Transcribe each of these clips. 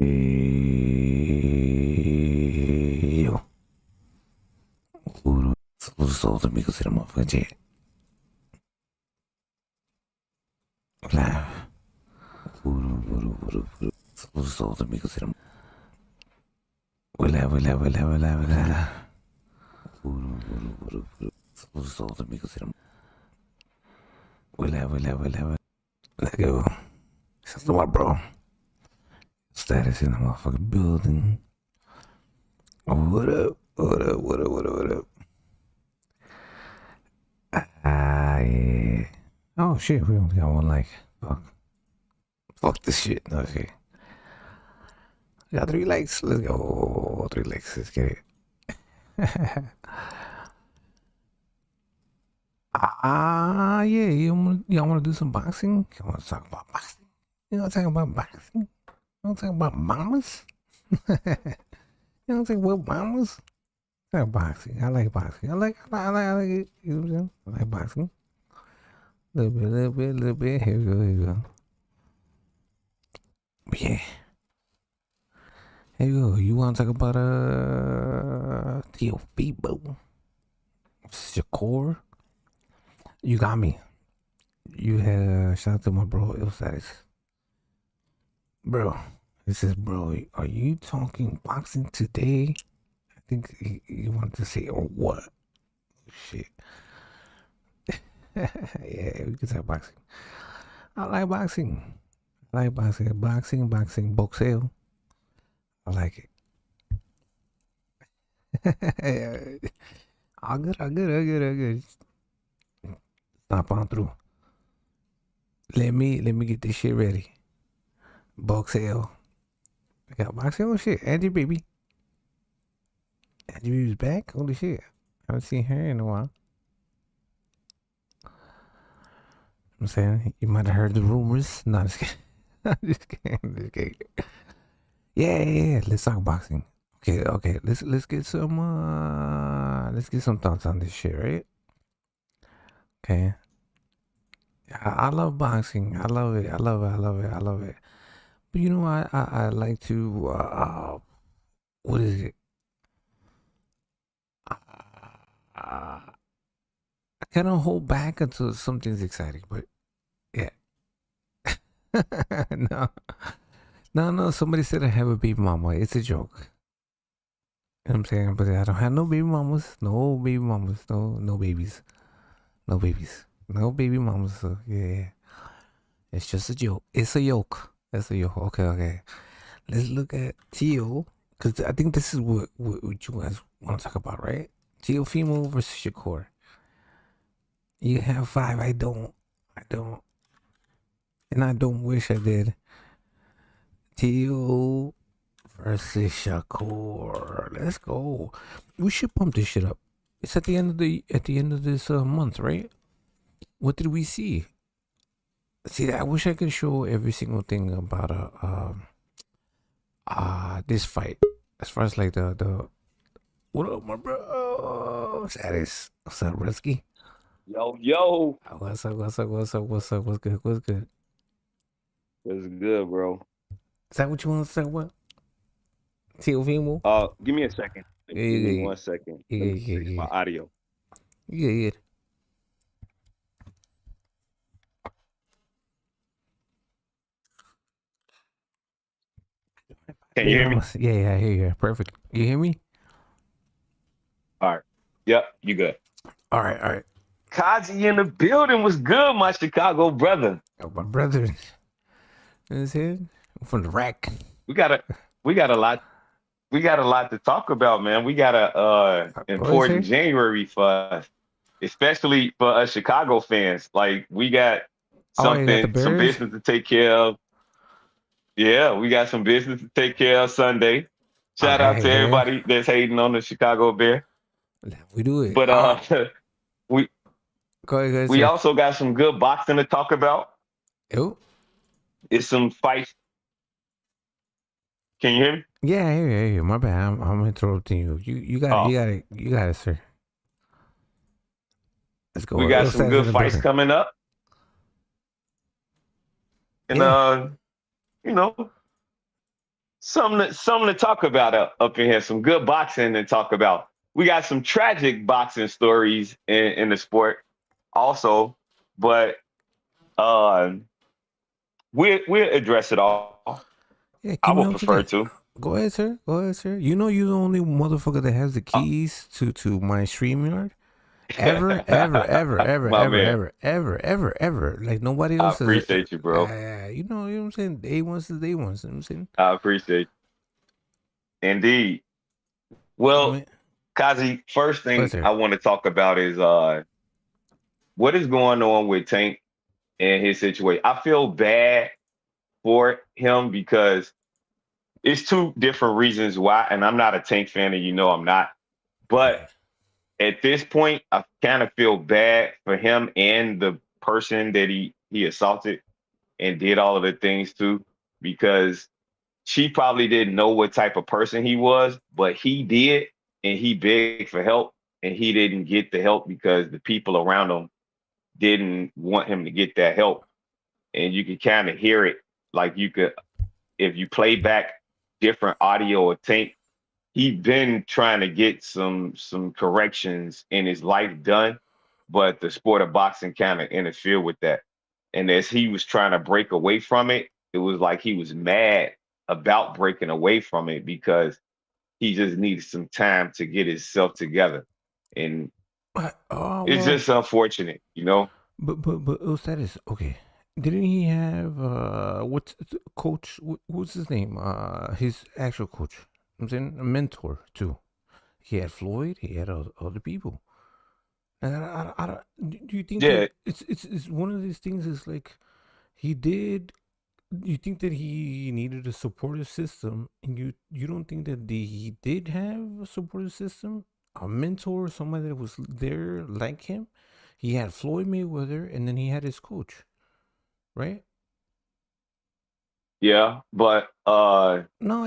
Yo, os amigos eram uma fazer lá. Os amigos eram. Olha, olha, olha, olha, olha. Os amigos eram. Olha, olha, olha, olha. Let's go. Shut the up, bro. Status in the motherfucking building. What up? What up? What up? What up? What up? Yeah. Oh shit, we only got one like. Fuck. Fuck this shit. Okay. I got 3 likes. Let's go. 3 likes. Let's get it. Yeah. Y'all want to do some boxing? You want to talk about boxing? You want to talk about boxing? You want to talk about mamas? You want to talk about mamas? I like boxing. I like boxing. I like it. You know what I'm saying? I like boxing. Little bit. Here we go. Here we go. But yeah. Here you go. You want to talk about Teofimo? Shakur? You got me. You had shout out to my bro Ilsatis. Bro, it says, bro, are you talking boxing today? I think he wanted to say, or what? Shit. Yeah, we can talk boxing. I like boxing. I like boxing. Boxing, boxeo. I like it. All good. Stop on through. Let me get this shit ready. Boxeo. I got boxeo shit. Angie baby. Angie baby's back. Holy shit. I haven't seen her in a while. I'm saying you might have heard the rumors. No, just kidding. Just kidding. Yeah. Let's talk boxing. Okay. Let's get some thoughts on this shit, right? Okay. I love boxing. I love it. But you know, I like to what is it? I kind of hold back until something's exciting, but yeah. No. Somebody said I have a baby mama. It's a joke. You know what I'm saying? But I don't have no baby mamas. No baby mamas. No babies. No babies. No baby mamas. So yeah. It's just a joke. It's a yoke. That's a yoke. Okay. Let's look at Teal. Because I think this is what you guys want to talk about, right? Teofimo versus Shakur. You have 5. I don't. And I don't wish I did. Teal versus Shakur. Let's go. We should pump this shit up. It's at the end of this month, right? What did we see? See, I wish I could show every single thing about this fight. As far as like the what up, my bro? Status. What's up, Rusky? Yo. What's up? What's good? What's good, bro? Is that what you want to say? What? Teofimo? Give me a second. Give me 1 second. Let me fix my audio. Yeah. Can you hear me? Yeah, I hear you. Perfect. You hear me? All right. Yep, you good. All right. Kazi in the building was good, my Chicago brother. Oh, my brother is here from the rack. We got a lot to talk about, man. We got a important January for us, especially for us Chicago fans. Like we got some business to take care of. Yeah, we got some business to take care of Sunday. Shout out to everybody that's hating on the Chicago Bear. We do it. But we go we also got some good boxing to talk about. Oh. It's some fights. Can you hear me? Yeah, I hear you. My bad. I'm interrupting you. You got it, sir. Let's go. We got some good fights coming up. And you know, something to talk about up in here. Some good boxing to talk about. We got some tragic boxing stories in the sport also, but uh, we'll address it all. Yeah, I keep me would up to prefer date. to. Go ahead, sir. Go ahead, sir. You know you're the only motherfucker that has the Uh, keys to my StreamYard. Ever, ever, ever, ever, My ever, man, ever, ever, ever, ever. Like nobody I else has it. appreciate you, bro. You know what I'm saying? Day one's the day ones. You know what I'm saying? I appreciate you. Indeed. I Well, mean, Kazi, first go ahead, thing sir. I want to talk about is what is going on with Tank and his situation. I feel bad for him because it's two different reasons why, and I'm not a Tank fan, and you know I'm not. But Yeah. at this point, I kind of feel bad for him and the person that he assaulted and did all of the things to, because she probably didn't know what type of person he was, but he did, and he begged for help, and he didn't get the help because the people around him didn't want him to get that help. And you could kind of hear it, like you could, if you play back different audio or tape, he'd been trying to get some corrections in his life done, but the sport of boxing kind of interfered with that. And as he was trying to break away from it, it was like he was mad about breaking away from it because he just needed some time to get himself together. And Oh it's well, just unfortunate, you know? but Osiris, okay. Didn't he have what's coach? What's his name? His actual coach. I'm saying a mentor too. He had Floyd. He had other people. And I don't, do you think that Yeah, it's one of these things? Is like he did. You think that he needed a supportive system, and you don't think that he did have a supportive system, a mentor, somebody that was there like him. He had Floyd Mayweather, and then he had his coach, right? yeah. But No,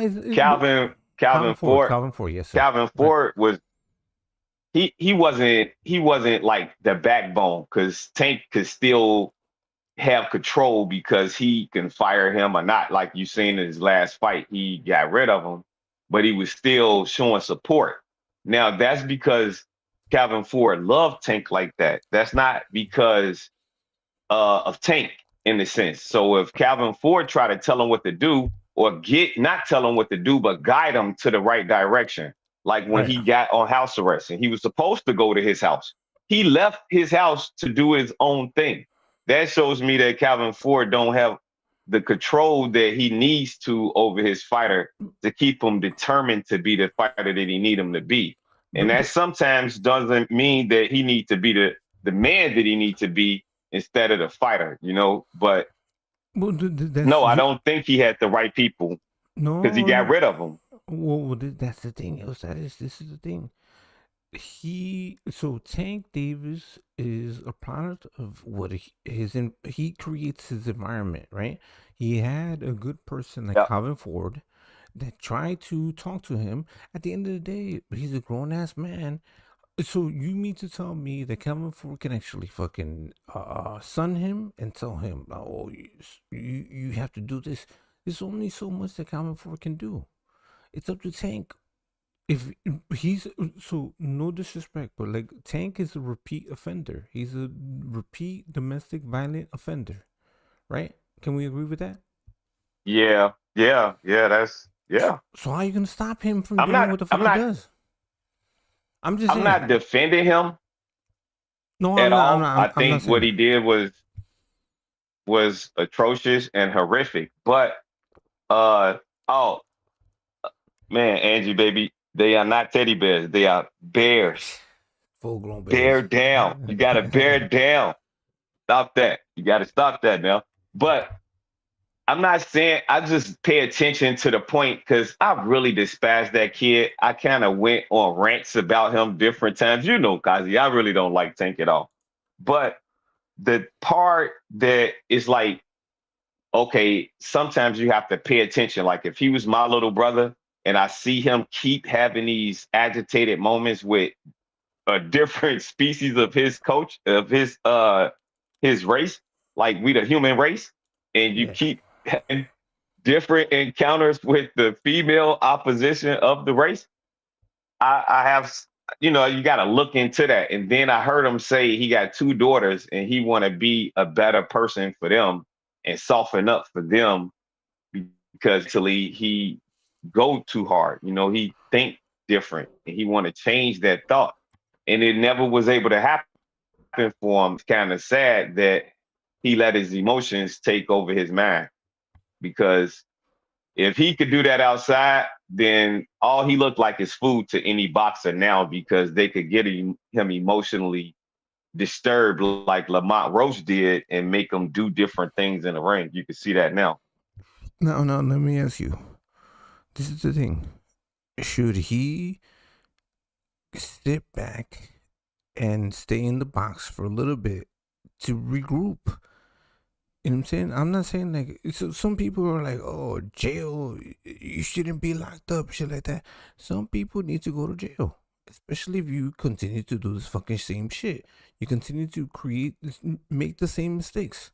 but Calvin Ford Calvin Ford, yes, sir. Calvin Right, Ford was he wasn't like the backbone because Tank could still have control because he can fire him or not. Like you seen in his last fight, he got rid of him, but he was still showing support. Now that's because Calvin Ford loved Tank like that. That's not because of Tank in the sense. So if Calvin Ford tried to tell him what to do, or get not tell him what to do, but guide him to the right direction, like when right. he got on house arrest and he was supposed to go to his house, he left his house to do his own thing. That shows me that Calvin Ford don't have the control that he needs to over his fighter to keep him determined to be the fighter that he need him to be. And But that sometimes doesn't mean that he needs to be the man that he needs to be instead of the fighter, you know. But that's no, I don't think he had the right people because he no, got no. rid of them. That's the thing. This is the thing. Tank Davis is a product of what he creates his environment, right? He had a good person like Yeah, Calvin Ford that tried to talk to him. At the end of the day, he's a grown ass man. So you mean to tell me that Calvin Ford can actually fucking son him and tell him, oh, you have to do this. There's only so much that Calvin Ford can do. It's up to Tank. If he's so no disrespect, but like Tank is a repeat offender. He's a repeat domestic violent offender, right? Can we agree with that? yeah. That's yeah. So how are you gonna stop him from I'm doing not. what the I'm fuck he not. does? I'm just I'm saying. not defending him No, at I'm not. all. I I'm not think saying what that. he did was atrocious and horrific. But uh oh man, Angie baby, they are not teddy bears. They are bears. Full grown Bear bears. down. You got to bear down. Stop that. You got to stop that now. But I'm not saying I just pay attention to the point because I really despise that kid. I kind of went on rants about him different times. You know, Kazi, I really don't like Tank at all. But the part that is like, okay, sometimes you have to pay attention. Like if he was my little brother and I see him keep having these agitated moments with a different species of his coach, of his race, like we the human race, and you Yeah. keep different encounters with the female opposition of the race. I have, you know, you got to look into that. And then I heard him say he got 2 daughters and he want to be a better person for them and soften up for them because he go too hard. You know, he think different and he want to change that thought. And it never was able to happen for him. It's kind of sad that he let his emotions take over his mind because if he could do that outside, then all he looked like is food to any boxer now because they could get him emotionally disturbed like Lamont Roach did and make him do different things in the ring. You can see that now. No, let me ask you. This is the thing. Should he sit back and stay in the box for a little bit to regroup? You know what I'm saying? I'm not saying like some people are like, oh, jail, you shouldn't be locked up, shit like that. Some people need to go to jail, especially if you continue to do this fucking same shit. You continue to make the same mistakes.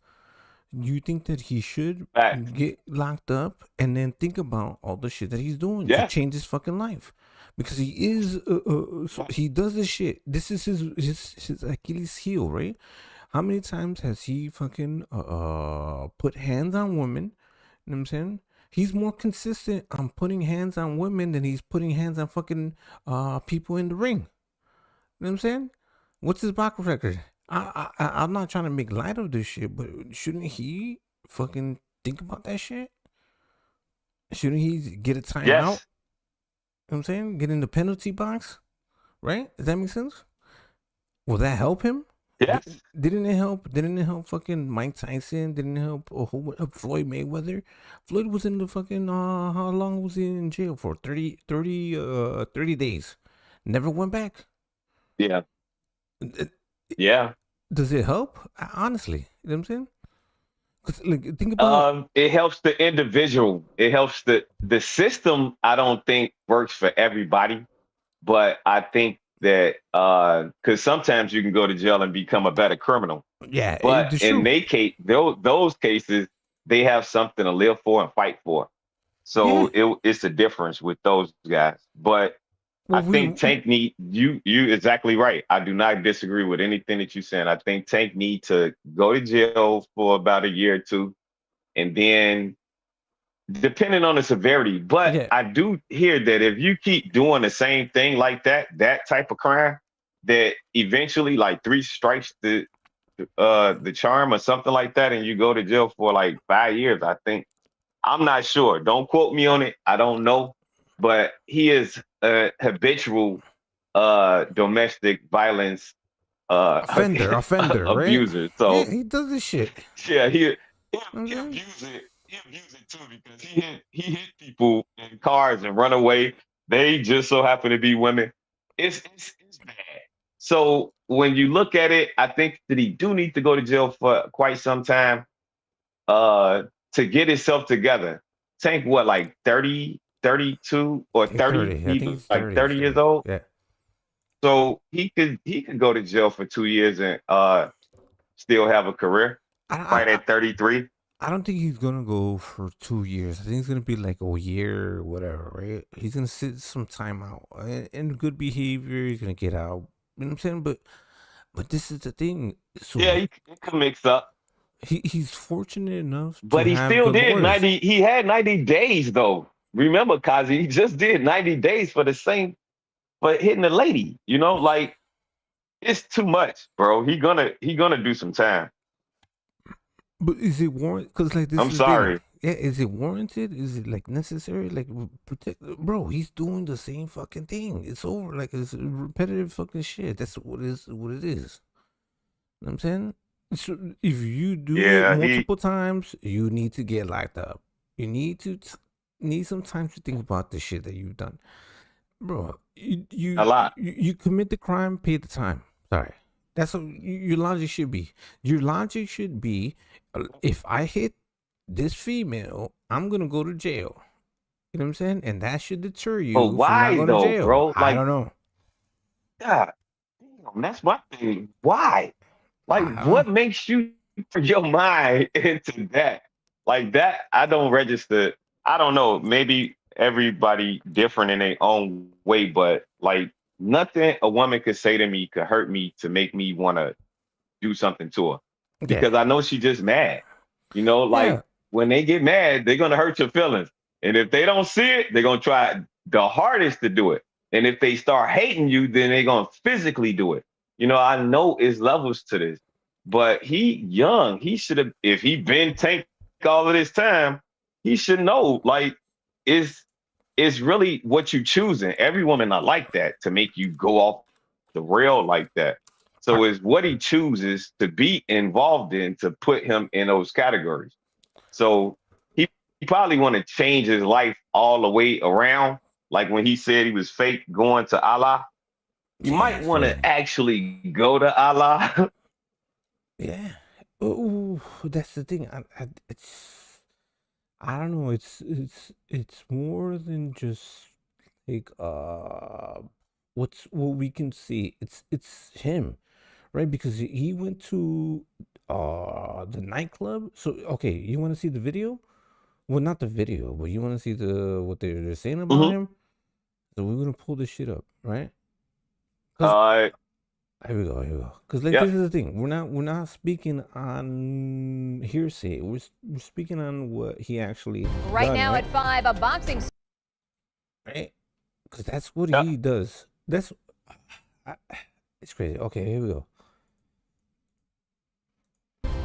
You think that he should get locked up and then think about all the shit that he's doing to change his fucking life? Because he is, he does this shit. This is his Achilles heel, right? How many times has he fucking put hands on women? You know what I'm saying? He's more consistent on putting hands on women than he's putting hands on fucking people in the ring. You know what I'm saying? What's his box record? I'm not trying to make light of this shit, but shouldn't he fucking think about that shit? Shouldn't he get a timeout? Yes. You know what I'm saying? Get in the penalty box, right? Does that make sense? Will that help him? Yes. Didn't it help? Didn't it help fucking Mike Tyson? Didn't it help Floyd Mayweather? Floyd was in the fucking how long was he in jail for? 30 days. Never went back. Yeah. Yeah. Does it help? Honestly, you know what I'm saying? Cause like think about it helps the individual. It helps the system. I don't think works for everybody, but I think that because sometimes you can go to jail and become a better criminal. Yeah, but in those cases, they have something to live for and fight for. So it's a difference with those guys. But I think Tank need you exactly right. I do not disagree with anything that you're saying. I think Tank need to go to jail for about a year or two, and then depending on the severity. But I do hear that if you keep doing the same thing like that type of crime, that eventually like 3 strikes the charm or something like that, and you go to jail for like 5 years. I think, I'm not sure. Don't quote me on it. I don't know. But he is a habitual domestic violence offender, abuser. Right? So he does this shit. Yeah, he abuse it. He abuse it too because he hit people in cars and run away. They just so happen to be women. It's bad. So when you look at it, I think that he do need to go to jail for quite some time to get himself together. Tank what, like 30, 32 or 30? He's like 30 years old. Yeah. So he could go to jail for 2 years and still have a career. Right at 33. I don't think he's gonna go for 2 years. I think it's gonna be like a year or whatever, right? He's gonna sit some time out and good behavior. He's gonna get out. You know what I'm saying? But this is the thing. So yeah, he can mix up. He's fortunate enough, but he still did 90. He had 90 days though. Remember, Kazi, he just did 90 days for hitting a lady. You know, like it's too much, bro. He gonna do some time. But is it warranted? Because like this. I'm sorry. Yeah, is it warranted? Is it like necessary? Like bro, he's doing the same fucking thing. It's over. Like it's repetitive fucking shit. That's what it is. You know what I'm saying? So if you do it multiple times, you need to get locked up. You need some time to think about the shit that you've done, bro. You a lot. You commit the crime, pay the time. Sorry, that's what your logic should be. Your logic should be, if I hit this female, I'm gonna go to jail. You know what I'm saying? And that should deter you. But why from not going though, to jail. bro? Like, I don't know. God, that's my thing. Why? Like, what makes you put your mind into that? Like that, I don't register I don't know, maybe everybody different in their own way, but like nothing a woman could say to me could hurt me to make me want to do something to her Yeah. because I know she's just mad. You know, Yeah. like when they get mad, they're gonna hurt your feelings. And if they don't see it, they're gonna try the hardest to do it. And if they start hating you, then they're gonna physically do it. You know, I know it's levels to this, but he young. He should have, if he been tank all of this time, he should know. Like, it's really what you choosing. Every woman not like that to make you go off the rail like that. So it's what he chooses to be involved in to put him in those categories. So he probably want to change his life all the way around. Like when he said he was fake going to Allah, you might want to actually go to Allah. Yeah. Oh, that's the thing. I don't know. It's more than just like what we can see. It's him, right? Because he went to the nightclub. So okay, you want to see the video? Well, not the video, but you want to see what they're saying about him. So we're gonna pull this shit up, right? Here we go. Because like this is the thing, we're not speaking on hearsay. We're speaking on what he actually right now at 5, a boxing. Right, because that's what he does. That's it's crazy. Okay, here we go.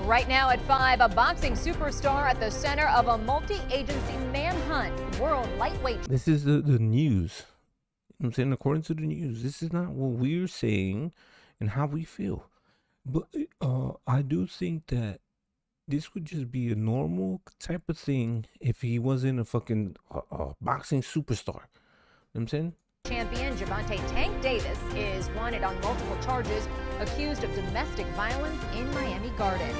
Right now at 5, a boxing superstar at the center of a multi-agency manhunt. World lightweight. This is the news. I'm saying according to the news, this is not what we're saying and how we feel. But I do think that this would just be a normal type of thing if he wasn't a fucking boxing superstar. You know what I'm saying? Champion Gervonta Tank Davis is wanted on multiple charges, accused of domestic violence in Miami Gardens.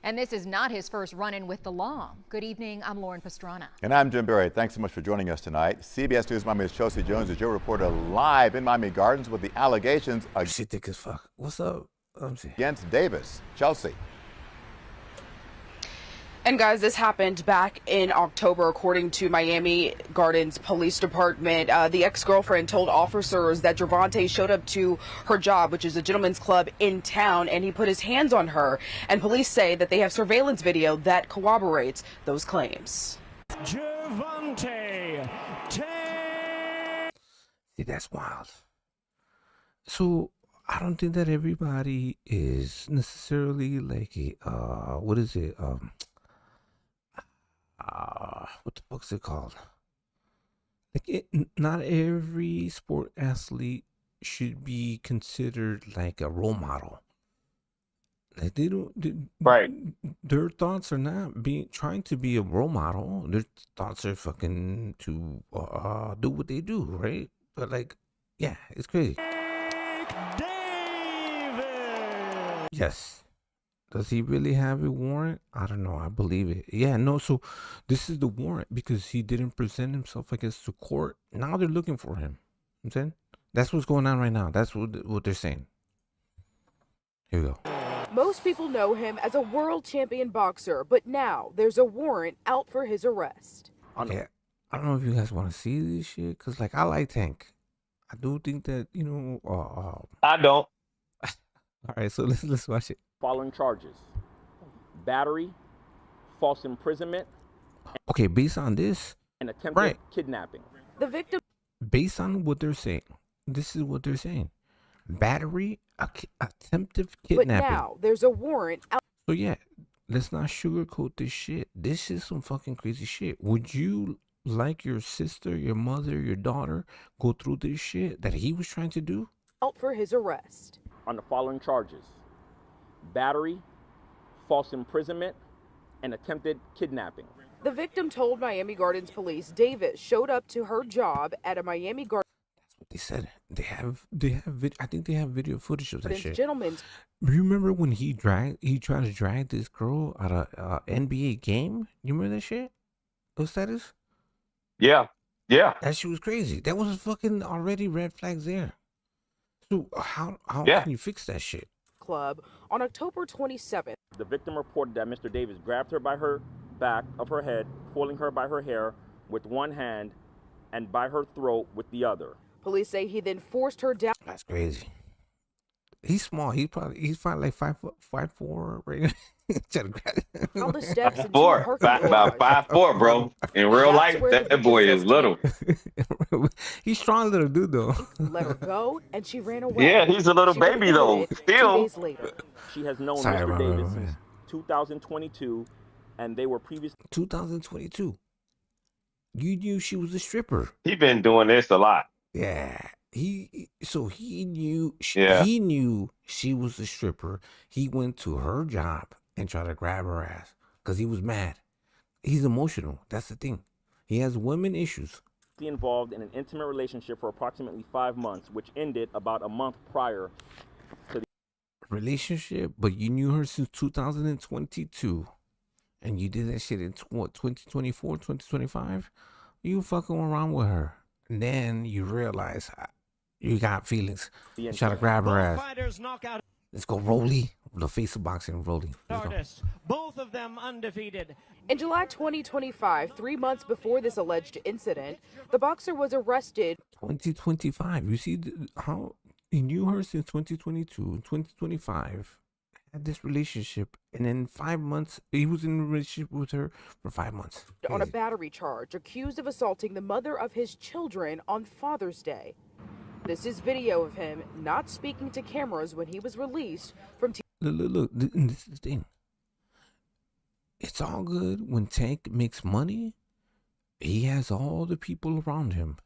And this is not his first run-in with the law. Good evening, I'm Lauren Pastrana. And I'm Jim Berry. Thanks so much for joining us tonight. CBS News Miami's Chelsea Jones is your reporter live in Miami Gardens with the allegations shit thick as fuck. What's up? Against Davis. Chelsea. And guys, this happened back in October, according to Miami Gardens Police Department. The ex-girlfriend told officers that Gervonta showed up to her job, which is a gentleman's club in town, and he put his hands on her. And police say that they have surveillance video that corroborates those claims. Gervonta Tank. See, that's wild. So I don't think that everybody is necessarily like a what is it? What the fuck's it called? Like not every sport athlete should be considered like a role model. Like right. Their thoughts are not trying to be a role model. Their thoughts are fucking to do what they do, right? But like, yeah, it's crazy. Yes. Does he really have a warrant? I don't know. I believe it. Yeah, no. So this is the warrant because he didn't present himself, I guess, to court. Now they're looking for him. I'm saying that's what's going on right now. That's what they're saying. Here we go. Most people know him as a world champion boxer, but now there's a warrant out for his arrest. Okay, I don't know if you guys want to see this shit because, like, I like Tank. I do think that I don't. All right, so let's watch it. Following charges: battery, false imprisonment. Okay, based on this, and attempted kidnapping. The victim. Based on what they're saying, this is what they're saying: battery, attempted kidnapping. But now there's a warrant out. So yeah, let's not sugarcoat this shit. This is some fucking crazy shit. Would you like your sister, your mother, your daughter go through this shit that he was trying to do? Out for his arrest. On the following charges: battery, false imprisonment, and attempted kidnapping. The victim told Miami Gardens police Davis showed up to her job at a Miami Gardens. That's what they said. They have I think they have video footage of that shit. Gentlemen's. Remember when he tried to drag this girl at a NBA game? You remember that shit? Those status? Yeah. That shit was crazy. That was fucking already red flags there. So how can you fix that shit? Club on October 27th. The victim reported that Mr. Davis grabbed her by her back of her head, pulling her by her hair with one hand and by her throat with the other. Police say he then forced her down. That's crazy. He's small. He's probably like 5'4", right? All the steps into Four, the parking about garage. 5'4", bro. In real That's life, where the that boy is little. He's strong little dude though. Let her go, and she ran away. Yeah, he's a little She baby though. reported 2 Still, days later. She has known Sorry, Mr. bro, Davis bro, since 2022, and they were previously 2022. You knew she was a stripper. he been doing this a lot. Yeah. He knew Yeah. he knew she was a stripper. He went to her job and tried to grab her ass because he was mad. He's emotional. That's the thing. He has women issues. involved in an intimate relationship for approximately 5 months, which ended about a month prior to the Relationship, but you knew her since 2022. And you did that shit in what, 2024, 2025? You fucking around with her. And then you realize you got feelings. You try to grab her ass. Fighters knock out Let's go, Rolly. The face of boxing, Rolly. Let's go. artists, both of them undefeated. In July 2025, 3 months before this alleged incident, the boxer was arrested 2025. You see how he knew her since 2022. 2025. Had this relationship. And then 5 months, he was in a relationship with her for 5 months. on a Crazy. battery charge, accused of assaulting the mother of his children on Father's Day. This is video of him not speaking to cameras when he was released from Look, and this is the thing. It's all good when Tank makes money. He has all the people around him.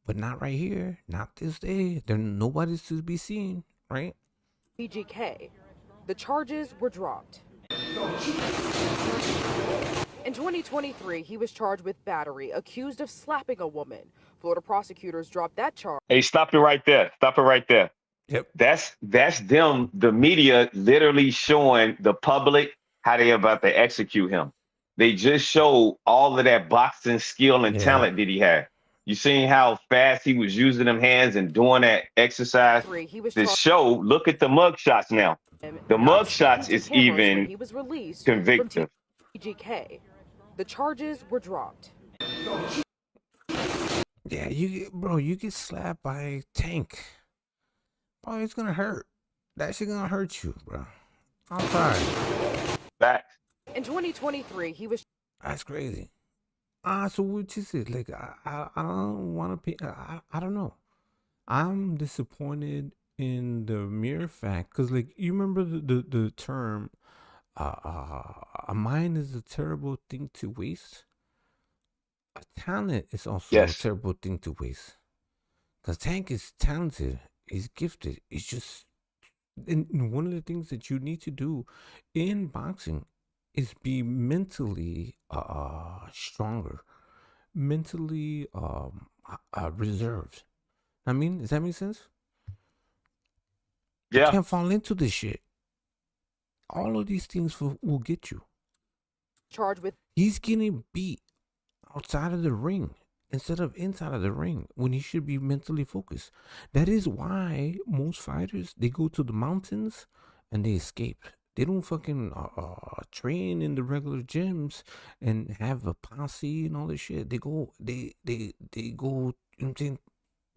But not right here. Not this day. There nobody's to be seen, right? PGK. The charges were dropped. In 2023, he was charged with battery, accused of slapping a woman. Florida prosecutors dropped that charge. Hey, stop it right there. Stop it right there. Yep. That's them, the media literally showing the public how they about to execute him. They just showed all of that boxing skill and Yeah. talent that he had. You seen how fast he was using them hands and doing that exercise? He was The charged show, look at the mug shots now. with The not mug speaking shots to is cameras when even he was released from convictive. PGK. The charges were dropped. Yeah, you get slapped by Tank. Bro, it's gonna hurt. That shit gonna hurt you, bro. I'm sorry. Facts. In 2023, he was That's crazy. So what is it? Like, I don't want to pay. I don't know. I'm disappointed in the mere fact, because, like, you remember the term, a mind is a terrible thing to waste. A talent is also Yes. a terrible thing to waste. Because Tank is talented. He's gifted. It's just, and one of the things that you need to do in boxing is be mentally stronger, mentally reserved. I mean, does that make sense? You Yeah. can't fall into this shit. All of these things will get you. charged with He's getting beat outside of the ring instead of inside of the ring when he should be mentally focused. That is why most fighters, they go to the mountains and they escape. They don't fucking train in the regular gyms and have a posse and all this shit. They go, they go, you know what I'm saying,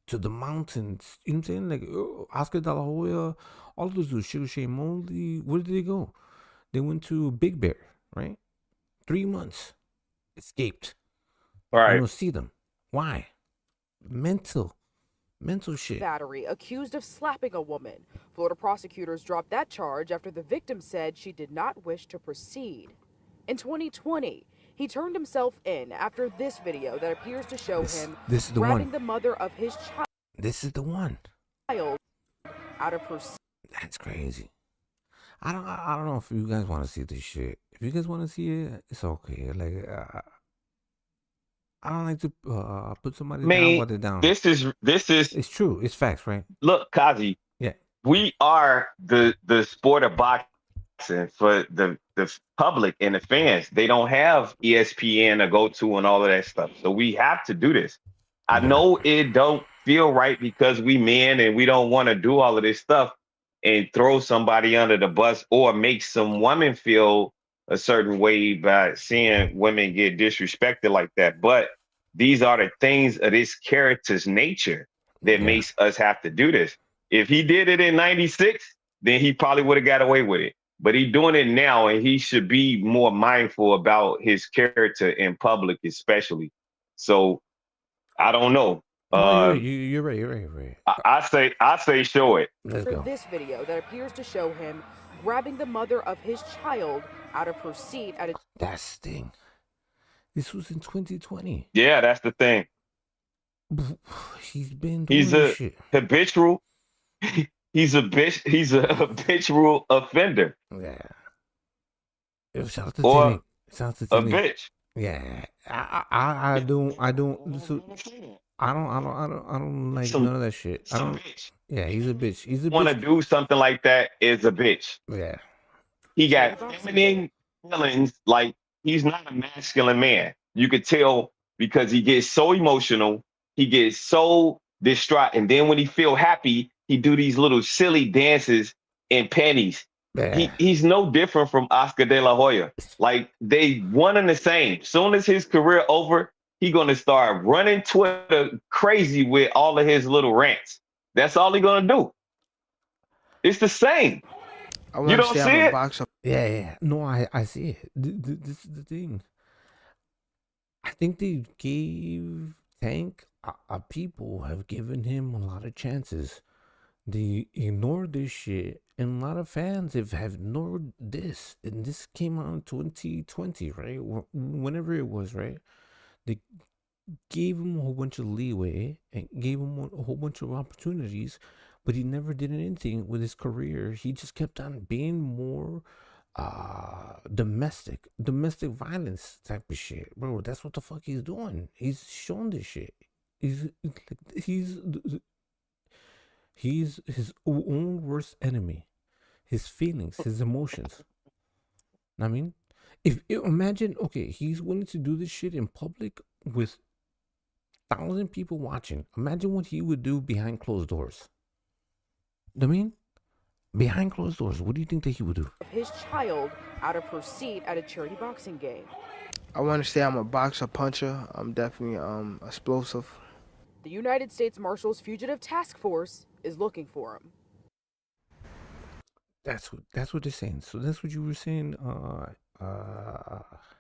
to the mountains. You know what I'm saying? Like Oscar De La Hoya, all of those dudes, Sugar Shane Mosley. Where did they go? They went to Big Bear, right? 3 months. Escaped. All You right. don't see them. Why? Mental shit. battery, accused of slapping a woman. Florida prosecutors dropped that charge after the victim said she did not wish to proceed. In 2020, he turned himself in after this video that appears to show him This is the grabbing one. the mother of his This is the one. child out of her That's crazy. I don't know if you guys want to see this shit. If you guys want to see it, it's okay. Like I don't like to put somebody down while they're down. This is It's true. It's facts, right? look, Kazi, Yeah. we are the sport of boxing for the public and the fans. They don't have ESPN to go to and all of that stuff. So we have to do this. I Yeah. know it don't feel right because we men and we don't want to do all of this stuff and throw somebody under the bus or make some woman feel a certain way by seeing women get disrespected like that. But these are the things of this character's nature that makes us have to do this. If he did it in 96, then he probably would have got away with it. But he's doing it now, and he should be more mindful about his character in public, especially. So I don't know. You're right. I say show it. Let's go. This video that appears to show him grabbing the mother of his child out of her seat at a That's the thing. This was in 2020. Yeah, that's the thing. He's been doing He's this a shit. habitual. He's a habitual offender. Yeah. Shout out to Or Timmy. Shout out to a Timmy. bitch. Yeah. I don't like none of that shit. I don't. Yeah, he's a bitch. He's a Want to bitch. do something like that is a bitch. Yeah. He got feminine feelings, like he's not a masculine man. You could tell because he gets so emotional, he gets so distraught, and then when he feel happy, he do these little silly dances in panties. Yeah. He's no different from Oscar De La Hoya. Like they one and the same. Soon as his career over, he gonna start running Twitter crazy with all of his little rants. That's all he gonna do. It's the same. You don't see it? Yeah. No, I see it. This is the thing. I think they gave Tank, people have given him a lot of chances. They ignored this shit, and a lot of fans have ignored this. And this came out in 2020, right? Whenever it was, right? They gave him a whole bunch of leeway and gave him a whole bunch of opportunities, but he never did anything with his career. He just kept on being more domestic violence type of shit, bro. That's what the fuck he's doing. He's shown this shit. He's his own worst enemy. His feelings, his emotions. I mean, if imagine, okay, he's willing to do this shit in public with 1,000 people watching. Imagine what he would do behind closed doors. I mean, behind closed doors, what do you think that he would do? his child out of her seat at a charity boxing game. I want to say I'm a boxer, puncher. I'm definitely explosive. The United States Marshals Fugitive Task Force is looking for him. That's what they're saying. So that's what you were saying.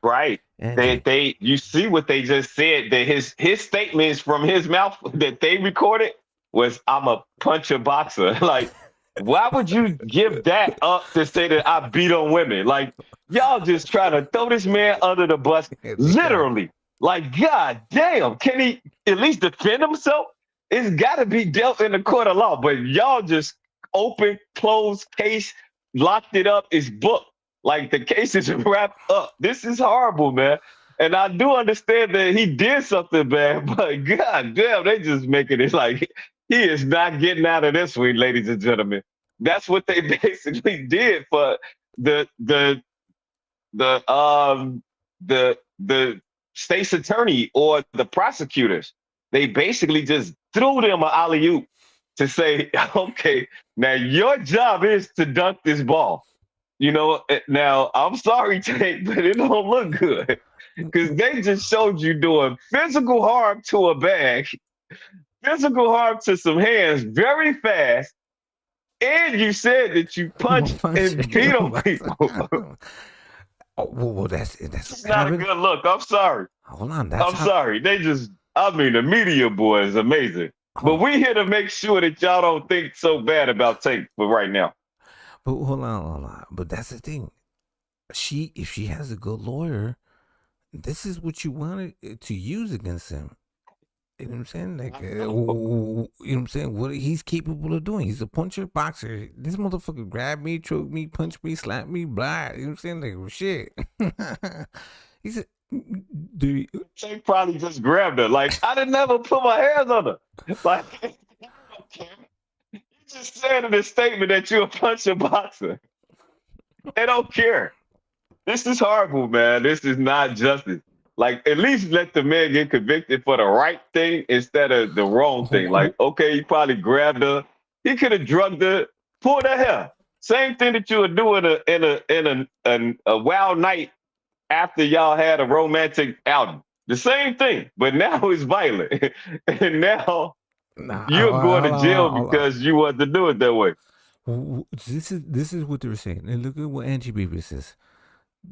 Right. They you see what they just said, that his statements from his mouth that they recorded was, I'm a puncher boxer. Like, why would you give that up to say that I beat on women? Like, y'all just trying to throw this man under the bus, literally. Like, god damn, can he at least defend himself? It's got to be dealt in the court of law, but y'all just open, closed case, locked it up, it's booked. Like, the case is wrapped up. This is horrible, man. And I do understand that he did something bad, but god damn, they just making it like he is not getting out of this one, ladies and gentlemen. That's what they basically did for the state's attorney or the prosecutors. They basically just threw them an alley-oop to say, okay, now your job is to dunk this ball. You know, now I'm sorry, Tate, but it don't look good because they just showed you doing physical harm to a bag, physical harm to some hands very fast, and you said that you punched and beat on people. Oh, well, that's not a good look. I'm sorry. Hold on, I'm sorry. They just, I mean, the media boy is amazing. But we here to make sure that y'all don't think so bad about Tate for right now. But hold on. But that's the thing. If she has a good lawyer, this is what you wanted to use against him. You know what I'm saying? Like, you know what I'm saying? What he's capable of doing. He's a puncher, boxer. This motherfucker grabbed me, choked me, punched me, slapped me, blah. You know what I'm saying? Like, well, shit. He said, they probably just grabbed her. Like, I didn't ever put my hands on her. Like, you just said in this statement that you're a puncher boxer. They don't care. This is horrible, man. This is not justice. Like, at least let the man get convicted for the right thing instead of the wrong thing. Like, okay, he probably grabbed her. He could have drugged her, pulled her hair. Same thing that you would do in a wild night after y'all had a romantic outing. The same thing, but now it's violent, and now Nah, you're going to hold jail on, hold on. because you want to do it that way. This is what they're saying, and look at what Angie Baby says.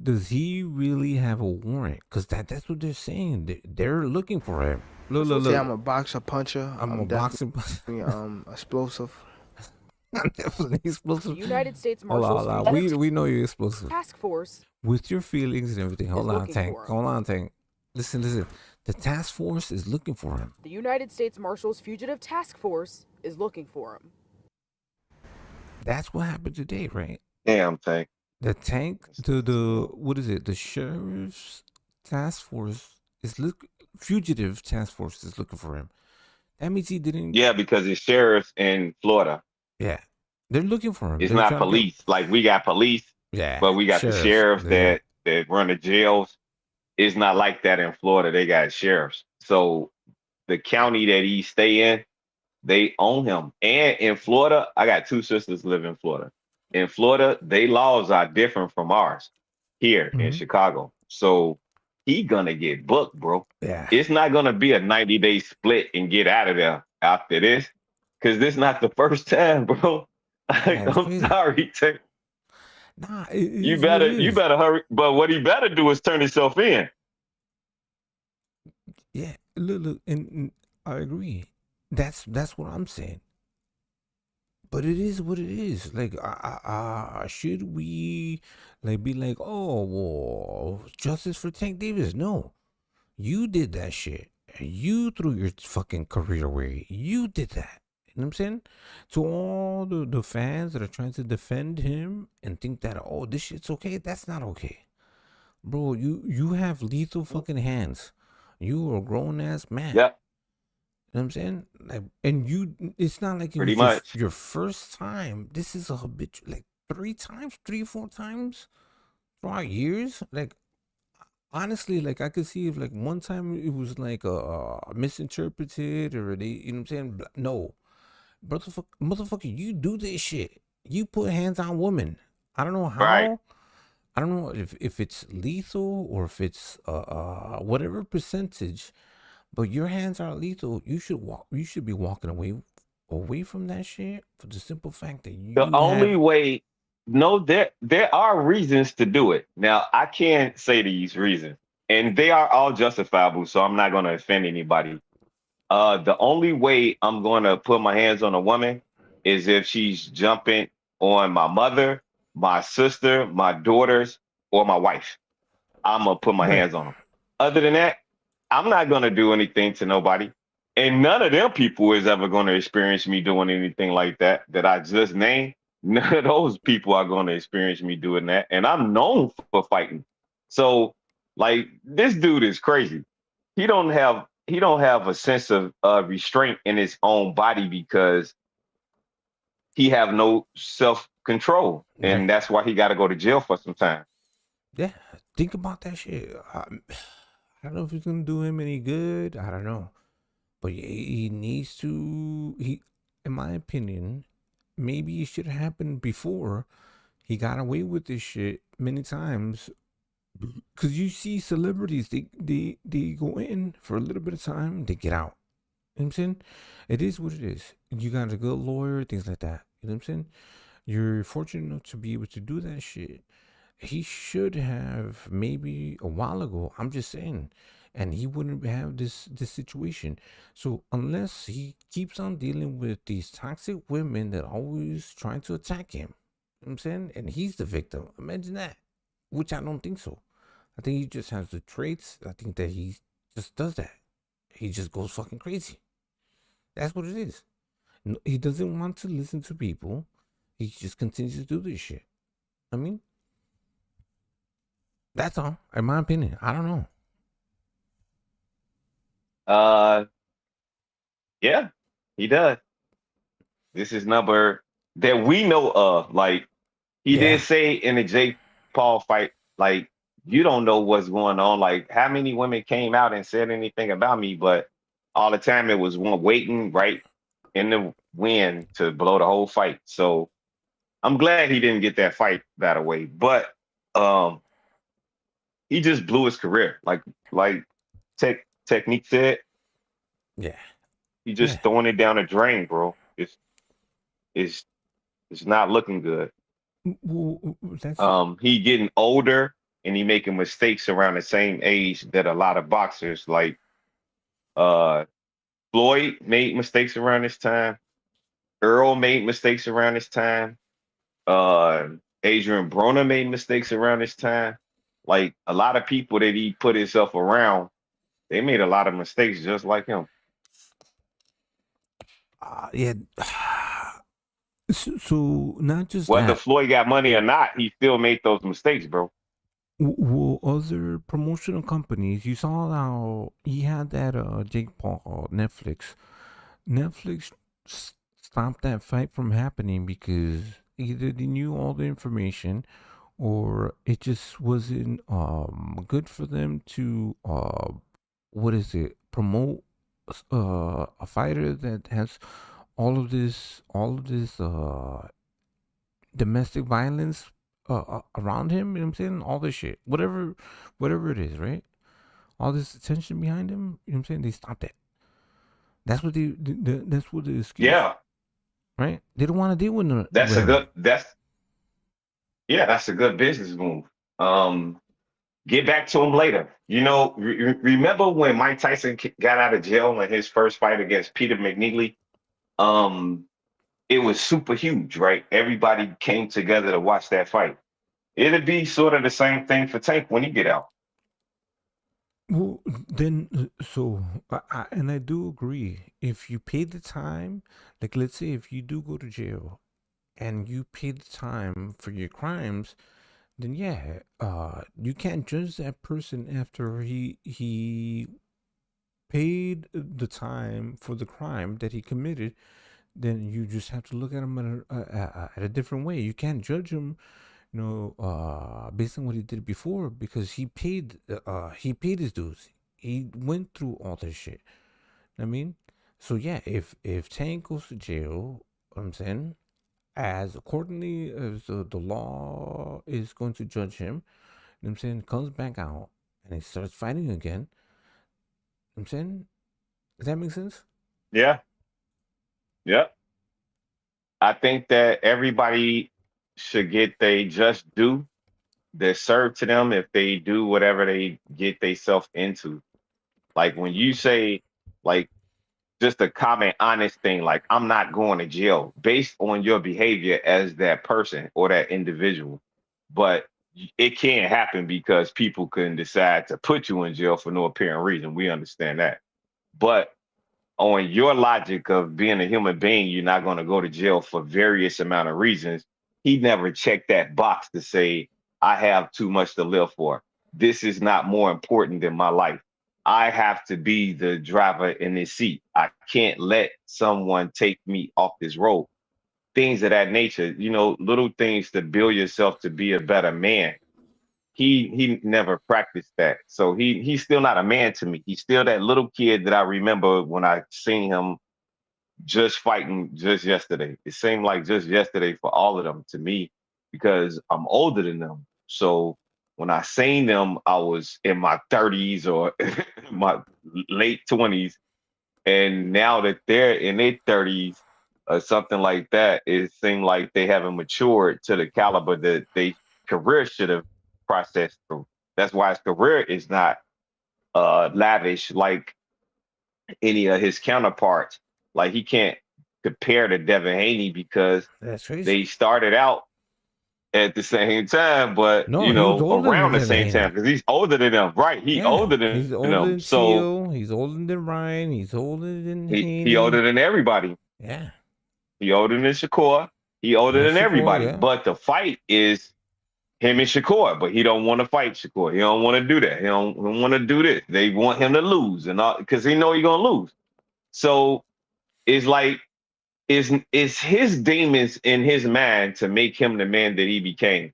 Does he really have a warrant? Because that's what they're saying. They're looking for him. Look. Say I'm a boxer, puncher. I'm a boxing. Explosive. I'm definitely The explosive. United States Hold Marshals on. We know you're explosive. Task Force With your feelings and everything. Hold on, looking Tank. for him. Hold on, Tank. Listen. The task force is looking for him. The United States Marshals Fugitive Task Force is looking for him. That's what happened today, right? Damn, Tank. The tank, what is it? The sheriff's task force fugitive task force is looking for him. That means he didn't. Yeah, because it's sheriffs in Florida. Yeah, they're looking for him. It's They're not trying to police. Like we got police, Yeah, but we got the sheriffs yeah. that run the jails. It's not like that in Florida. They got sheriffs. So the county that he stay in, they own him. And in Florida, I got two sisters live in Florida. In Florida, they laws are different from ours here in Chicago. So he gonna get booked, bro. Yeah. It's not gonna be a 90-day split and get out of there after this, because this not the first time, bro. Yeah, I'm sorry, Tank. Nah, You better hurry. But what he better do is turn himself in. Yeah, look, and I agree. That's what I'm saying. But it is what it is. Like, should we like be like, oh, well, justice for Tank Davis? No, you did that shit. You threw your fucking career away. You did that. You know what I'm saying? To all the fans that are trying to defend him and think that, oh, this shit's okay, that's not okay. Bro, you have lethal fucking hands. You are a grown ass man. Yep. You know what I'm saying? Like, and it's not like it Pretty was much. your first time. This is a habitual, like 3, 4 times throughout years. Like, honestly, like I could see if like one time it was like misinterpreted or they, you know what I'm saying? No, motherfucker, you do this shit. You put hands on women. I don't know how. Right. I don't know if it's lethal or if it's whatever percentage, but your hands are lethal. You should be walking away from that shit for the simple fact that you The only way, no, there are reasons to do it. Now, I can't say these reasons, and they are all justifiable, so I'm not going to offend anybody. The only way I'm going to put my hands on a woman is if she's jumping on my mother, my sister, my daughters, or my wife. I'm going to put my hands on them. Other than that, I'm not going to do anything to nobody. And none of them people is ever going to experience me doing anything like that I just named. None of those people are going to experience me doing that. And I'm known for fighting. So, like, this dude is crazy. He don't have a sense of restraint in his own body because he have no self-control. And that's why he got to go to jail for some time. Yeah, think about that shit. I don't know if it's gonna do him any good. I don't know, but he needs to. In my opinion, maybe it should have happened before. He got away with this shit many times. Cause you see celebrities, they go in for a little bit of time, they get out. You know what I'm saying? It is what it is. You got a good lawyer, things like that. You know what I'm saying? You're fortunate enough to be able to do that shit. He should have maybe a while ago. I'm just saying, and he wouldn't have this situation. So unless he keeps on dealing with these toxic women that always trying to attack him, you know what I'm saying, and he's the victim. Imagine that. Which I don't think so. I think he just has the traits. I think that he just does that. He just goes fucking crazy. That's what it is. No, he doesn't want to listen to people. He just continues to do this shit. I mean, that's all. In my opinion, I don't know. Yeah, he does. This is number that we know of. Like, he did say in the Jake Paul fight, like, you don't know what's going on. Like, how many women came out and said anything about me, but all the time it was one waiting right in the wind to blow the whole fight. So I'm glad he didn't get that fight that way, but he just blew his career. Like technique said, Yeah. he just Yeah. throwing it down the drain, bro. It's it's not looking good. Well, that's He getting older and he making mistakes around the same age that a lot of boxers like uh Floyd made mistakes around this time. Earl made mistakes around this time. Uh Adrian Broner made mistakes around this time. Like a lot of people that he put himself around, they made a lot of mistakes just like him. yeah. So not just Whether that. Floyd got money or not, he still made those mistakes, bro. Well, other promotional companies, you saw how he had that Jake Paul Netflix. Netflix stopped that fight from happening because either they knew all the information or it just wasn't good for them to promote a fighter that has all of this domestic violence around him. You know what I'm saying? All this shit, whatever it is, right? All this attention behind him. You know what I'm saying? They stopped it. That's what that's what the excuse. Yeah, Right? They don't want to deal with him. that's a good business move. Get back to him later. You know, remember when Mike Tyson got out of jail in his first fight against Peter McNeely? It was super huge, right? Everybody came together to watch that fight. It'd be sort of the same thing for Tank when he get out. Well, then, so, and I do agree. If you pay the time, like let's say if you do go to jail and you pay the time for your crimes, then yeah, you can't judge that person after he paid the time for the crime that he committed. Then you just have to look at him at a different way. You can't judge him, based on what he did before because he paid his dues. He went through all this shit. I mean, so yeah, if Tank goes to jail, I'm saying, as accordingly as the law is going to judge him, I'm saying, comes back out and he starts fighting again. I'm saying, does that make sense? Yeah. Yep. I think that everybody should get they just due that's served to them if they do whatever they get themselves into. Like when you say, like, just a common honest thing, like I'm not going to jail based on your behavior as that person or that individual. But it can't happen because people can decide to put you in jail for no apparent reason. We understand that. But on your logic of being a human being, you're not going to go to jail for various amount of reasons. He never checked that box to say, I have too much to live for. This is not more important than my life. I have to be the driver in this seat. I can't let someone take me off this road. Things of that nature, little things to build yourself to be a better man. He never practiced that. So he's still not a man to me. He's still that little kid that I remember when I seen him just fighting just yesterday. It seemed like just yesterday for all of them to me because I'm older than them. So when I seen them, I was in my 30s or my late 20s. And now that they're in their 30s or something like that, it seemed like they haven't matured to the caliber that they career should have processed through. That's why his career is not lavish like any of his counterparts. Like he can't compare to Devin Haney because That's crazy. they started out at the same time, but No, he was older around than the same Devin time because he's older than them. Right, he's older he's than older them. than So Theo. He's older than Ryan. He's older than Haney. he older than everybody. Yeah. He older than Shakur. He older than Shakur, everybody. yeah. But the fight is him and Shakur. But he don't want to fight Shakur. He don't want to do that. He don't want to do this. They want him to lose and all because he know he's gonna lose. So it's like it's his demons in his mind to make him the man that he became.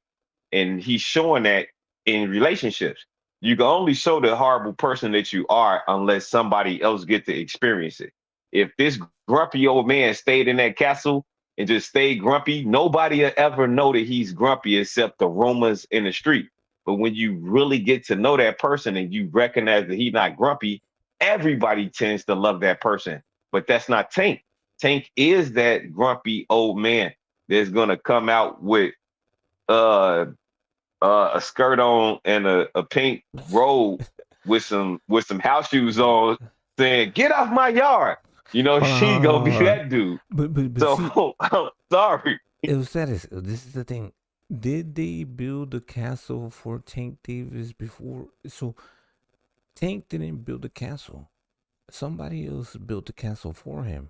And he's showing that in relationships. You can only show the horrible person that you are unless somebody else get to experience it. If this grumpy old man stayed in that castle and just stay grumpy, nobody will ever know that he's grumpy except the rumors in the street. But when you really get to know that person and you recognize that he's not grumpy, everybody tends to love that person. But that's not Tank. Tank is that grumpy old man that's gonna come out with a skirt on and a pink robe with some house shoes on, saying, "Get off my yard." You know, she gonna be that dude. But So see, I'm sorry. this is the thing. Did they build a castle for Tank Davis before? So Tank didn't build a castle. Somebody else built the castle for him.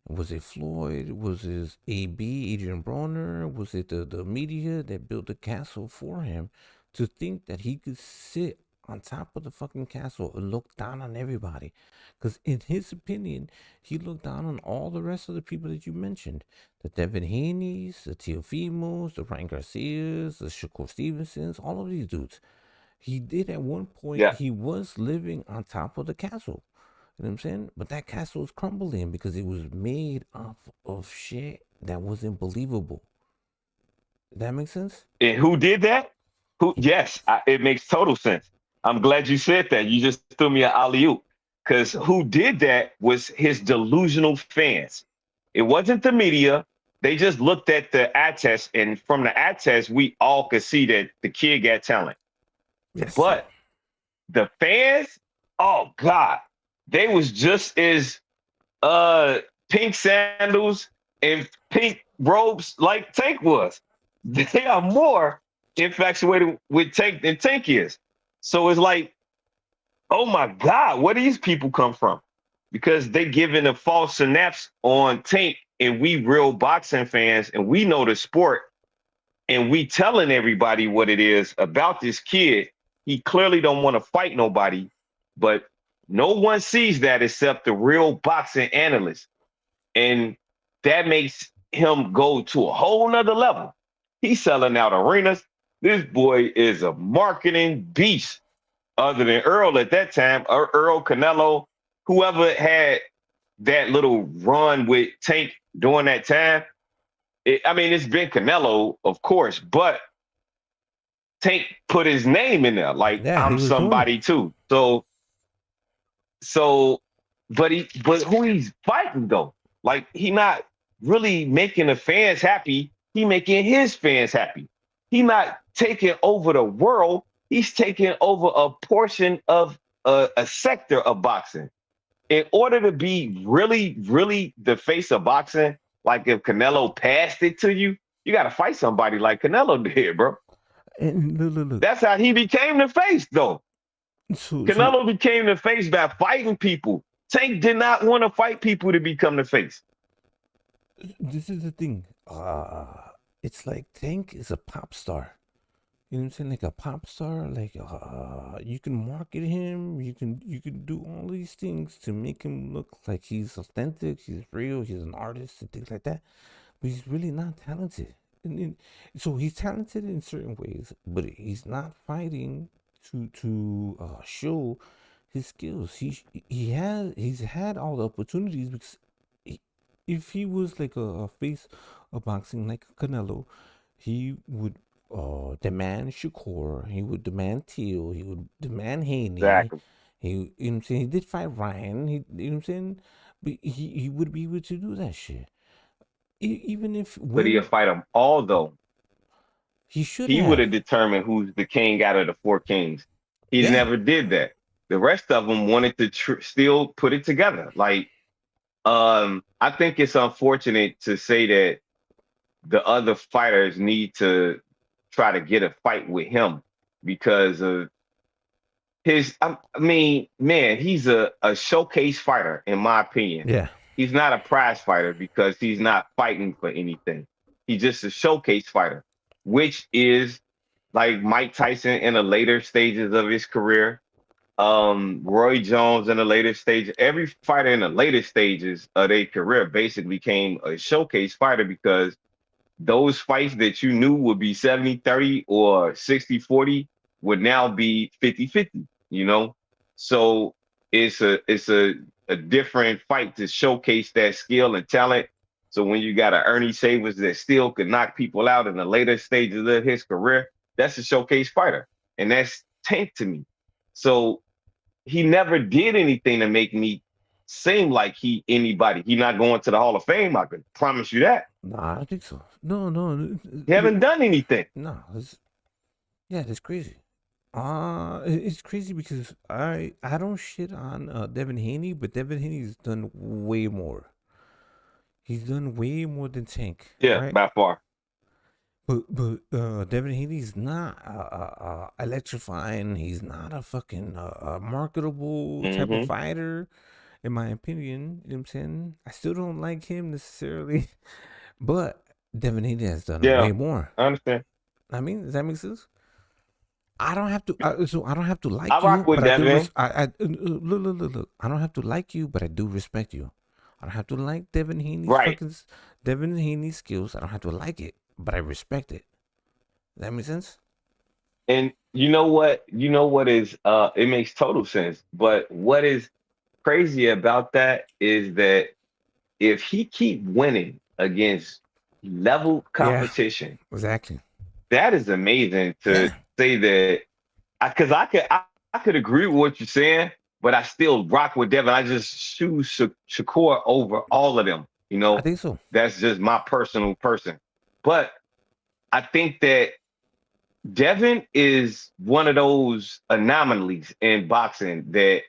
Was it Floyd? Was it AB, Adrian Bronner? Was it the media that built the castle for him to think that he could sit on top of the fucking castle and look down on everybody? Because in his opinion, he looked down on all the rest of the people that you mentioned. The Devin Haney's, the Teofimos, the Ryan Garcias, the Shakur Stevensons, all of these dudes. He did at one point, Yeah. he was living on top of the castle. You know what I'm saying? But that castle was crumbling because it was made up of shit that wasn't believable. Does that make sense? And who did that? Who? Yes, it makes total sense. I'm glad you said that. You just threw me an alley-oop. Because who did that was his delusional fans. It wasn't the media. They just looked at the eye test, and from the eye test, we all could see that the kid got talent. Yes. But the fans, oh God, they was just as pink sandals and pink robes like Tank was. They are more infatuated with Tank than Tank is. So it's like, oh my God, where do these people come from? Because they giving a false synapse on Tank, and we real boxing fans, and we know the sport, and we telling everybody what it is about this kid. He clearly don't want to fight nobody, but no one sees that except the real boxing analyst. And that makes him go to a whole nother level. He's selling out arenas. This boy is a marketing beast. Other than Earl at that time, or Earl, Canelo, whoever had that little run with Tank during that time. It's been Canelo, of course, but Tank put his name in there, like, Yeah, I'm somebody too. So, but who he's fighting though? Like, he not really making the fans happy. He making his fans happy. He not taking over the world. He's taking over a portion of a sector of boxing. In order to be really, really the face of boxing, like if Canelo passed it to you, you got to fight somebody like Canelo did, bro. And look. That's how he became the face, though. So Canelo became the face by fighting people. Tank did not want to fight people to become the face. This is the thing. It's like Tank is a pop star. You know what I'm saying? Like a pop star. Like you can market him. You can do all these things to make him look like he's authentic. He's real. He's an artist and things like that. But he's really not talented. So he's talented in certain ways, but he's not fighting to show his skills. He's had all the opportunities because if he was like a face of boxing like Canelo, he would demand Shakur, he would demand Teal, he would demand Haney. Exactly. You know what I'm saying? He did fight Ryan. You know what I'm saying? But he would be able to do that shit. Even if But he'll fight them all, though. He should. He would have determined who's the king out of the four kings. He never did that. The rest of them wanted to still put it together. Like, I think it's unfortunate to say that the other fighters need to try to get a fight with him because of his. Man, he's a showcase fighter, in my opinion. Yeah. He's not a prize fighter because he's not fighting for anything. He's just a showcase fighter, which is like Mike Tyson in the later stages of his career, Roy Jones in the later stage. Every fighter in the later stages of their career basically became a showcase fighter because those fights that you knew would be 70-30 or 60-40 would now be 50-50, you know? So it's a different fight to showcase that skill and talent. So when you got an Ernie Shavers that still could knock people out in the later stages of his career, that's a showcase fighter. And that's Tank to me. So he never did anything to make me seem like anybody. He not going to the Hall of Fame. I can promise you that. Nah, I don't think so. No. He haven't done anything. No, that's crazy. It's crazy because I don't shit on Devin Haney, but Devin Haney's done way more. He's done way more than Tank. Yeah, right? by far. But Devin Haney's not electrifying. He's not a fucking marketable type of fighter, in my opinion. You know what I'm saying? I still don't like him necessarily, but Devin Haney has done way more. I understand. I mean, does that make sense? I don't have to. So I don't have to like I you. rock with but Devin. Look. I don't have to like you, but I do respect you. I don't have to like Devin Haney's Devin Haney's skills. I don't have to like it, but I respect it. Does that make sense? And you know what? Is it makes total sense. But what is crazy about that is that if he keep winning against level competition, exactly, that is amazing to say that. Because I could agree with what you're saying, but I still rock with Devin. I just choose Shakur over all of them. You know, I think so. That's just my personal person. But I think that Devin is one of those anomalies in boxing that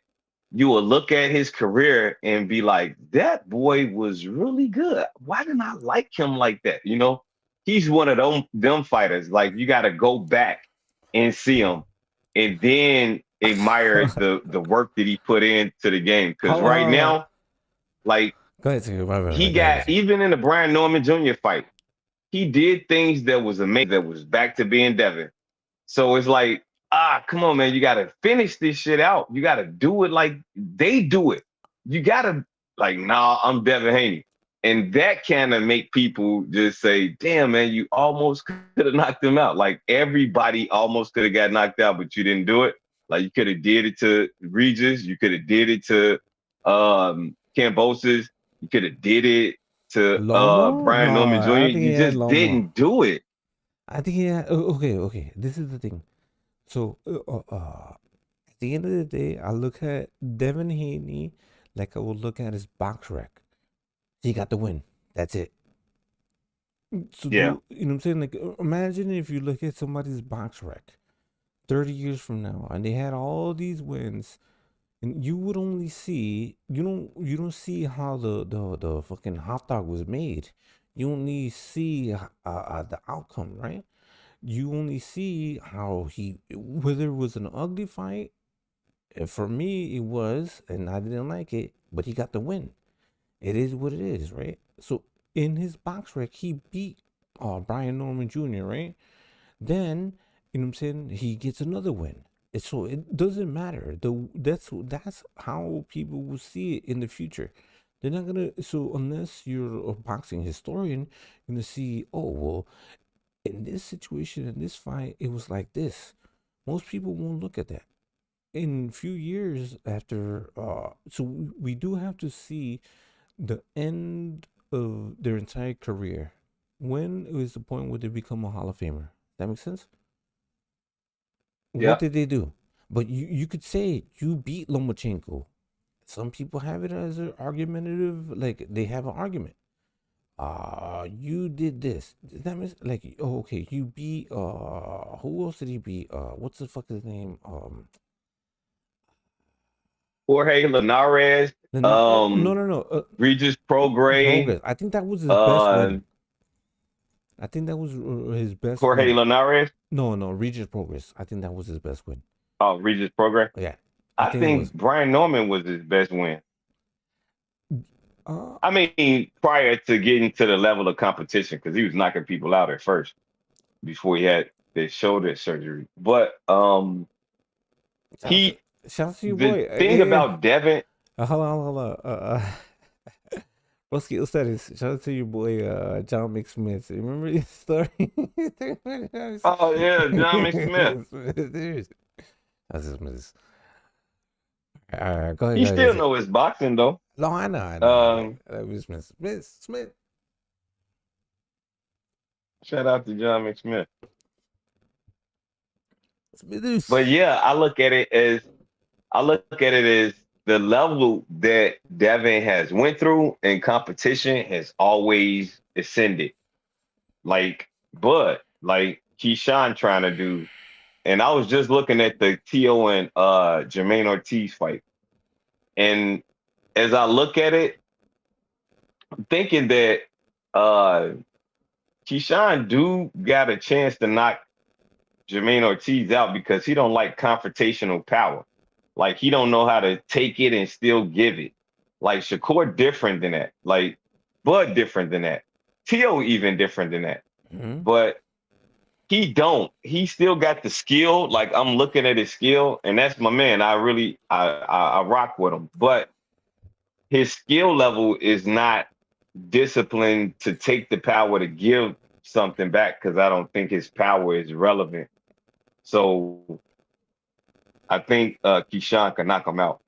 you will look at his career and be like, that boy was really good. Why didn't I like him like that? You know, he's one of them fighters. Like, you got to go back and see him and then admire the work that he put into the game. Because right now, like, go ahead, he got, even in the Brian Norman Jr. fight, he did things that was amazing, that was back to being Devin. So it's like, come on, man, you got to finish this shit out. You got to do it like they do it. You got to, like, nah, I'm Devin Haney. And that kind of make people just say, damn, man, you almost could have knocked him out. Like, everybody almost could have got knocked out, but you didn't do it. Like, you could have did it to Regis. You could have did it to Cambosis. You could have did it to Brian Norman Jr. You just didn't do it. I think okay. This is the thing. So at the end of the day, I look at Devin Haney like I would look at his box rec. He got the win. That's it. So you know what I'm saying? Like, imagine if you look at somebody's box rec 30 years from now and they had all these wins, and you would only see, you don't see how the fucking hot dog was made. You only see the outcome, right? You only see how whether it was an ugly fight. For me, it was, and I didn't like it, but he got the win. It is what it is, right? So in his box rec, he beat Brian Norman Jr., right? Then, you know what I'm saying, he gets another win. So it doesn't matter. That's how people will see it in the future. They're not gonna. So unless you're a boxing historian, you're gonna see, oh well, in this situation, in this fight, it was like this. Most people won't look at that. In a few years after, so we do have to see the end of their entire career. When is the point where they become a Hall of Famer? That makes sense? What did they do? But you could say you beat Lomachenko. Some people have it as an argumentative, like they have an argument. You did this. That means, like, oh, okay, you beat who else did he beat? What's the fuck his name? Jorge Linares. No. Regis Prograis. I think that was his best win. I think that was his best Jorge win. Linares? No, Regis Prograis. I think that was his best win. Oh, Regis Prograis? Yeah. I think Brian Norman was his best win. I mean, prior to getting to the level of competition, because he was knocking people out at first before he had the shoulder surgery. But shout to your boy. The thing about Devin. Hold on. Broski, what's that? Shout out to your boy John McSmith. Remember his story? Oh yeah, John McSmith. That's his miss. Go ahead. He still know his boxing though. No, I know. Smith. Shout out to John McSmith. Smithers. But yeah, I look at it as the level that Devin has went through in competition has always ascended. Like Keyshawn trying to do. And I was just looking at the Tio and Jermaine Ortiz fight. And as I look at it, I'm thinking that Keyshawn do got a chance to knock Jermaine Ortiz out because he don't like confrontational power. Like he don't know how to take it and still give it. Like Shakur different than that. Like Bud different than that. Tio even different than that. Mm-hmm. But he don't. He still got the skill. Like I'm looking at his skill, and that's my man. I rock with him. But his skill level is not disciplined to take the power to give something back because I don't think his power is relevant. So I think Keyshawn can knock him out.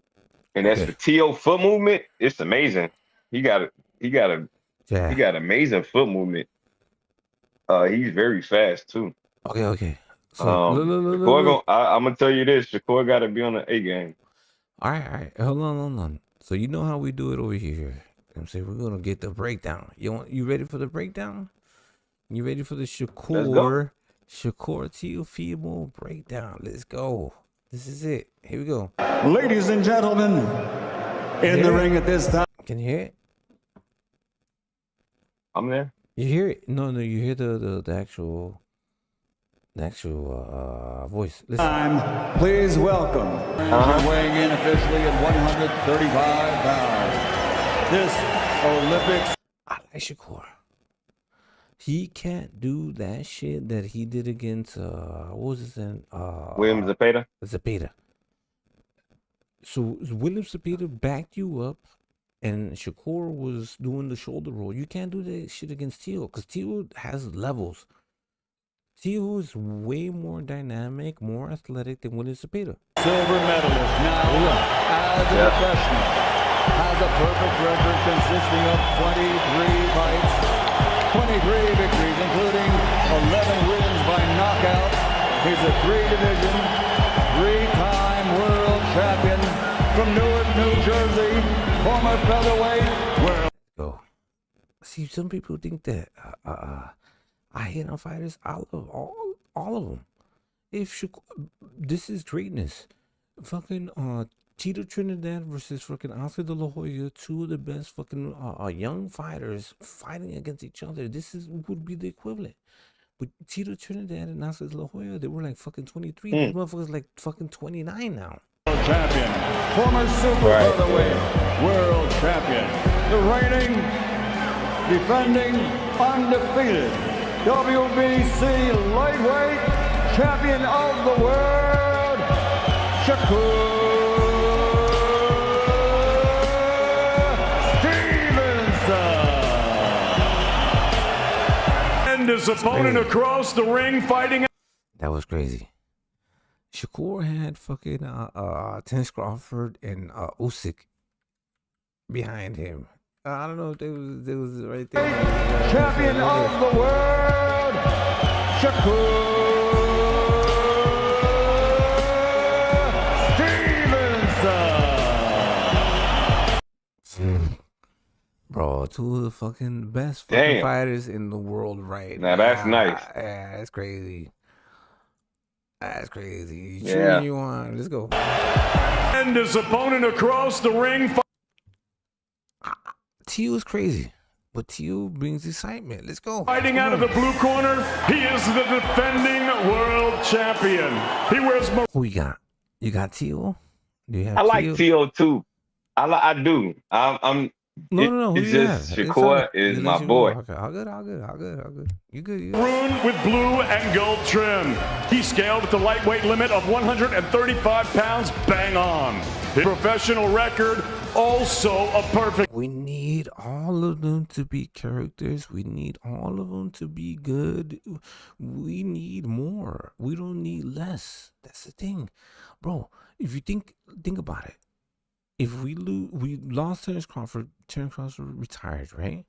And as for T.O. foot movement, it's amazing. He got amazing foot movement. He's very fast too. Okay. So I'm gonna tell you this: Shakur got to be on the A game. All right. Hold on. So you know how we do it over here. You know what I'm saying, we're gonna get the breakdown. You ready for the breakdown? You ready for the Shakur Teofimo breakdown? Let's go. This is it. Here we go. Ladies and gentlemen, in the ring at this time. Can you hear it? I'm there. You hear it? No, you hear the actual voice. Listen. Please welcome, weighing in officially at 135 pounds, this Olympics. I like Shakur. He can't do that shit that he did against what was his name? William Zepeda. So William Zepeda backed you up, and Shakur was doing the shoulder roll. You can't do that shit against Tio because Tio has levels. Tio is way more dynamic, more athletic than William Zepeda. Silver medalist now as a professional has a perfect record consisting of 23 fights, 23 victories, including 11 wins by knockout. He's a three-division, three-time world champion from Newark, New Jersey, former featherweight world. Go. See, some people think that I hate on fighters. I love all of them. This is greatness. Fucking Tito Trinidad versus fucking Oscar De La Hoya, two of the best fucking young fighters fighting against each other. This would be the equivalent. But Tito Trinidad and Oscar De La Hoya, they were like fucking 23. These motherfuckers like fucking 29 now. World champion, former super featherweight world champion, the reigning, defending, undefeated WBC lightweight champion of the world, Shakur. His opponent across the ring fighting. That was crazy. Shakur had fucking Terence Crawford and Usyk behind him. I don't know if they was right there. Champion of the world, Shakur Stevenson. Bro, two of the fucking best fucking fighters in the world right now. Now that's nice. Yeah, that's crazy. That's crazy. Yeah. You on? Let's go. And his opponent across the ring. Tio is crazy, but Tio brings excitement. Let's go. Fighting out of the blue corner, he is the defending world champion. He wears. Who you got? You got Tio? Do you have? I like Tio too. I do. No. It's just Shakur is my boy. Okay, all good. You good. Maroon with blue and gold trim. He scaled at the lightweight limit of 135 pounds, bang on. His professional record, also a perfect. We need all of them to be characters. We need all of them to be good. We need more. We don't need less. That's the thing, bro. If you think about it. If we lost Terence Crawford retired, right?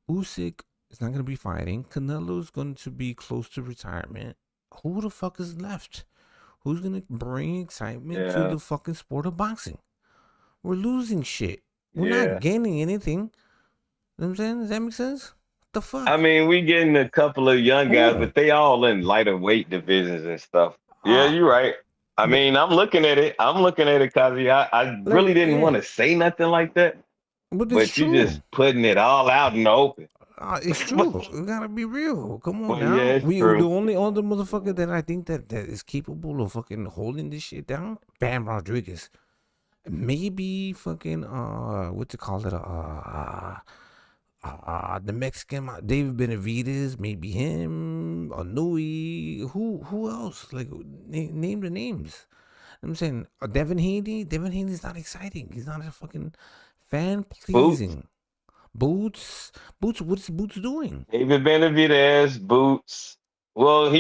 Usyk is not gonna be fighting. Canelo's going to be close to retirement. Who the fuck is left? Who's gonna bring excitement to the fucking sport of boxing? We're losing shit. We're not gaining anything. You know what I'm saying? Does that make sense? What the fuck? I mean, we getting a couple of young guys, but they all in lighter weight divisions and stuff. Yeah, you're right. I mean, I'm looking at it, Kazi. I really didn't want to say nothing like that. But you just putting it all out in the open. It's true. We gotta be real. Come on now. Yeah, it's The true. only other motherfucker that I think that is capable of fucking holding this shit down, Bam Rodriguez. Maybe fucking what you call it? The Mexican David Benavidez, maybe him, Nui. Who else? Like name the names. I'm saying Devin Haney. Devin Haney's not exciting. He's not a fucking fan pleasing. Boots. What's Boots doing? David Benavidez, Boots. Well,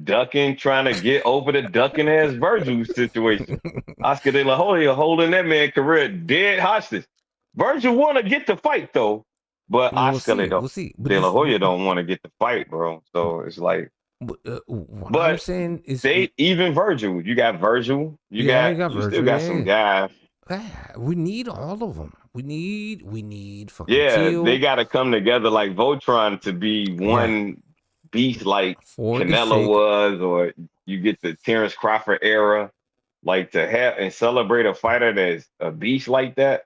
ducking, trying to get over the ducking ass Virgil situation. Oscar De La Hoya holding that man career dead hostage. Virgil want to get the fight though, but Oscar De La Hoya don't want to get the fight, bro. So it's like, what I'm saying is, even Virgil. You got Virgil. You still got some guys. We need all of them. We need fucking they got to come together like Voltron to be one beast like Canelo was, or you get the Terrence Crawford era, like to have and celebrate a fighter that's a beast like that.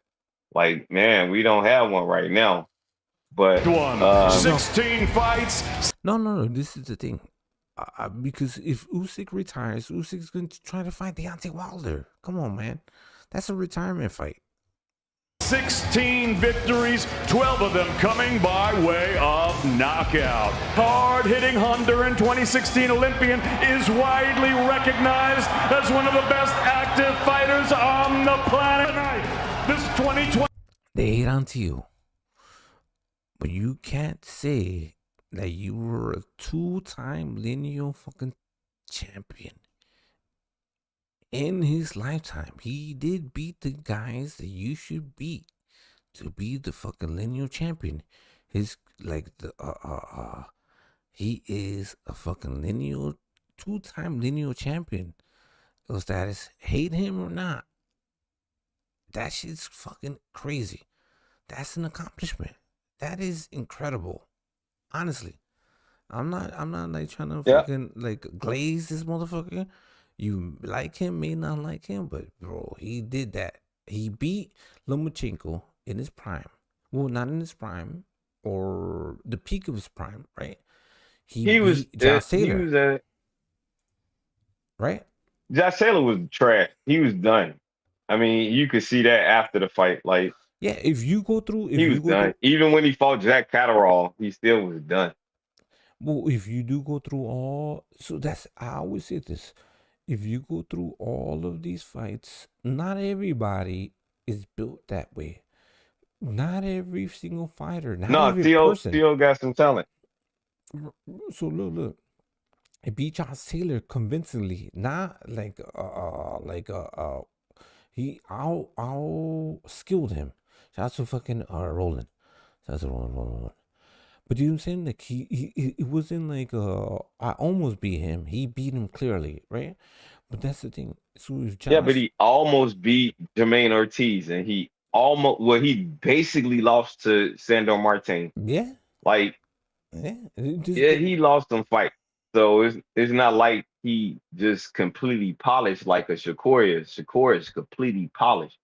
Like, man, we don't have one right now. But 16 fights. No. This is the thing. Because if Usyk retires, Usyk's going to try to fight Deontay Wilder. Come on, man. That's a retirement fight. 16 victories, 12 of them coming by way of knockout. Hard-hitting Honduran 2016 Olympian is widely recognized as one of the best active fighters on the planet. This 2020. They hate on you, but you can't say that you were a two-time lineal fucking champion. In his lifetime, he did beat the guys that you should beat to be the fucking lineal champion. He is a fucking two-time lineal champion. Those status, hate him or not, that shit's fucking crazy. That's an accomplishment. That is incredible. Honestly, I'm not like trying to fucking like glaze this motherfucker. You like him, may not like him, but bro, he did that. He beat Lomachenko in his prime. Well, not in his prime, or the peak of his prime, right? He was Josh Taylor. Right? Josh Taylor was trash. He was done. I mean, you could see that after the fight. Like, yeah, if you go through, he was done. Even when he fought Jack Catterall, he still was done. Well, if you do go through I always say this. If you go through all of these fights, not everybody is built that way. Not every single fighter. Theo got some talent. So look. It beat Josh Taylor convincingly. Not like he out skilled him. Shout out to fucking Roland. Shout out to Roland. But you know what I'm saying? Like it wasn't like I almost beat him. He beat him clearly, right? But that's the thing. So if Josh, but he almost beat Jermaine Ortiz, and he basically lost to Sandor Martin. Yeah. Like, he lost some fight. So it's not like he just completely polished like a Shakur is. Shakur is completely polished.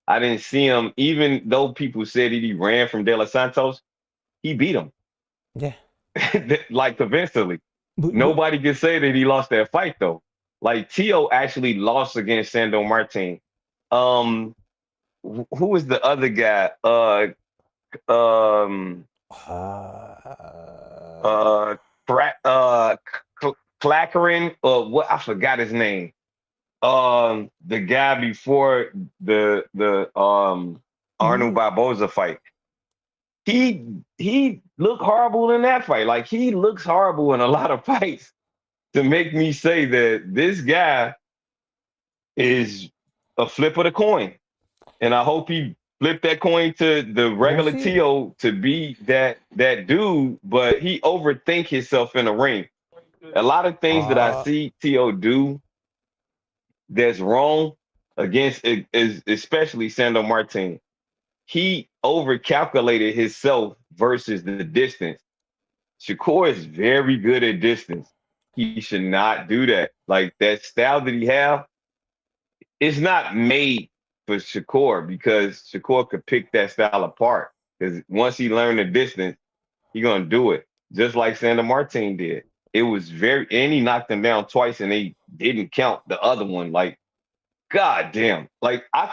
I didn't see him, even though people said he ran from De Los Santos, he beat him. Yeah. Like convincingly. Nobody can say that he lost that fight though. Like Tio actually lost against Sandor Martin. Who was the other guy? Clackering, what, I forgot his name. The guy before the Arnold Barboza fight. He looked horrible in that fight. Like, he looks horrible in a lot of fights to make me say that this guy is a flip of the coin. And I hope he flip that coin to the regular T.O. to be that dude, but he overthink himself in the ring. A lot of things that I see T.O. do that's wrong against is especially Sandro Martin. He overcalculated himself versus the distance. Shakur is very good at distance. He should not do that. Like that style that he have, it's not made for Shakur because Shakur could pick that style apart. Because once he learned the distance, he gonna do it. Just like Sandro Martin did. It was and he knocked him down twice and they didn't count the other one. Like, God damn. Like I'm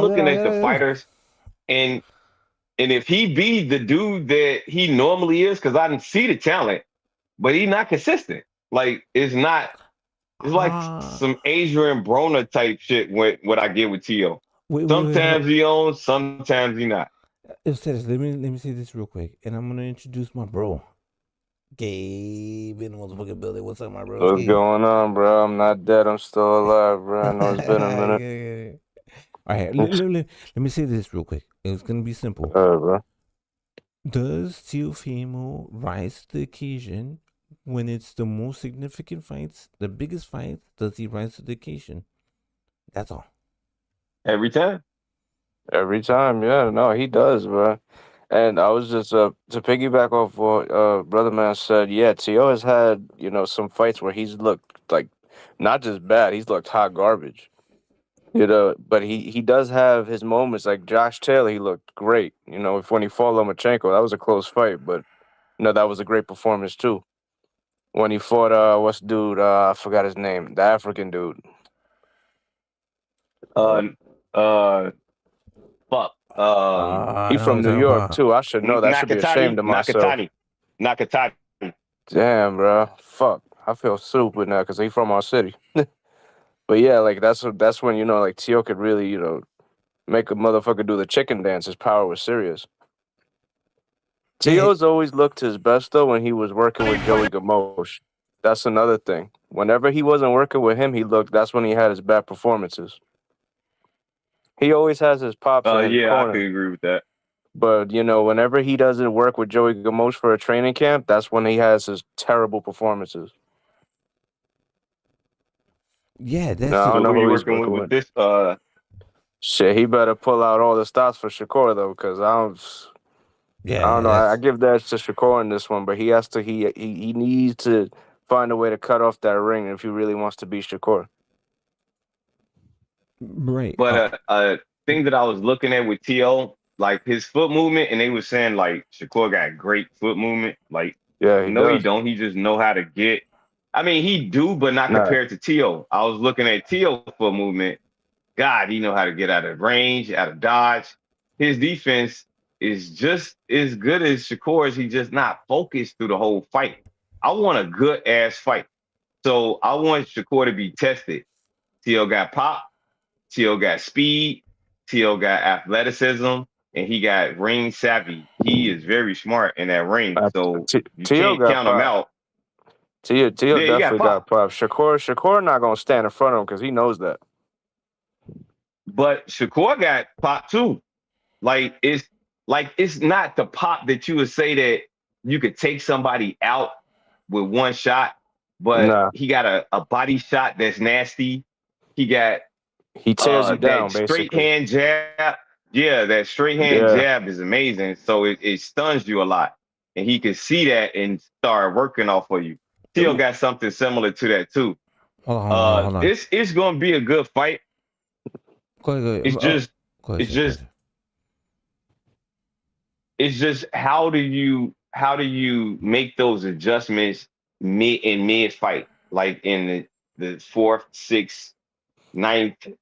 looking at the fighters and if he be the dude that he normally is, because I didn't see the talent, but he's not consistent. Like it's like some Adrian Broner type shit what I get with T.O. Sometimes he owns, sometimes he not. Let me say this real quick, and I'm gonna introduce my bro, Gabe in the motherfucking building. What's up, my bro? What's going on, bro? I'm not dead. I'm still alive, bro. I know it's been a minute. All right, let me say this real quick. It's gonna be simple. Bro. Does Teofimo rise to the occasion when it's the most significant fights, the biggest fights? Does he rise to the occasion? That's all. Every time. Every time, yeah. No, he does, bro. And I was just to piggyback off what Brother Man said. Yeah, T.O. has had some fights where he's looked like not just bad, he's looked hot garbage. But he does have his moments. Like Josh Taylor, he looked great. When he fought Lomachenko, that was a close fight, but that was a great performance too. When he fought what's the dude? I forgot his name. The African dude. Fuck. He from New York too. I should know that. I should be ashamed of myself. Nakatani. Damn, bro. Fuck. I feel stupid now because he from our city. But yeah, like that's when like T.O. could really make a motherfucker do the chicken dance. His power was serious. T.O.'s always looked his best though when he was working with Joey Gamosh. That's another thing. Whenever he wasn't working with him, that's when he had his bad performances. He always has his pops in his corner. I could agree with that. But whenever he doesn't work with Joey Gamosh for a training camp, that's when he has his terrible performances. Yeah, that's I don't know who he's working with this. Shit, he better pull out all the stops for Shakur though, because I don't know. I give that to Shakur in this one, but he has to. He needs to find a way to cut off that ring if he really wants to beat Shakur. Right. But a thing that I was looking at with T.O., like his foot movement, and they were saying like Shakur got great foot movement. Like, yeah, he don't. He just know how to get. I mean, he do, but not compared to T.O. I was looking at T.O. foot movement. God, he know how to get out of range, out of dodge. His defense is just as good as Shakur's. He just not focused through the whole fight. I want a good ass fight. So I want Shakur to be tested. T.O. got pop. T.O. got speed. T.O. got athleticism. And he got ring savvy. He is very smart in that ring. So you can't count him out. T.O. definitely got pop. Shakur not going to stand in front of him because he knows that. But Shakur got pop too. It's not the pop that you would say that you could take somebody out with one shot, but he got a body shot that's nasty. He tears you down, that straight basically. hand jab. Yeah, that straight hand jab is amazing. So it stuns you a lot. And he can see that and start working off of you. T.O. got something similar to that too. Hold on. It's gonna be a good fight. Go ahead. It's just how do you make those adjustments mid fight, like in the 4th, 6th, 9th,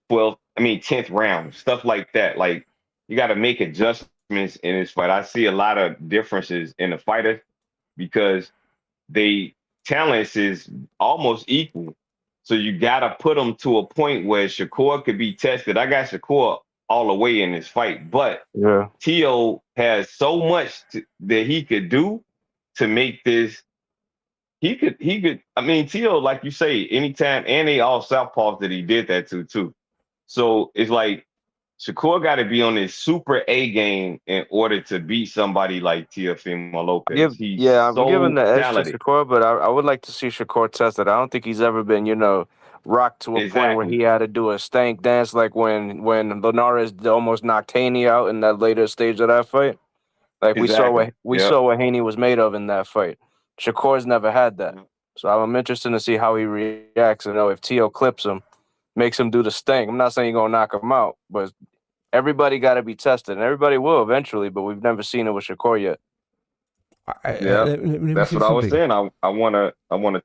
12th, 10th round, stuff like that. Like you got to make adjustments in this fight. I see a lot of differences in the fighters because they talents is almost equal. So you got to put them to a point where Shakur could be tested. I got Shakur all the way in this fight, but T.O. has so much that he could do to make this. He could. T.O., like you say, anytime, and they all southpaws that he did that to too. So it's like Shakur got to be on his super A game in order to beat somebody like Teofimo Lopez. He's I'm giving so the edge to talented. Shakur, but I would like to see Shakur tested. I don't think he's ever been, rocked to a point where Exactly. he had to do a stank dance like when Linares almost knocked Haney out in that later stage of that fight. Like Exactly. we saw what Haney was made of in that fight. Shakur's never had that. So I'm interested to see how he reacts. And if Tio clips him, makes him do the stank. I'm not saying you're gonna knock him out, but everybody got to be tested, and everybody will eventually. But we've never seen it with Shakur yet. Let me that's what I was saying. I want a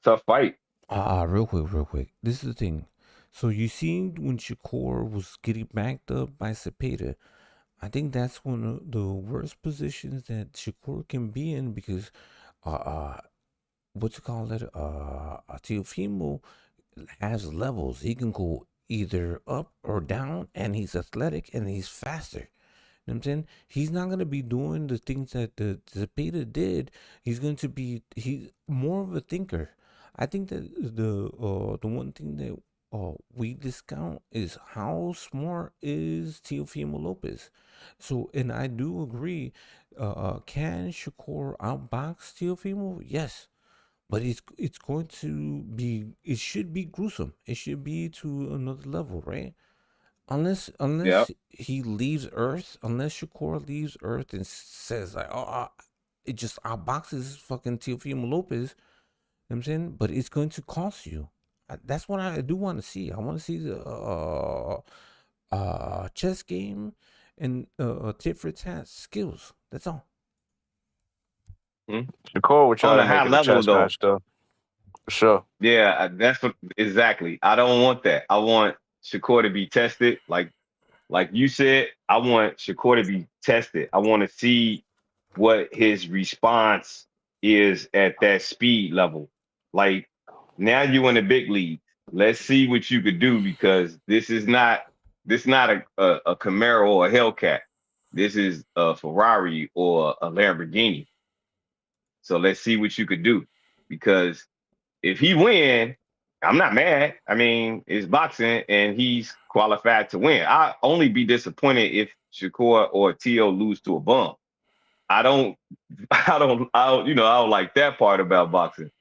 tough fight. Real quick. This is the thing. So you seen when Shakur was getting backed up by Cepeda, I think that's one of the worst positions that Shakur can be in because, Teofimo has levels. He can go either up or down, and he's athletic and he's faster. You know what I'm saying? He's not gonna be doing the things that the Cepeda did. He's more of a thinker. I think that the one thing that we discount is how smart is Teofimo Lopez. So, and I do agree. Can Shakur outbox Teofimo? Yes, but it's going to be. It should be gruesome. It should be to another level, right? Unless he leaves Earth, unless Shakur leaves Earth and says like, it just outboxes fucking Teofimo Lopez. You know what I'm saying? But it's going to cost you. That's what I do want to see. I want to see the chess game and tit for tat skills. That's all. Shakur would try on to a high make it level a chess though. match, though. For sure. Yeah, that's what exactly. I don't want that. I want Shakur to be tested. Like you said, I want Shakur to be tested. I want to see what his response is at that speed level. Like now you in the big league. Let's see what you could do because this is not a Camaro or a Hellcat. This is a Ferrari or a Lamborghini. So let's see what you could do because if he win, I'm not mad. I mean, it's boxing and he's qualified to win. I only be disappointed if Shakur or Tio lose to a bum. I don't like that part about boxing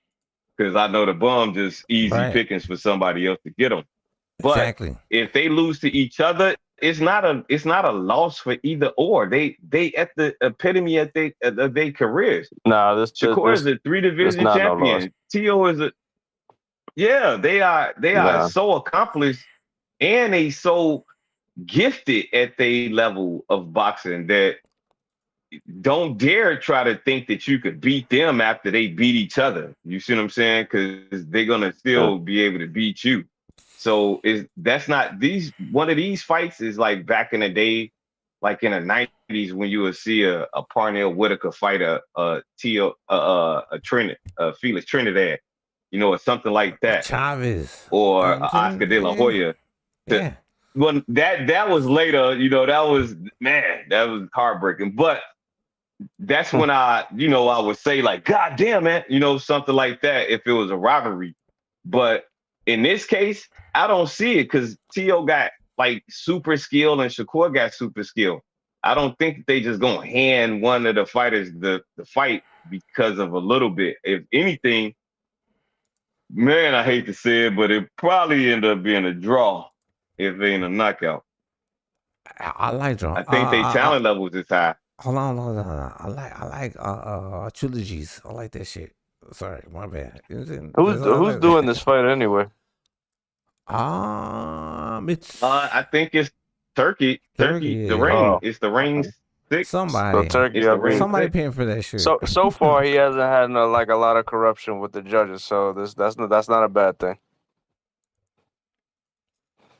because I know the bum just easy pickings for somebody else to get them. But exactly. If they lose to each other, it's not a loss for either or. They at the epitome of their careers. Nah, Shakur is a 3-division champion. Tio is they are so accomplished and they so gifted at the level of boxing that don't dare try to think that you could beat them after they beat each other. You see what I'm saying? Because they're gonna still be able to beat you. So one of these fights is like back in the day, like in the 90s when you would see a Parnell Whitaker fight a Felix Trinidad, or something like that. Chavez. Or Oscar De La Hoya. Yeah. Well, that was later, that was heartbreaking. But that's when I would say like, God damn it, something like that if it was a rivalry. But in this case, I don't see it because Tio got like super skill and Shakur got super skill. I don't think they just gonna hand one of the fighters the fight because of a little bit. If anything, man, I hate to say it, but it probably end up being a draw if it ain't a knockout. I like draw. I think their talent levels is high. Hold on. I like trilogies. I like that shit. Sorry, my bad. Who's doing this fight anyway? It's I think it's Turkey. Turkey, the ring. It's the ring 6. Somebody. So Turkey, somebody paying for that shit. So far he hasn't had a lot of corruption with the judges. So that's not a bad thing.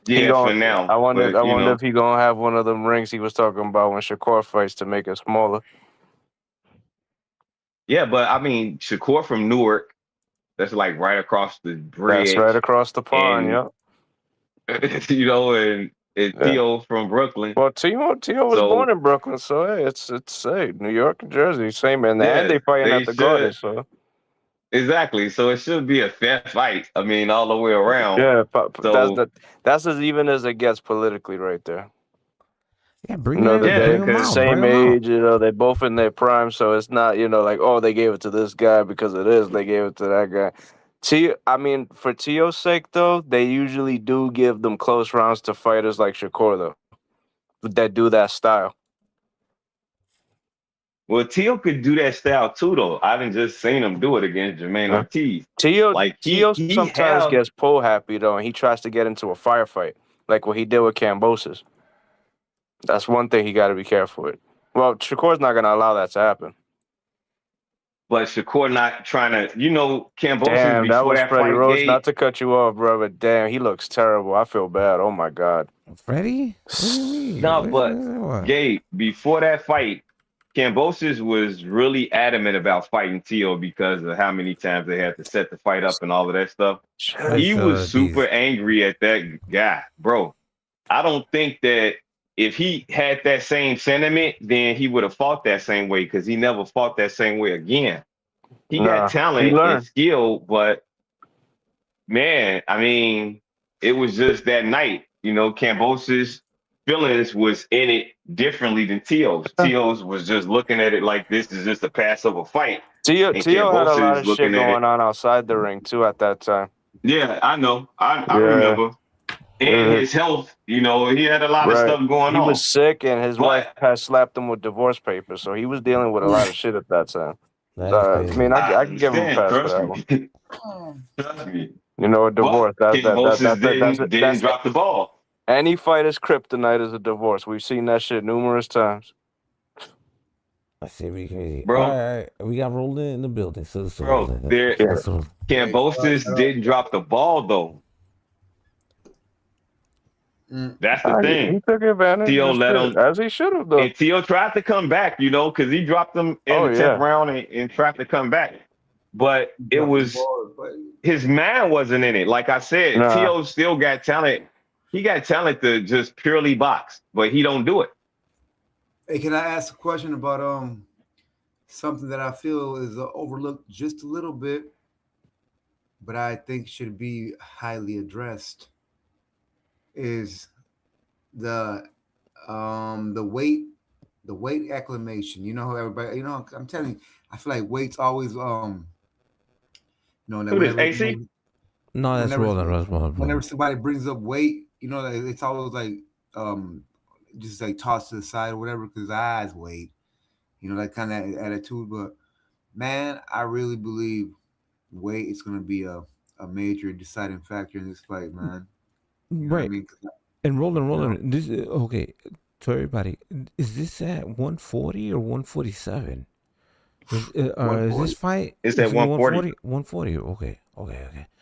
Yeah, for now. I wonder if he gonna have one of them rings he was talking about when Shakur fights to make it smaller. Yeah, but I mean Shakur from Newark, that's like right across the bridge. That's right across the pond, yeah. And Tio from Brooklyn. Well, Tio was born in Brooklyn, so hey, it's New York and Jersey, same, and they fighting at the Garden, so. Exactly. So it should be a fair fight. I mean, all the way around. Yeah, that's as even as it gets politically right there. Yeah, bring No, him, bring him they're out, bring same him out. age, they both in their prime, so it's not, like, oh, they gave it to this guy because of this, they gave it to that guy. I mean, for Tio's sake, though, they usually do give them close rounds to fighters like Shakur, though, that do that style. Well, Tio could do that style too, though. I haven't just seen him do it against Jermaine Ortiz. Tio he sometimes gets pull happy, though, and he tries to get into a firefight, like what he did with Kambosos. That's one thing he got to be careful with. Well, Shakur's not going to allow that to happen. But Shakur not trying to, Kambosos Damn, that before was that Freddie fight, Roach. Gabe, Not to cut you off, bro, but damn, he looks terrible. I feel bad. Oh, my God. Freddie? What do you mean? No, but Gabe, before that fight, Kambosos was really adamant about fighting Tio because of how many times they had to set the fight up and all of that stuff. He was super angry at that guy, bro. I don't think that if he had that same sentiment, then he would have fought that same way because he never fought that same way again. He got talent and skill, but man, I mean, it was just that night. Kambosos' feelings was in it differently than Tio's. Tio's was just looking at it like this is just a pass of a fight. Tio had a lot of shit going on outside the ring, too, at that time. Yeah, I know. I remember. And his health, he had a lot of stuff going on. He was sick, and his wife had slapped him with divorce papers, so he was dealing with a lot of shit at that time. I mean, I can give him a pass for that one. Trust me. A divorce. Didn't drop the ball. Any fighter's kryptonite is a divorce. We've seen that shit numerous times. Let's see, we can, bro. All right, we got Roland in the building. So bro, Kambosos didn't drop the ball though. That's the thing. He took advantage. Tio let him, as he should have, though. And Tio tried to come back, because he dropped him in the 10th round and tried to come back. But it was his man wasn't in it. Like I said, Tio still got talent. He got talent to just purely box, but he don't do it. Hey, can I ask a question about something that I feel is overlooked just a little bit, but I think should be highly addressed? Is the weight acclimation. How everybody, I'm telling you, I feel like weight's always Who is AC? No, that's Roland. Whenever somebody brings up weight, it's always like just like tossed to the side or whatever, because eyes weight, that kind of attitude. But man, I really believe weight is gonna be a major deciding factor in this fight, man. Right. And Roland, this is okay. To everybody, is this at 140 or 147? Is this fight? It's at 140. 140. Okay.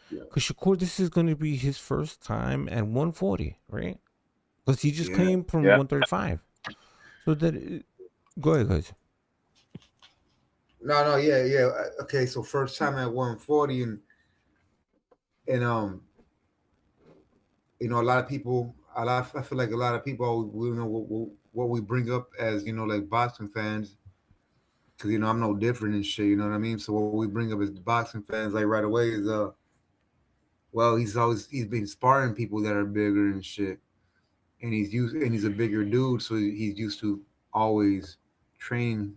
Because Shakur, this is going to be his first time at 140, right? Because he just came from 135. So that, go ahead, guys. No, yeah. Okay, so first time at 140, and a lot of people, I feel like a lot of people will know what we bring up as, like boxing fans, because, I'm no different and shit, you know what I mean? So what we bring up as boxing fans, like right away is, well, he's been sparring people that are bigger and shit. And he's a bigger dude, so he's used to always training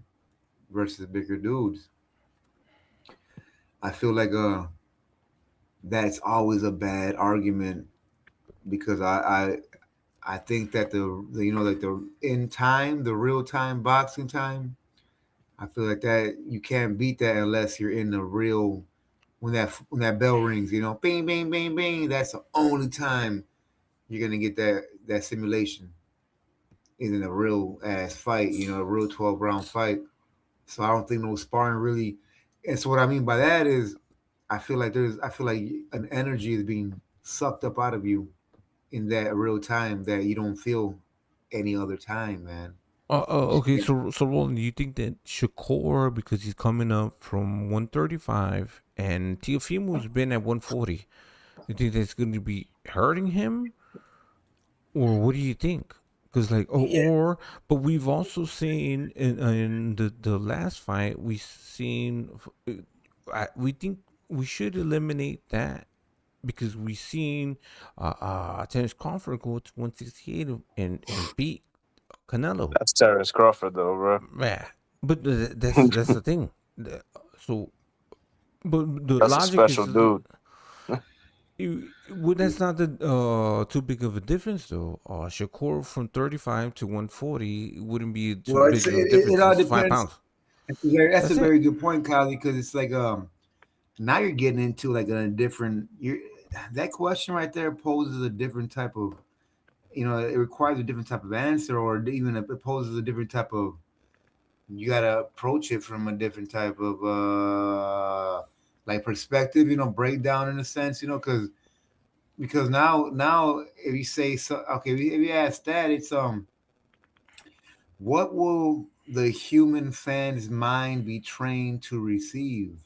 versus bigger dudes. I feel like that's always a bad argument, because I think that the in time, the real time boxing time, I feel like that you can't beat that unless you're in the real, when that bell rings, bing, bing, bing, bing. That's the only time you're gonna get that simulation in a real ass fight, a real 12-round fight. So I don't think no sparring really. And so what I mean by that is, I feel like an energy is being sucked up out of you in that real time that you don't feel any other time, man. Okay, so Roland, do you think that Shakur, because he's coming up from 135 and Teofimo's been at 140, you think that's going to be hurting him? Or what do you think? Because but we've also seen in the last fight, we think we should eliminate that, because we seen Terence Crawford go to 168 and beat Canelo. That's Terrence Crawford, though, bro. Yeah, but that's the thing. So, but the That's a logic special is, dude. well, that's not too big of a difference though. Shakur from 35 to 140 wouldn't be too Well, big of a it difference. all It's 5 depends. pounds. That's a That's it. very good point, Kylie, because it's like now you're getting into like a different. That question right there poses a different type of, it requires a different type of answer, or even it poses a different type of. You gotta approach it from a different type of like perspective, breakdown in a sense, because now if you say so, okay, if you ask that, it's what will the human fan's mind be trained to receive?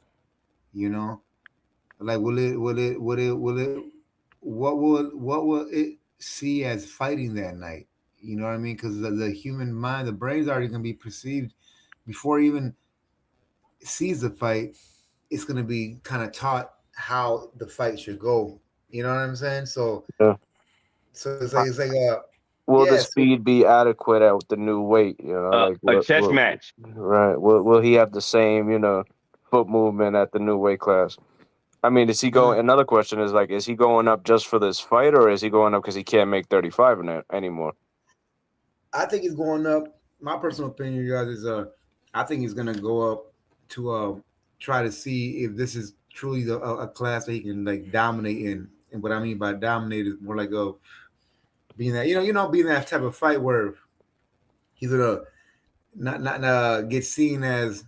Like what will it see as fighting that night? You know what I mean? Because the human mind, the brain's already gonna be perceived before it even sees the fight. It's gonna be kind of taught how the fight should go. You know what I'm saying? So Yeah. it's like Will the yeah. So speed be adequate at the new weight? Like A chess match. right? Will he have the same, foot movement at the new weight class? I mean, is he going? Another question is like, is he going up just for this fight, or is he going up because he can't make 35 in it anymore? I think he's going up. My personal opinion, you guys, is I think he's gonna go up to try to see if this is truly a class that he can like dominate in. And what I mean by dominate is more like being that being that type of fight where he's gonna not get seen as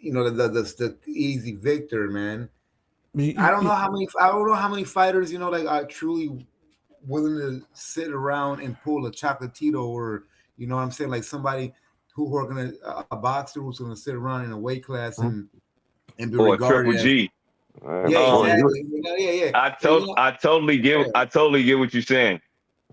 the easy victor, man. I don't know how many fighters like are truly willing to sit around and pull a chocolatito, or what I'm saying, like somebody who are gonna a boxer who's gonna sit around in a weight class and be Or regarded Triple G. as exactly. Yeah. I totally get what you're saying.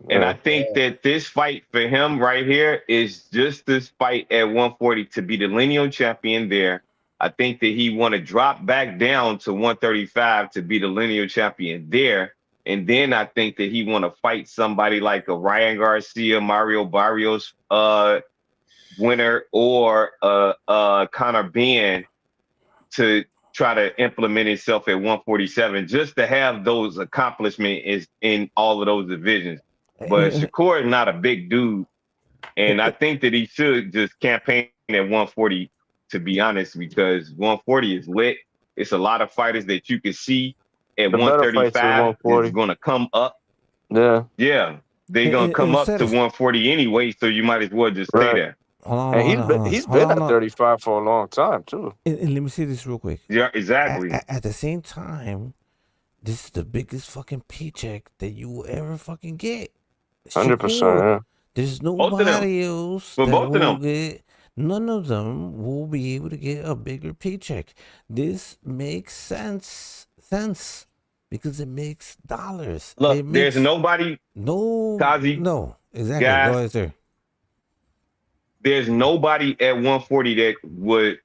And I think that this fight for him right here is just this fight at 140 to be the lineal champion there. I think that he want to drop back down to 135 to be the lineal champion there. And then I think that he want to fight somebody like a Ryan Garcia, Mario Barrios winner, or Conor Benn to try to implement himself at 147, just to have those accomplishments in all of those divisions. But Shakur is not a big dude, and I think that he should just campaign at 140, to be honest, because 140 is lit. It's a lot of fighters that you can see at 135 is going to come up. Yeah, they're going to come up to 140 anyway, so you might as well just stay there. And he's been at 35 for a long time too. And let me say this real quick. Yeah, exactly. At the same time, this is the biggest fucking paycheck that you will ever fucking get. 100%. Yeah. There's nobody else that will get. None of them will be able to get a bigger paycheck. This makes sense because it makes dollars. Look, there's nobody. No, Kazi, no, exactly. Guys, go ahead, sir. There's nobody at 140 that would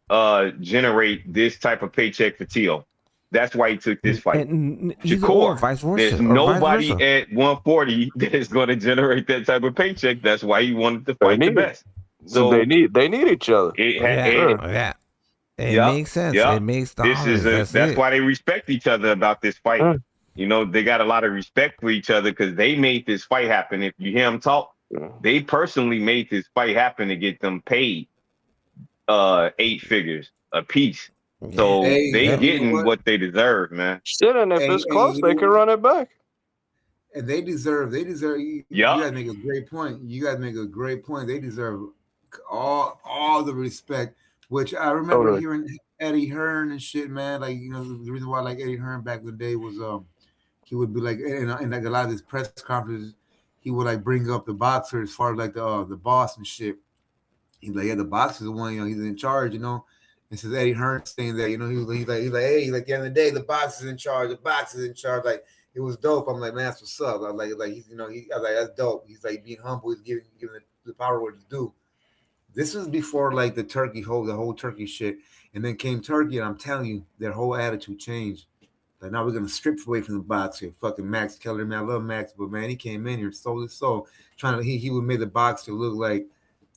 generate this type of paycheck for Tio. That's why he took this fight. Shakur, vice versa, there's nobody at 140 that is going to generate that type of paycheck. That's why he wanted to fight the best. So they need each other. It makes sense. It makes dollars. That's why they respect each other about this fight. They got a lot of respect for each other because they made this fight happen. If you hear them talk, they personally made this fight happen to get them paid 8 figures a piece. So they getting what they deserve, man. Shit, and if it's close, they can run it back. And they deserve. You guys make a great point. They deserve all the respect. Which I remember hearing Eddie Hearn and shit, man. Like the reason why I like Eddie Hearn back in the day was he would be like in like a lot of his press conferences, he would like bring up the boxer as far as like the boss and shit. He's like, yeah, the boxer's the one, he's in charge, And says Eddie Hearn saying that, he's like, hey, like the end of the day, the boxer's in charge. Like it was dope. I'm like, man, that's what's up. I'm like he's, I was like, that's dope. He's like being humble. He's giving the power what to do. This was before like the whole turkey shit, and then came Turkey, and I'm telling you, their whole attitude changed. Like now we're gonna strip away from the boxer. Fucking Max Keller, man, I love Max, but man, he came in here and stole his soul, trying to he would make the boxer look like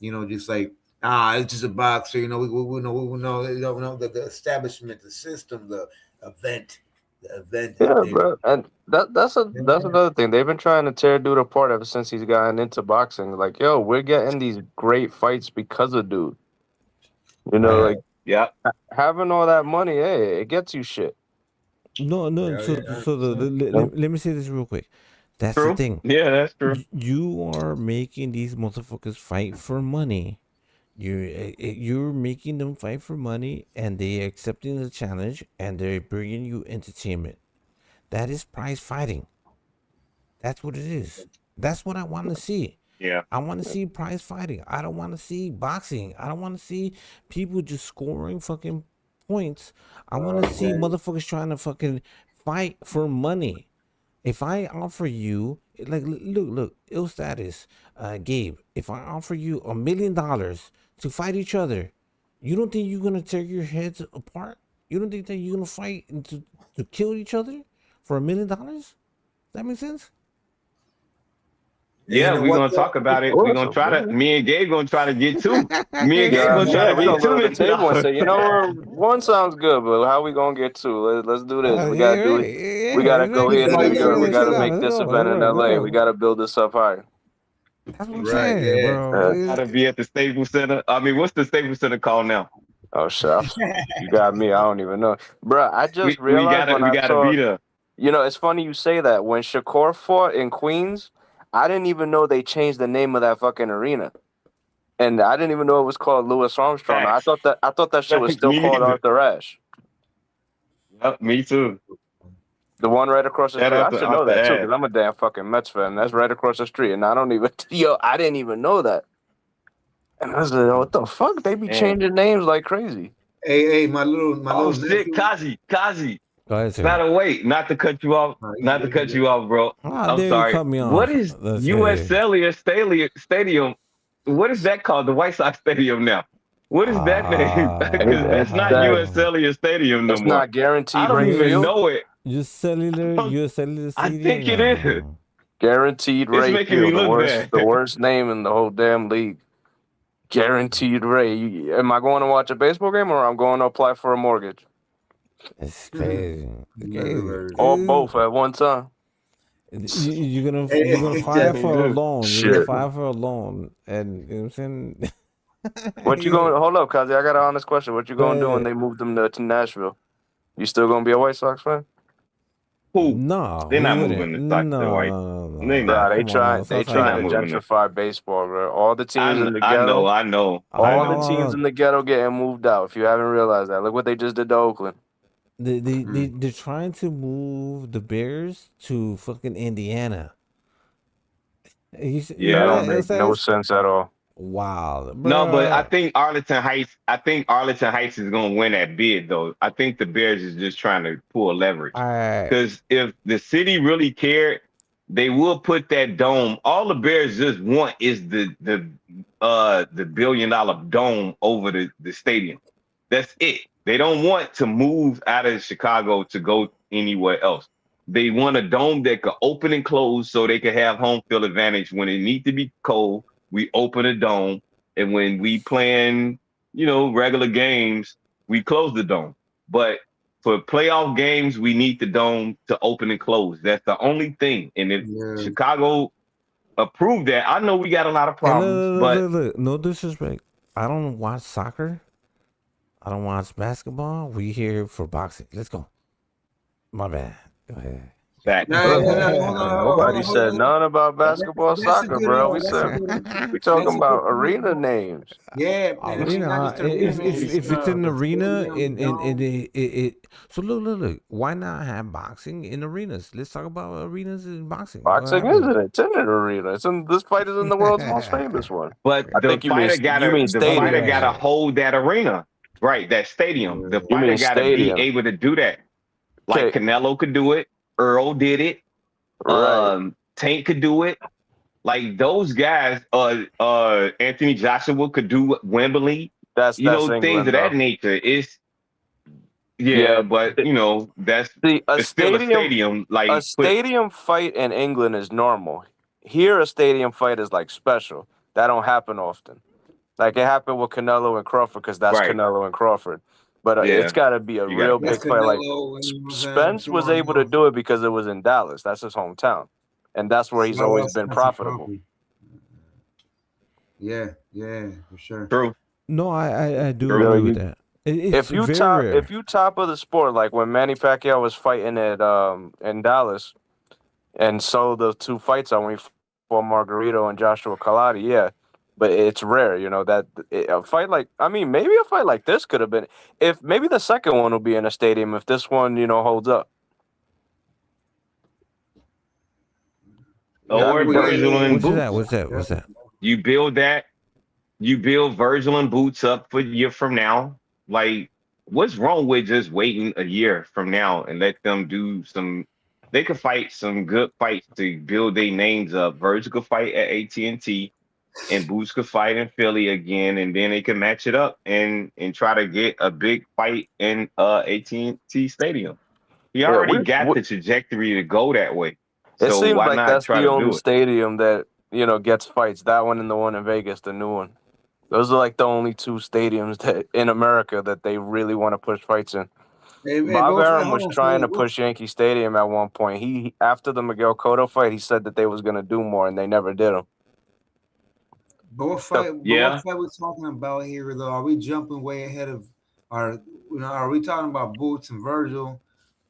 just like it's just a boxer. We know the establishment, the system, the event. Yeah, bro, and that's another thing. They've been trying to tear dude apart ever since he's gotten into boxing. Like, yo, we're getting these great fights because of dude. Like, yeah, having all that money, hey, it gets you shit. No. Let me say this real quick. That's true. the thing. Yeah, that's true. You are making these motherfuckers fight for money. You're making them fight for money, and they accepting the challenge, and they're bringing you entertainment. That is prize fighting. That's what it is. That's what I want to see. Yeah. I want to see prize fighting. I don't want to see boxing. I don't want to see people just scoring fucking points. I want to see motherfuckers trying to fucking fight for money. If I offer you, like, look, ill status, Gabe, if I offer you $1 million to fight each other, you don't think you're going to tear your heads apart? You don't think that you're going to fight to kill each other for $1 million? Does that make sense? Yeah, we're gonna talk about it. We're gonna try to. Me and Gabe gonna try to get two. Me and Gabe gonna try to get $2 million. Table and say, one sounds good, but how we gonna get two? Let's do this. We gotta do it. We gotta go here to New York. We gotta make this event in LA. We gotta build this up higher. That's what I'm saying, bro. Gotta be at the Staples Center. I mean, what's the Staples Center called now? Oh shit, you got me. I don't even know, bro. I just realized we gotta be there. It's funny you say that. When Shakur fought in Queens, I didn't even know they changed the name of that fucking arena, and I didn't even know it was called Louis Armstrong. I thought that shit was still called Arthur Ashe. Yep, me too. The one right across the street. I should know that too, because I'm a damn fucking Mets fan. That's right across the street, and I didn't even know that. And I was like, what the fuck? They be changing names like crazy. Hey, my little shit, Kazi. Go ahead, sir. By the way, not to cut you off, bro. I'm sorry. Cut me off. What is U.S. Cellular Stadium? What is that called? The White Sox Stadium now. What is that name? Because that's not U.S. Cellular Stadium no more. It's not guaranteed. I don't even know it. U.S. Cellular Stadium. I think it is. Guaranteed Rate. It's making me look bad. The worst name in the whole damn league. Guaranteed Rate. Am I going to watch a baseball game, or I'm going to apply for a mortgage? It's crazy. Or both at one time. You're gonna file for a loan. You're gonna file for a loan, and you know what I'm saying. What you going? Hold up, Kazi. I got an honest question. What you gonna do when they move them to Nashville? You still gonna be a White Sox fan? Who? No, they're not moving the Sox to White. No, they trying to gentrify baseball, bro. All the teams in the ghetto. I know. All the teams in the ghetto getting moved out. If you haven't realized that, look what they just did to Oakland. They're trying to move the Bears to fucking Indiana. Don't make no sense at all. Wow. No, but I think Arlington Heights is gonna win that bid though. I think the Bears is just trying to pull leverage. Because if the city really cared, they will put that dome. All the Bears just want is the $1 billion dome over the stadium. That's it. They don't want to move out of Chicago to go anywhere else. They want a dome that could open and close so they can have home field advantage. When it needs to be cold, we open a dome. And when we playing, regular games, we close the dome. But for playoff games, we need the dome to open and close. That's the only thing. And if Chicago approved that, I know we got a lot of problems. Look, no disrespect. I don't watch soccer. I don't watch basketball. We here for boxing. Let's go. My bad. Go ahead. Nobody said nothing about basketball, soccer, bro. We talking about arena names. Yeah, arena. If it's an arena, so look. Why not have boxing in arenas? Let's talk about arenas in boxing. Boxing isn't it? It's in an arena. This fight is in the world's most famous one. But the fighter gotta hold that arena. Right, that stadium. The fighter got to be able to do that. Like Canelo could do it. Earl did it. Right. Tank could do it. Like those guys, Anthony Joshua could do Wembley. That's things England, of that nature. It's but that's still a stadium. Like a stadium fight in England is normal. Here, a stadium fight is like special. That don't happen often. Like it happened with Canelo and Crawford because that's Right. Canelo and Crawford. But it's Yeah. got to be a You real got That's big fight. Like Canelo, and you know what I'm saying? Spence was able to do it because it was in Dallas. That's his hometown, and that's where he's Shout always out been Spencer profitable. Crawford. Yeah, for sure. True. No, I do True. agree with that. It's very rare. If you top of the sport, like when Manny Pacquiao was fighting at in Dallas, and so the two fights on when he fought Margarito and Joshua Kaladi, yeah. But it's rare, you know, that a fight like, I mean, maybe a fight like this could have been, if maybe the second one will be in a stadium if this one, you know, holds up. Or Virgil and What's Boots. that? What's that? You build Virgil and Boots up for a year from now. Like, what's wrong with just waiting a year from now and let them do some? They could fight some good fights to build their names up. Virgil could fight at AT&T, and Boots could fight in Philly again, and then they can match it up and try to get a big fight in AT&T Stadium. He already got the trajectory to go that way. It So seems why like not that's try the to only do it? stadium that, you know, gets fights. That one and the one in Vegas, the new one. Those are like the only two stadiums that in America that they really want to push fights in. Bob Arum was trying to push Yankee Stadium at one point. He after the Miguel Cotto fight, he said that they was gonna do more, and they never did them. But what fight we're talking about here, though? Are we jumping way ahead of our? You know, are we talking about Boots and Virgil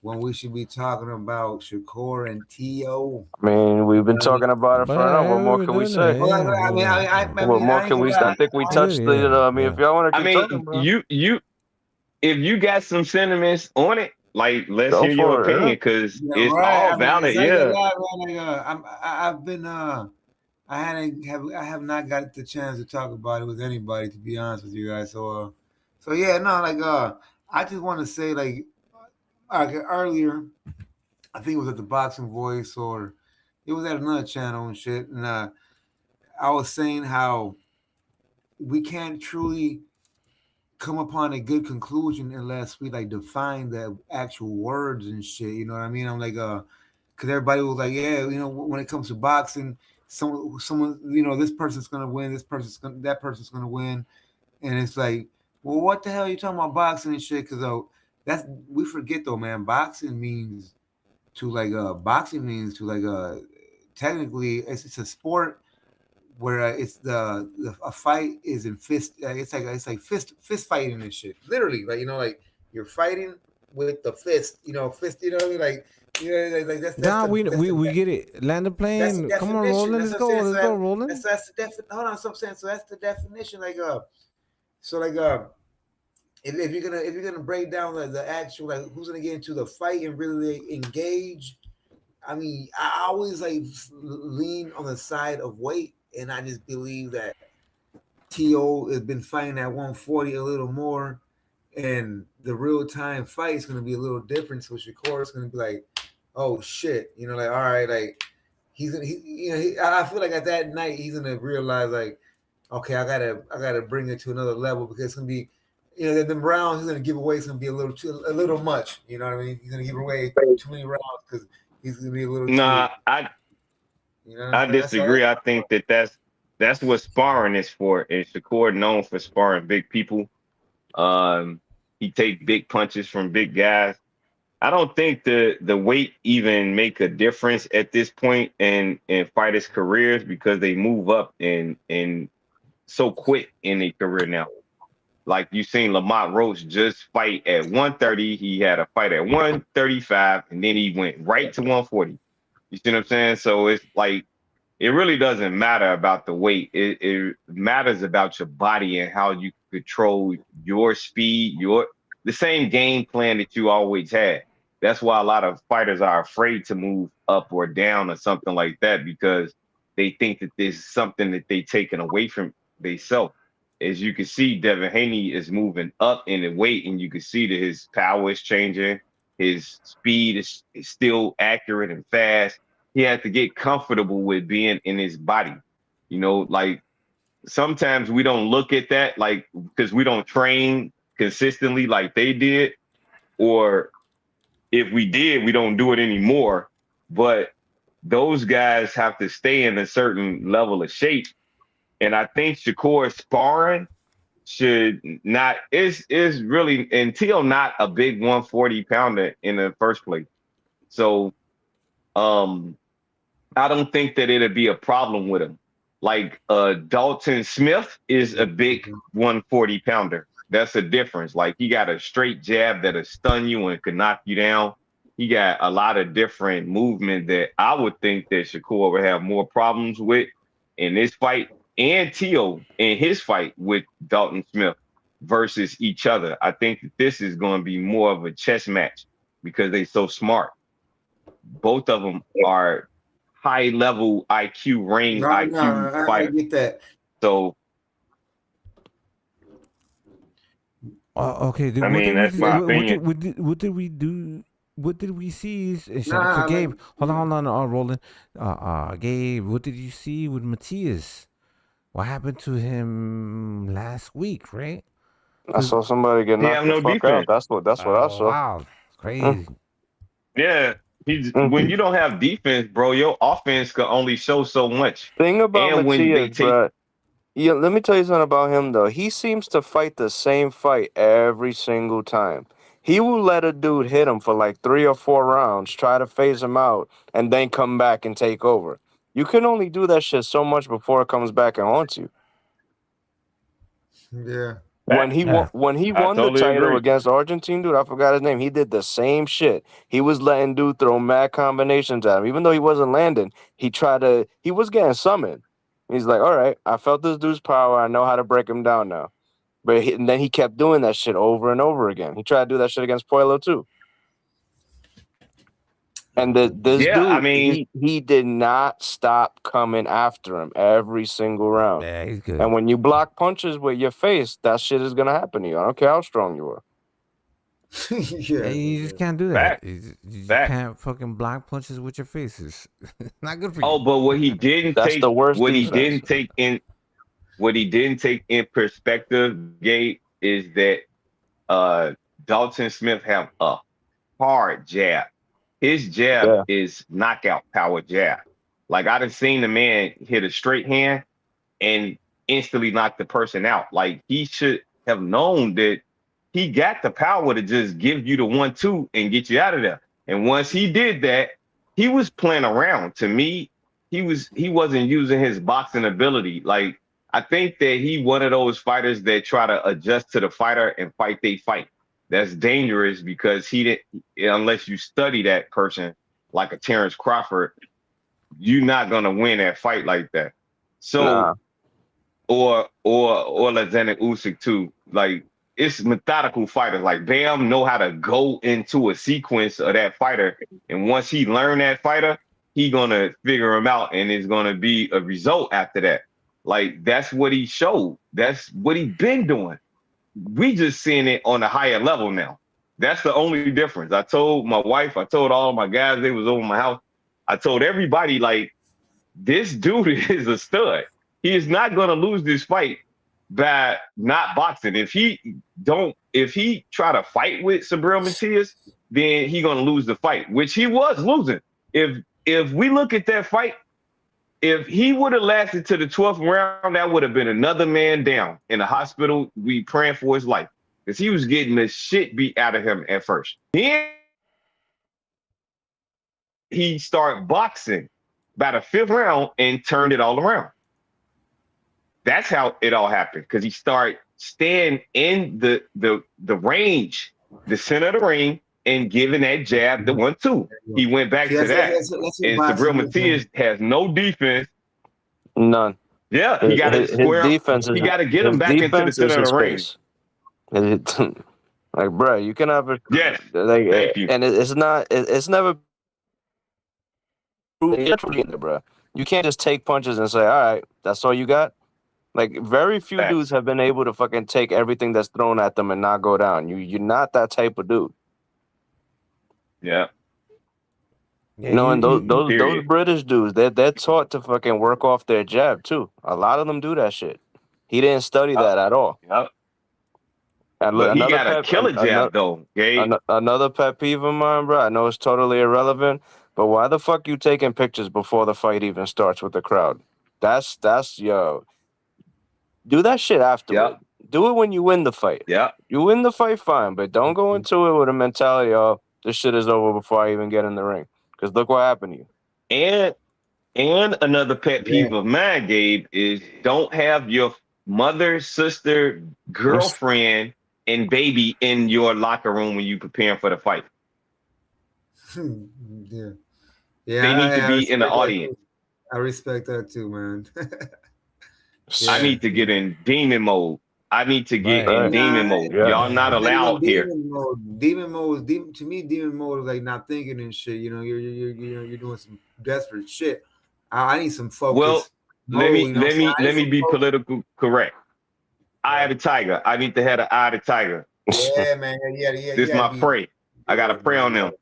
when we should be talking about Shakur and T.O.? I mean, we've been talking about it for enough. What more can we say? What more can we say? I think we touched it. I mean, if y'all want to keep talking about you if you got some sentiments on it, like let's hear your opinion because it's all valid. I have not got the chance to talk about it with anybody, to be honest with you guys. So yeah, no, I just want to say, like earlier, I think it was at the Boxing Voice or it was at another channel and shit, and I was saying how we can't truly come upon a good conclusion unless we like define the actual words and shit. You know what I mean? I'm like, because everybody was like, yeah, you know, when it comes to boxing, someone, you know, this person's gonna win, that person's gonna win, and it's like, well, what the hell are you talking about boxing and shit? Because we forget though, man. Boxing means technically it's a sport where it's a fight is in fist. It's like fist fighting and shit. Literally, like, you know, like you're fighting with the fist. You know, fist. You know, like. Yeah, like that's we get it. Land the plane. Come on, Roland. Let's go. Let's go, Roland. That's the definition. Hold on, so I'm saying. So that's the definition. Like, if you're gonna break down the actual, like, who's gonna get into the fight and really engage. I mean, I always like lean on the side of weight, and I just believe that T.O. has been fighting at 140 a little more, and the real time fight is gonna be a little different. So Shakur is gonna be like, oh shit, you know, like, all right, like I feel like at that night he's gonna realize, like, okay, I gotta bring it to another level because it's gonna be, you know, the rounds he's gonna give away is gonna be a little much. You know what I mean? He's gonna give away too many rounds because he's gonna be a little. I disagree. I think that's what sparring is for. And Shakur known for sparring big people. He take big punches from big guys. I don't think the weight even make a difference at this point in fighters' careers because they move up and so quick in their career now. Like you seen Lamont Roach just fight at 130. He had a fight at 135, and then he went right to 140. You see what I'm saying? So it's like it really doesn't matter about the weight. It matters about your body and how you control your speed, the same game plan that you always had. That's why a lot of fighters are afraid to move up or down or something like that because they think that there's something that they taken away from themselves. As you can see, Devin Haney is moving up in the weight, and you can see that his power is changing. His speed is still accurate and fast. He had to get comfortable with being in his body. You know, like sometimes we don't look at that, like, because we don't train consistently like they did, or if we did, we don't do it anymore. But those guys have to stay in a certain level of shape And I think Shakur sparring should not is really until not a big 140 pounder in the first place. So I don't think that it'd be a problem with him. Like Dalton Smith is a big 140 pounder. That's a difference. Like he got a straight jab that'll stun you and could knock you down. He got a lot of different movement that I would think that Shakur would have more problems with in this fight, and Teo in his fight with Dalton Smith versus each other. I think that this is going to be more of a chess match because they're so smart. Both of them are high level IQ, range IQ fighters. I get that. So okay. I mean, that's my opinion. What did we do? What did we see? Shout out to Gabe. Hold on, Roland. Gabe, what did you see with Matias? What happened to him last week, right? I saw somebody get knocked the fuck out. That's what I saw. Wow, crazy. Yeah. When you don't have defense, bro, your offense can only show so much. Thing about Matias, bro, yeah, let me tell you something about him, though. He seems to fight the same fight every single time. He will let a dude hit him for like 3 or 4 rounds, try to phase him out, and then come back and take over. You can only do that shit so much before it comes back and haunts you. Yeah. When he won the title against Argentine dude, I forgot his name. He did the same shit. He was letting dude throw mad combinations at him, even though he wasn't landing. He was getting summoned. He's like, all right, I felt this dude's power. I know how to break him down now. And then he kept doing that shit over and over again. He tried to do that shit against Puello too. And this dude, I mean, he did not stop coming after him every single round. Yeah, he's good. And when you block punches with your face, that shit is gonna happen to you. I don't care how strong you are. Yeah, you just can't do that. You can't fucking block punches with your faces. Not good for you. Oh, but what he didn't That's take, the worst what he defense. didn't take in perspective, Gabe, is that Dalton Smith have a hard jab. His jab is knockout power jab. Like I done seen the man hit a straight hand and instantly knock the person out. Like he should have known that he got the power to just give you the 1-2 and get you out of there. And once he did that, he was playing around. To me, he wasn't using his boxing ability. Like I think that he one of those fighters that try to adjust to the fighter and fight they fight. That's dangerous because he didn't, unless you study that person like a Terrence Crawford, you're not gonna win that fight like that. So or Alexander Usyk too. Like it's methodical fighters. Like Bam know how to go into a sequence of that fighter, and once he learn that fighter, he gonna figure him out, and it's gonna be a result after that. Like that's what he showed. That's what he been doing. We just seeing it on a higher level now. That's the only difference. I told my wife, I told all my guys, they was over my house. I told everybody, like, this dude is a stud. He is not going to lose this fight by not boxing. If he try to fight with Subriel Matias, then he going to lose the fight, which he was losing. If we look at that fight, if he would have lasted to the 12th round, that would have been another man down in the hospital. We praying for his life because he was getting the shit beat out of him at first. Then he started boxing by the 5th round and turned it all around. That's how it all happened because he started staying in the range, the center of the ring, and giving that jab the 1-2. He went back to that. And Subriel Matias has no defense. None. Yeah, he got to square up. He got to get him back into the center of the ring. Like, bro, you can have a like, thank you. And it's never bro. You can't just take punches and say, all right, that's all you got. Like, very few dudes have been able to fucking take everything that's thrown at them and not go down. You're not that type of dude. Yeah. You know, and those British dudes, they're taught to fucking work off their jab too. A lot of them do that shit. He didn't study that at all. Yep. But he got a killer jab though, Gabe. Another pet peeve of mine, bro. I know it's totally irrelevant, but why the fuck you taking pictures before the fight even starts with the crowd? That's yo. Do that shit afterward. Do it when you win the fight. Yeah. You win the fight, fine, but don't go into it with a mentality of this shit is over before I even get in the ring. Because look what happened to you. And another pet peeve of mine, Gabe, is don't have your mother, sister, girlfriend, and baby in your locker room when you preparing for the fight. Yeah. They need to be in the audience. I respect that too, man. I need to get in demon mode. I need to get in demon mode. Y'all not allowed here. Demon mode to me, demon mode is like not thinking and shit. You know, you're doing some desperate shit. I need some focus. Well, let me be political correct. Eye of the tiger. I need to have the eye of the tiger. Yeah, man. Yeah. This is my prey. I gotta pray on them.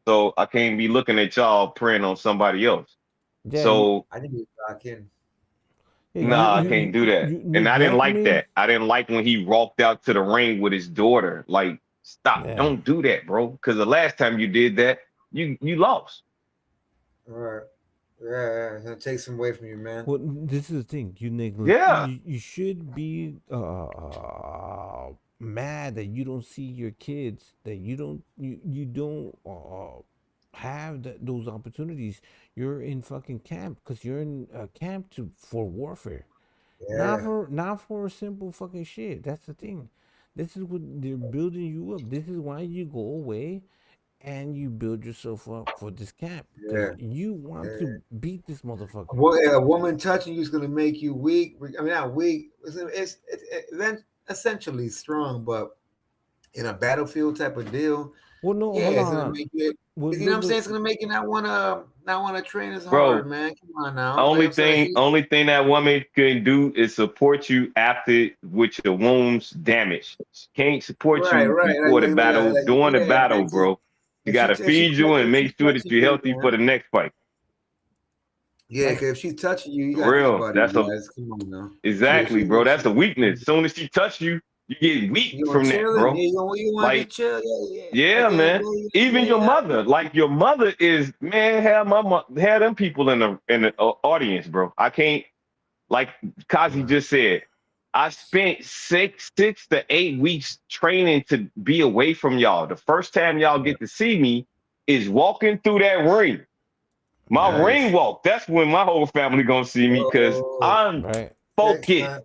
So I can't be looking at y'all praying on somebody else. Yeah, so I think I can. Nah, I can't do that. And I didn't like that. I didn't like when he walked out to the ring with his daughter. Like, stop. Yeah. Don't do that, bro. Because the last time you did that, you lost. All right. Yeah, that takes some away from you, man. Well, this is the thing. You neglect. Yeah. You should be mad that you don't see your kids, that you don't have those opportunities. You're in fucking camp because you're in camp for warfare, not for simple fucking shit. That's the thing. This is what they're building you up. This is why you go away and you build yourself up for this camp. You want to beat this motherfucker. Well, a woman touching you is going to make you weak. I mean, not weak. It's essentially strong, but in a battlefield type of deal. Well, no, yeah, hold on. Make you, you know what I'm saying? It's gonna make you not wanna train as Bro, hard, man. Come on now. Only thing that woman can do is support you after with your wounds damaged. She can't support you before the battle, during the battle, bro. You gotta feed you and make sure that you're healthy for the next fight. Yeah, because if she's touching you, you gotta think about it, guys. Come on now. Exactly, bro. That's a weakness. As soon as she touch you, you get weak from that, bro. Like, yeah, man. Even your mother, like your mother is, man. Have them people in the audience, bro. I can't. Like Kazi just said, I spent six to 8 weeks training to be away from y'all. The first time y'all get to see me is walking through that ring. My ring walk. That's when my whole family gonna see me because I'm focused.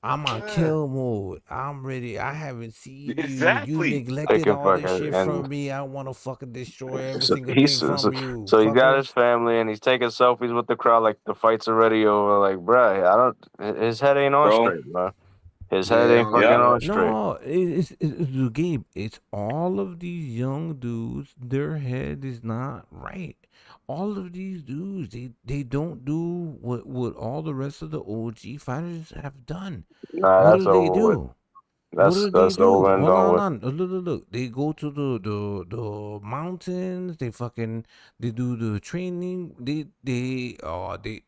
I'm on kill mode. I'm ready. I haven't seen exactly. You neglected all this shit from me. I want to fucking destroy every single thing from you. So he got his family and he's taking selfies with the crowd like the fight's already over. Like, bruh, his head ain't on straight, bro. His head ain't fucking on straight. No, it's Gabe. It's all of these young dudes. Their head is not right. All of these dudes, they don't do what all the rest of the OG fighters have done. What do they do? That's over and done with. Look. They go to the mountains. They do the training. They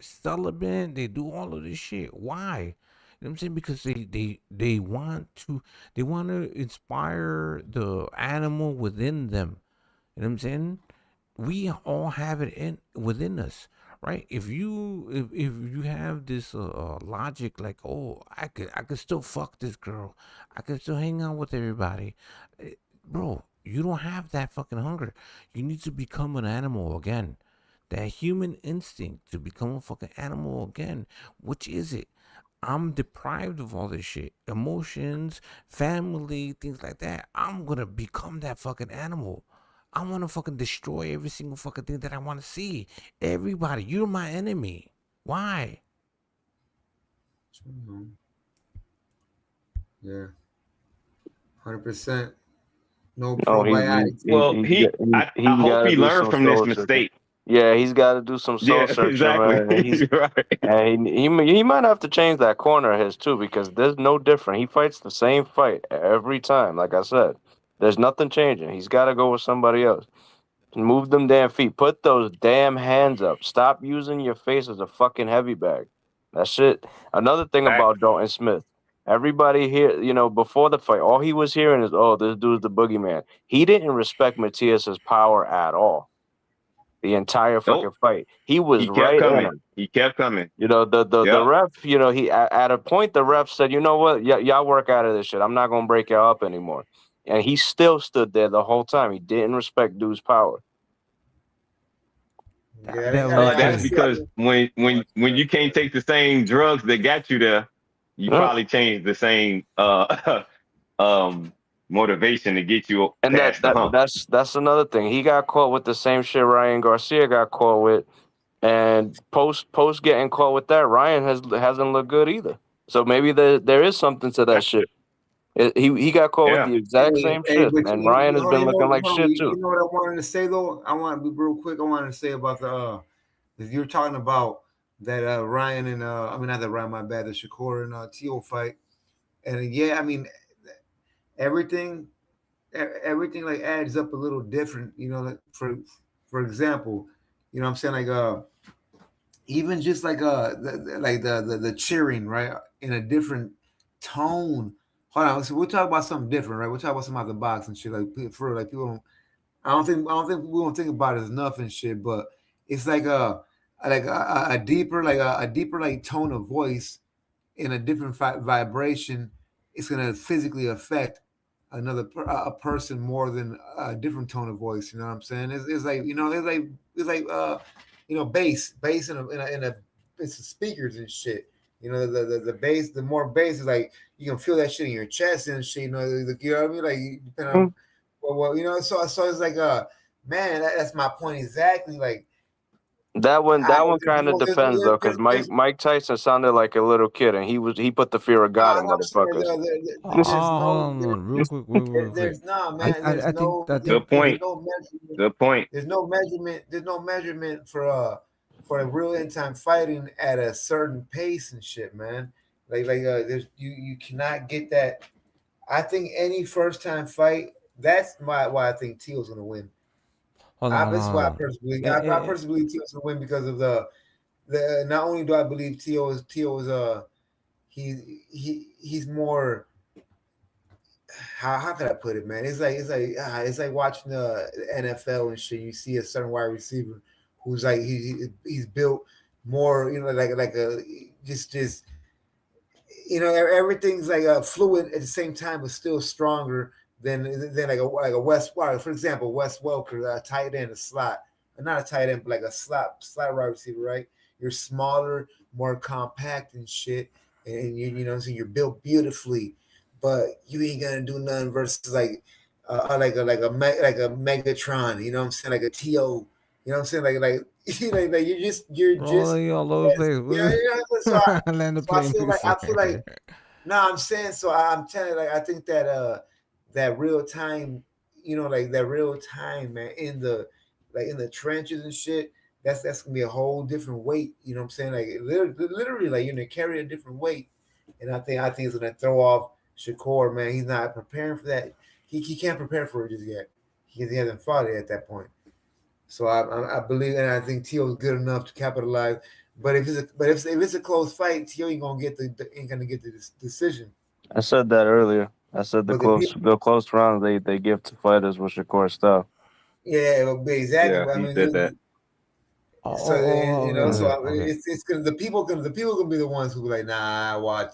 celibate. They do all of this shit. Why? You know what I'm saying? Because they want to inspire the animal within them. You know what I'm saying? We all have it within us, right? If you have this logic like, oh, I could still fuck this girl, I could still hang out with everybody, bro, you don't have that fucking hunger. You need to become an animal again. That human instinct to become a fucking animal again. Which is it? I'm deprived of all this shit. Emotions, family, things like that. I'm gonna become that fucking animal. I want to fucking destroy every single fucking thing that I want to see. Everybody, you're my enemy. Why? Yeah. 100%. No probiotics. I hope he learned from this mistake. Yeah, he's got to do some soul searching. Exactly. And he might have to change that corner of his too, because there's no different. He fights the same fight every time. Like I said, there's nothing changing. He's got to go with somebody else. Move them damn feet. Put those damn hands up. Stop using your face as a fucking heavy bag. That shit. Another thing about Dalton Smith. Everybody here, before the fight, all he was hearing is, oh, this dude's the boogeyman. He didn't respect Matias's power at all. the entire fucking Nope. fight. He was He kept right in coming. him. He kept coming. You know, the Yep. ref, you know, he at a point the ref said, you know what, y'all work out of this shit. I'm not gonna break y'all up anymore. And he still stood there the whole time. He didn't respect dude's power. That's because when you can't take the same drugs that got you there, you probably change the same motivation to get you And past the hump. that's another thing. He got caught with the same shit Ryan Garcia got caught with, and post getting caught with that, Ryan hasn't looked good either. So maybe there is something to that shit. He got caught with the exact same shit, but and Ryan has been looking like shit you too. know what I wanted to say though? I want to be real quick. I wanted to say about the if you're talking about that Ryan and I mean not that Ryan, my bad, the Shakur and T.O. fight, and yeah, I mean everything like adds up a little different. You know, like for example, you know what I'm saying, like even just like the cheering, right, in a different tone. Hold on, so we'll talk about something different, right? We'll talk about something out the box and shit. Like for like people, I don't think we don't think about it enough and shit. But it's like a deeper like tone of voice in a different vibration. It's gonna physically affect a person more than a different tone of voice. You know what I'm saying? It's like you know bass in a it's the speakers and shit. You know the bass, the more bass is like you can feel that shit in your chest and shit. You know what I mean? Like depending on well, you know. So it's like man, that's my point exactly. Like That one kind of depends though, because Mike Tyson sounded like a little kid, and he put the fear of God in motherfuckers. Hold on, real quick. There's no man. I think good point. Good point. There's no measurement. There's no measurement for a real end time fighting at a certain pace and shit, man. Like there's you cannot get that. I think any first time fight. That's why I think Teal's gonna win. That's why I personally believe Teal's gonna win because of the not only do I believe Teal is he's more how can I put it, man? It's like watching the NFL and shit. You see a certain wide receiver who's like he's built more, you know, like a just you know, everything's like fluid at the same time, but still stronger than like a Wes. For example, Wes Welker, a tight end, a slot, not a tight end, but like a slot wide receiver, right? You're smaller, more compact and shit, and you know, so you're built beautifully, but you ain't gonna do nothing versus like a Megatron, you know what I'm saying, like a To, you know what I'm saying, like you're just all over the place. Yeah. So I feel like no, I'm saying, so I'm telling you, like I think that that real time, you know, like that real time, man, in the trenches and shit, that's gonna be a whole different weight. You know what I'm saying? Like literally, like you're gonna carry a different weight, and I think it's gonna throw off Shakur, man. He's not preparing for that. He can't prepare for it just yet. He hasn't fought it at that point. So I believe, and I think Tio is good enough to capitalize. But if it's a close fight, Tio ain't gonna get the decision. I said that earlier. I said the close rounds they give to fighters with Shakur stuff. Yeah, exactly. Yeah, I mean, said that. So you know, it's gonna the people gonna be the ones who be like, nah, watch.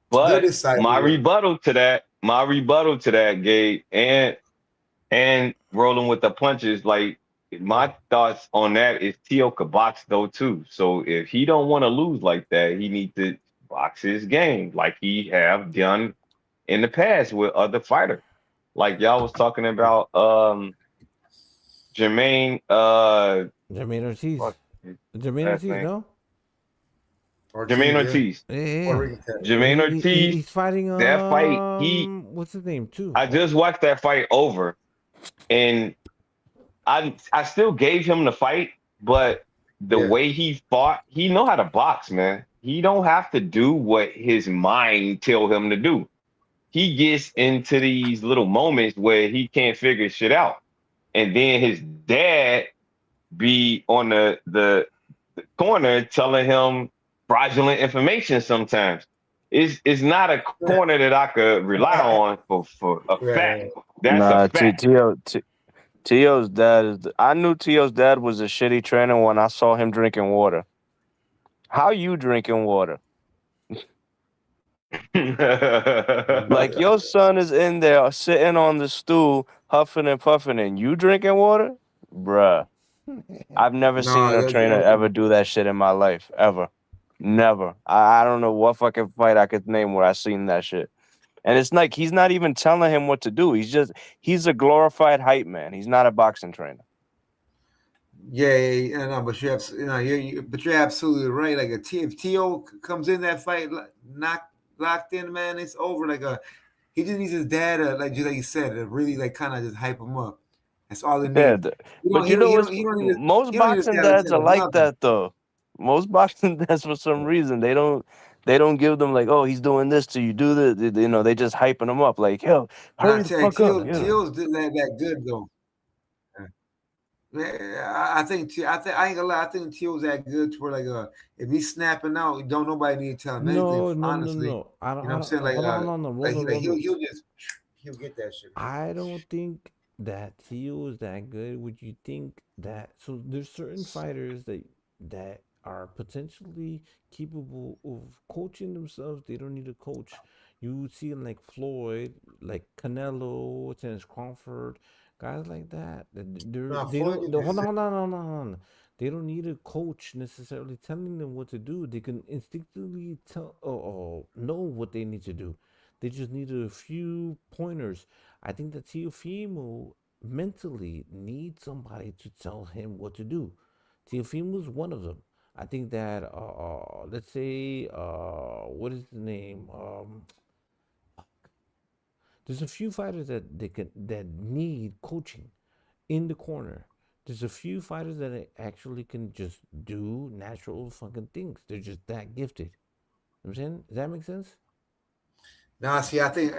But my rebuttal to that, Gabe, and rolling with the punches, like my thoughts on that is Tio could box though too. So if he don't want to lose like that, he needs to box his game like he have done in the past with other fighters. Like y'all was talking about Jermaine Ortiz. Jermaine Ortiz, no? Jermaine Ortiz. Yeah. Jermaine Ortiz. He's fighting that fight. What's his name too? I just watched that fight over, and I still gave him the fight, but the way he fought, he know how to box, man. He don't have to do what his mind tell him to do. He gets into these little moments where he can't figure shit out, and then his dad be on the corner telling him fraudulent information. Sometimes it's not a corner that I could rely on for a fact. That's a fact. Tio's dad is. I knew Tio's dad was a shitty trainer when I saw him drinking water. How you drinking water? Like your son is in there sitting on the stool, huffing and puffing, and you drinking water, bruh. I've never seen No, a trainer ever do that shit in my life, ever. Never. I don't know what fucking fight I could name where I seen that shit. And it's like he's not even telling him what to do. He's a glorified hype man. He's not a boxing trainer. yeah, no, but you're absolutely right. Like if Tio comes in that fight locked in, man, it's over. He just needs his dad to, like just like you said, to really like kind of just hype him up. That's all it Yeah, needs. but you know what's most He don't need his boxing dad to dads tell are him like nothing. that though. Most boxing dads, for some reason, they don't give them like, oh, he's doing this to you, do this. You know, they just hyping him up like, yo, But I hurry the tell you, fuck up. You know. Tio's did that good though. I think I ain't gonna lie. I think Tio's that good to where if he's snapping out, don't nobody need to tell him anything. No, no, no, Honestly, no. I don't. you know what I'm I saying? don't. Hold on, hold on. Roll it, roll it. He'll get that shit. I don't think that Tio is that good. Would you think that? So there's certain fighters that are potentially capable of coaching themselves. They don't need a coach. You would see like Floyd, like Canelo, Terence Crawford, guys like that. No, They Floyd don't. Hold on, hold on, hold on, hold on. They don't need a coach necessarily telling them what to do. They can instinctively know what they need to do. They just need a few pointers. I think that Teofimo mentally needs somebody to tell him what to do. Teofimo is one of them. I think that let's say what is the name? There's a few fighters that need coaching in the corner. There's a few fighters that actually can just do natural fucking things. They're just that gifted. You know what I'm saying? Does that make sense? No, see, I think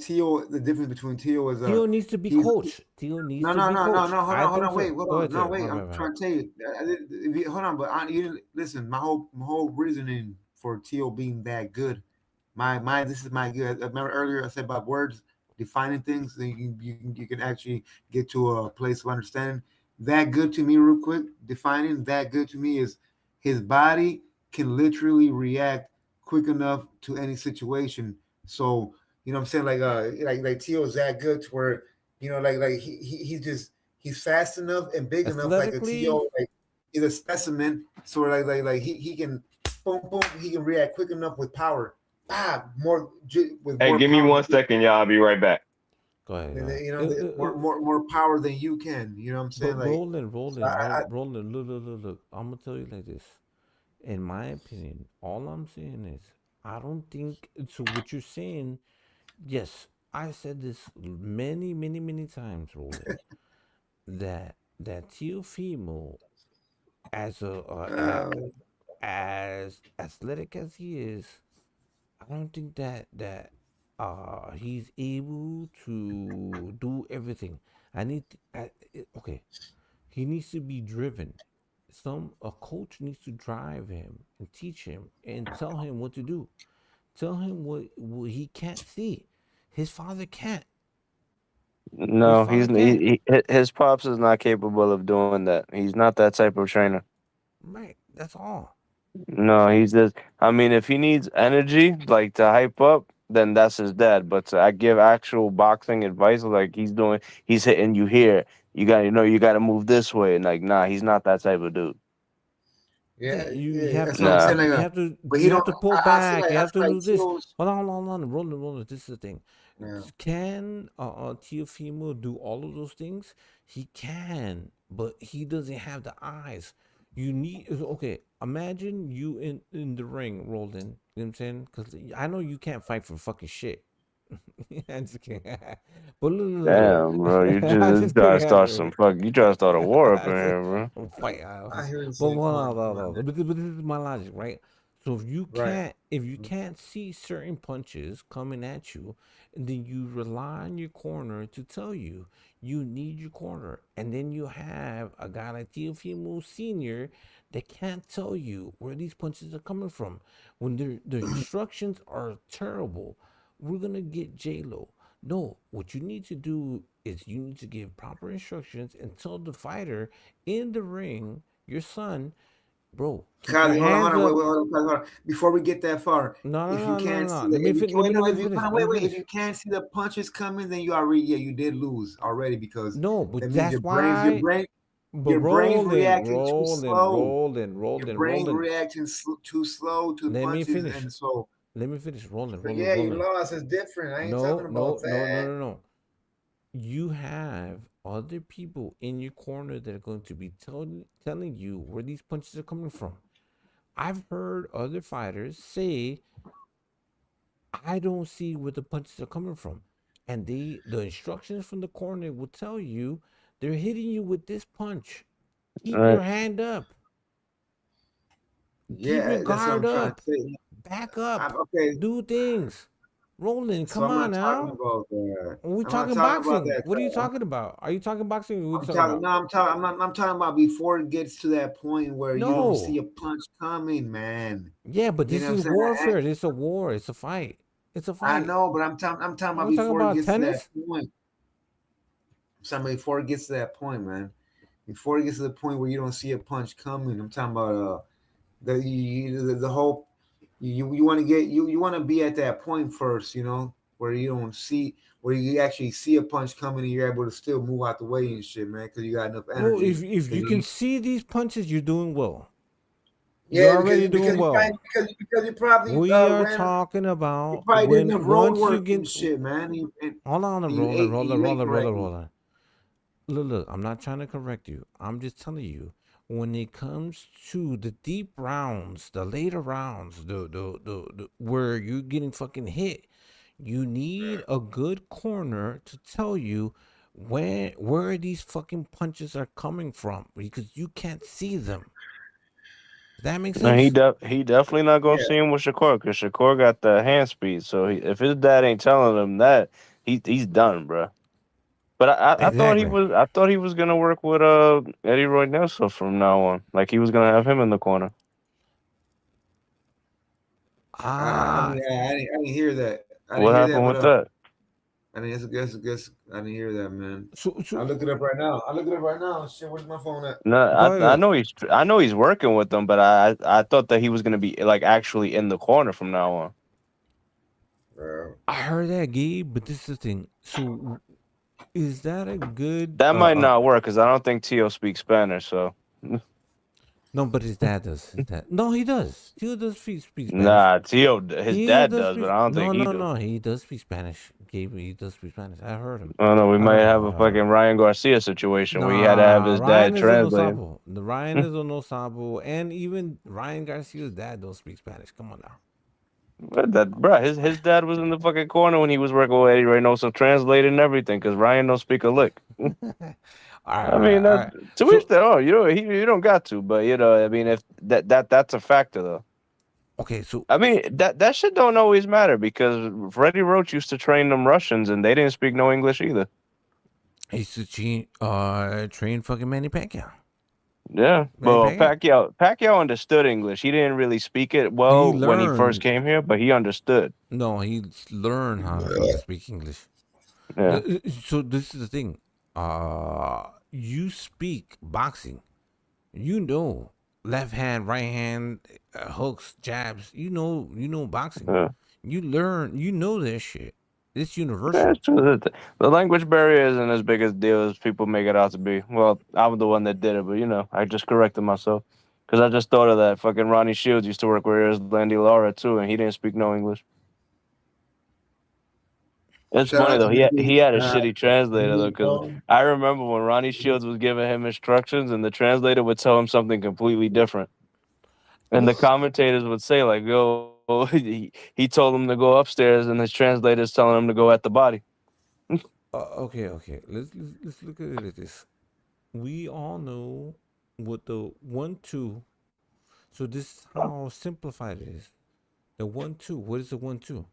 Tio. The difference between Tio is Tio needs to be coached. Tio needs to be coached. Hold I on, think wait, so. hold Go on, ahead, no, sir. wait. My I'm bad, my trying to tell you. Hold on, but you didn't listen. My whole reasoning for Tio being that good. This is my good. I remember earlier I said about words defining things. So you can actually get to a place of understanding. That good to me, real quick. Defining that good to me is his body can literally react quick enough to any situation. So you know what I'm saying, like Tio's that good to where he's fast enough and big enough like a Athletically, Tio, like he's a specimen. So he can boom boom, he can react quick enough with power. With Hey, more give me power. 1 second, y'all. I'll be right back. go ahead. More power than you can. You know what I'm But saying? Roland, So I Roland, look. I'm gonna tell you like this. In my opinion, all I'm saying is I don't think so. What you're saying, yes, I said this many, many, many times, Roland. that Teofimo, as as athletic as he is, I don't think that he's able to do everything. Okay. He needs to be driven. A coach needs to drive him and teach him and tell him what to do. Tell him what he can't see. His father can't. His No, father can't. his pops is not capable of doing that. He's not that type of trainer. Right. That's all. No, he's just. I mean, if he needs energy, like to hype up, then that's his dad. But to I give actual boxing advice, like he's hitting you here. You got to move this way. And like, nah, he's not that type of dude. yeah, You have that's what I'm Nah. saying. to you have to But he you have don't. to pull back. You have to do this. Hold on. Roland. This is the thing. Yeah. Can Teofimo do all of those things? He can, but he doesn't have the eyes. You need okay. Imagine you in the ring, Roland. You know what I'm saying? Because I know you can't fight for fucking shit. I'm just kidding. But look. Damn, bro, you I'm just just try to kidding. start you try to start a war up in here, bro. I'm fight. I hear you But saying, but this is my logic, right? So right. if you can't see certain punches coming at you, then you rely on your corner to tell you you need your corner, and then you have a guy like Teofimo Senior that can't tell you where these punches are coming from when the instructions are terrible. We're gonna get J Lo. No, what you need to do is you need to give proper instructions and tell the fighter in the ring, your son, bro, keep your Kazi, hold hands on, wait, up. wait, hold on, Kazi, hold on. Before we get that far, No, no, if you no, no, can't no. see the, Let me if you, let wait, me no, let if me you, finish. hold on, Let wait, me wait, if finish. you can't see the punches coming, then you already, yeah, you did lose already because No, but that means that's your brain's, why. But your brain's rolling, reacting too rolling, slow. rolling, Your rolling, brain's rolling. reacting too slow to Let me punches, finish. and so Let me finish. Rolling, rolling, yeah, you rolling. lost. It's different. I ain't No, talking about no, no, no, that. no, no. You have other people in your corner that are going to be telling you where these punches are coming from. I've heard other fighters say, I don't see where the punches are coming from. And the instructions from the corner will tell you they're hitting you with this punch. Keep your hand up. Keep your Yeah, that's what guard I'm trying up. to say. Back up. Okay, Do things. Roland, so come I'm on not talking now. about that. Are we I'm not talking talking about boxing? that. What are you talking about? Are you talking boxing or what are you I'm talking talking. about? No, I'm talking. I'm talking about before it gets to that point where you don't see No. a punch coming, man. Yeah, but You this know is what I'm saying? warfare. It's a war. It's a fight. It's a I fight. know, but I'm talking. I'm talking Are about we talking before it about gets to that tennis? point. Somebody before it gets to that point, man. Before it gets to the point where you don't see a punch coming, I'm talking about the whole. You want to get you want to be at that point first, you know, where you don't see where you actually see a punch coming and you're able to still move out the way and shit, man, because you got enough Well, energy. if you can see these punches, you're doing well. You're Yeah, already doing you probably, well. because you probably We are ran, talking you about probably did when enough road once you work and get. shit, man. Hold on, And rolling, rolling, you ate rolling, rolling, correctly. rolling. Look, I'm not trying to correct you. I'm just telling you, when it comes to the deep rounds, the later rounds, the where you're getting fucking hit, you need a good corner to tell you where these fucking punches are coming from because you can't see them. Does that make No, sense? he definitely not gonna see him with Shakur because Shakur got the hand speed. So if his dad ain't telling him that, he's done, bro. But Exactly. I thought he was gonna work with Eddie Roy Nelson from now on. Like he was gonna have him in the corner. I mean, I didn't hear that. I didn't What hear that, happened with but that? I mean, guess I didn't hear that, man. So I'll look it up right now. I'll look it up right now. Shit, where's my phone at? No, go ahead. I know he's working with them, but I thought that he was gonna be like actually in the corner from now on. I heard that, Gabe, but this is the thing. So is that a good That might not work because I don't think Tio speaks Spanish. So no, but his dad does. His dad. No, he does. Tio does speak Spanish. nah, Tio his Tio dad does does, but speak. I don't No, think he no, do. no. He does speak Spanish. Gabe, he does speak Spanish. I heard him. I don't know. We I might heard him. have I a heard fucking him. Ryan Garcia situation where he had to have Nah, his dad Ryan is a no translate. sabo. The Ryan is a no sabo, and even Ryan Garcia's dad don't speak Spanish. Come on now. But that, bro, his dad was in the fucking corner when he was working with Eddie Reynoso, translating and everything, because Ryan don't speak a lick. All right, I all mean, right, all right. to each their own. You don't got to, but I mean, if that's a factor though. Okay, so I mean, that shit don't always matter because Freddie Roach used to train them Russians and they didn't speak no English either. he used to train fucking Manny Pacquiao. Yeah, Manny well, Pacquiao. Pacquiao understood English. He didn't really speak it He well when he first learned. came here, but he understood. No, he learned how to fucking speak English. Yeah. So this is the thing. You speak boxing. You know left hand, right hand, hooks, jabs. You know boxing. Yeah. You learn. You know this shit. It's universal. That's true. The language barrier isn't as big a deal as people make it out to be. Well, I'm the one that did it, but I just corrected myself because I just thought of that. Fucking Ronnie Shields used to work with Landy Lara too, and he didn't speak no English. It's Shout funny out to though. the He had a shitty translator though, big because dog. I remember when Ronnie Shields was giving him instructions, and the translator would tell him something completely different, and the commentators would say like, "Yo, he told him to go upstairs, and his translator's telling him to go at the body." Okay. Let's look at it like this. We all know what the 1-2. So this is how simplified it is. The 1-2. What is the 1-2?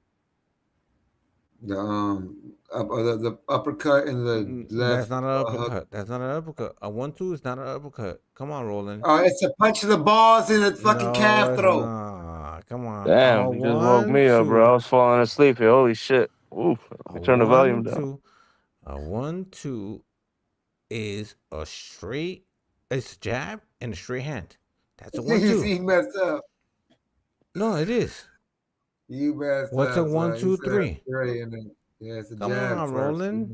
The uppercut and the That's left not an hook. uppercut. That's not an uppercut. A 1-2 is not an uppercut. Come on, Roland. Oh, it's a punch to the balls and a fucking No, calf it's throw. not. Come on. Damn, you just woke me up, bro. I 1-2. was falling asleep here. Holy shit. Oof. A Turn the volume down. 1-2. A 1-2 is a straight. It's jab and a straight hand. That's a You 1-2. see, he messed up. No, it is. You messed What's up. a 1-2-3? Yeah, it's a Come jab on, first. Roland.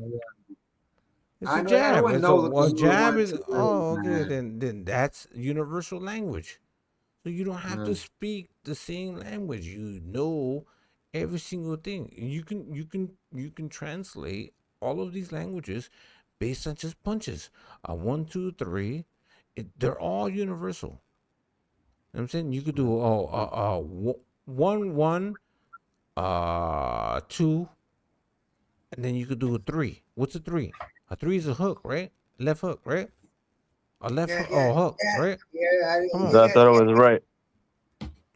It's I a know jab. everyone It's knows a the jab 1, is 2, okay. man. Then that's universal language. So you don't have to Yeah. speak the same language. You know every single thing. You can translate all of these languages based on just punches. A 1-2-3. They're all universal. You know what I'm saying you could do 1-1, 2, and then you could do a 3. What's a 3? A 3 is a hook, right? Left hook, right? A left hook, hook, right? Come on. I thought it was right.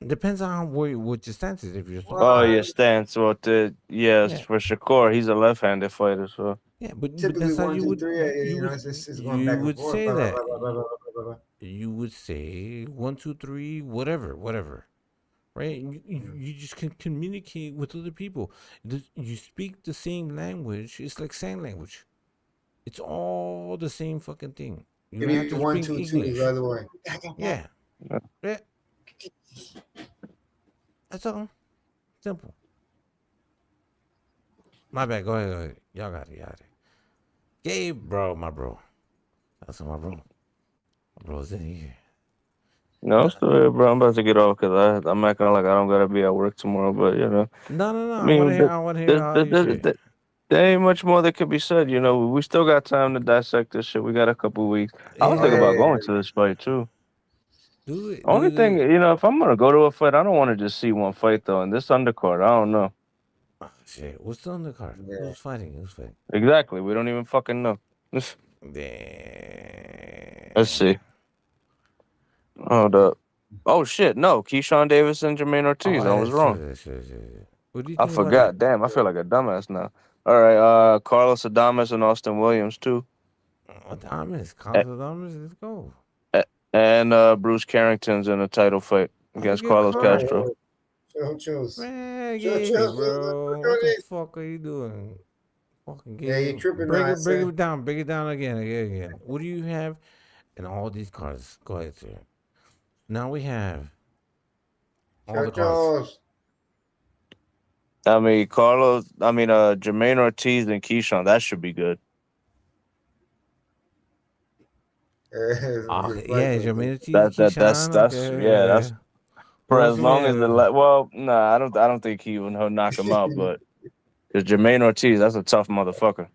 Depends on what your stance is. If you're Oh, your stance. Well, yes, Yeah. for Shakur, he's a left-handed fighter, so. Yeah, but Typically that's how 1, you 2, would 3. It's going you back and would forth. say that. Blah. You would say 1, 2, 3, whatever, right? You just can communicate with other people. You speak the same language. It's like sign language. It's all the same fucking thing. You Give don't have me to 1, speak 2, 2 English. the other way. Yeah. Yeah. That's all. Simple. My bad. Go ahead. Y'all got it. Gabe, my bro. That's my bro. My bro's in here. No, I'm still here, bro. I'm about to get off because I'm acting like I don't gotta be at work tomorrow. But No. I I mean, want to hear how you shit. there ain't much more that could be said. We still got time to dissect this shit. We got a couple weeks. I was thinking about going to this fight too. Do it. Only thing, if I'm gonna go to a fight, I don't want to just see one fight though. And this undercard, I don't know. Oh, shit. What's the undercard? Who's fighting? Exactly. We don't even fucking know. Damn. Let's see. Hold up. Oh shit! No, Keyshawn Davis and Jermaine Ortiz. I was wrong. Sure. What do you I think about forgot. that? Damn, I feel like a dumbass now. All right, Carlos Adames and Austin Williams too. Adames, let's go. And Bruce Carrington's in a title fight against Carlos Castro. Choose. Man, Gabe, bro. What the fuck are you doing? Fucking Gabe. Yeah, you tripping break now, it down. Break it down again. What do you have in all these cards? Go ahead, sir. Now we have all the cards. I mean, Jermaine Ortiz and Keyshawn. That should be good. Jermaine Ortiz, That's Keyshawn. that's for as long as I don't think he would knock him out, but because Jermaine Ortiz, that's a tough motherfucker.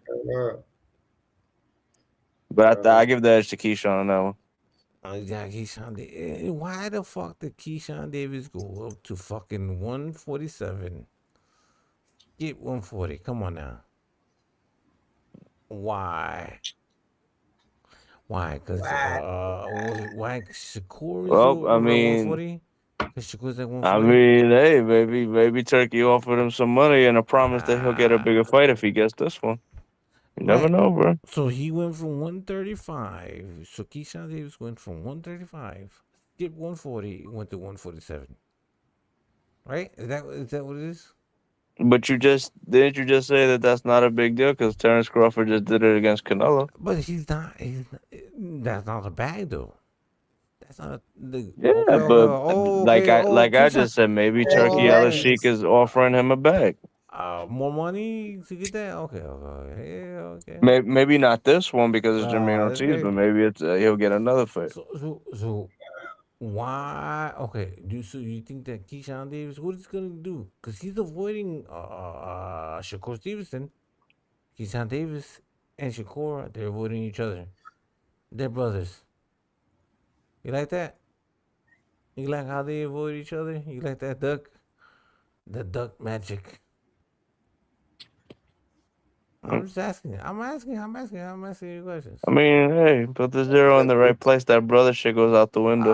But I give the edge to Keyshawn on that one. Yeah, Keyshawn. Why the fuck did Keyshawn Davis go up to fucking 147? Get 140. Come on now. Why? Because why Shakur is over 140? Because Shakur's at 140. I mean, hey, maybe Turkey offered him some money and a promise that he'll get a bigger fight if he gets this one. You never know, bro. So he went from 135. So Keyshawn Davis went from 135, skipped 140, went to 147. Right? Is that what it is? But didn't you just say that that's not a big deal because Terrence Crawford just did it against Canelo? But he's not. That's not a bag though. That's not I just said, maybe Turkey Al-Sheikh is offering him a bag. More money to get that? Okay. Yeah, okay. Maybe not this one because it's Jermaine Ortiz, but maybe it's he'll get another fight. So why? Okay. So you think that Keyshawn Davis, what is gonna do? Because he's avoiding Shakur Stevenson. Keyshawn Davis and Shakur, they're avoiding each other. They're brothers. You like that? You like how they avoid each other? You like that duck? The duck magic. I'm just asking. I'm asking you questions. I mean, hey, put the zero in the right place. That brother shit goes out the window.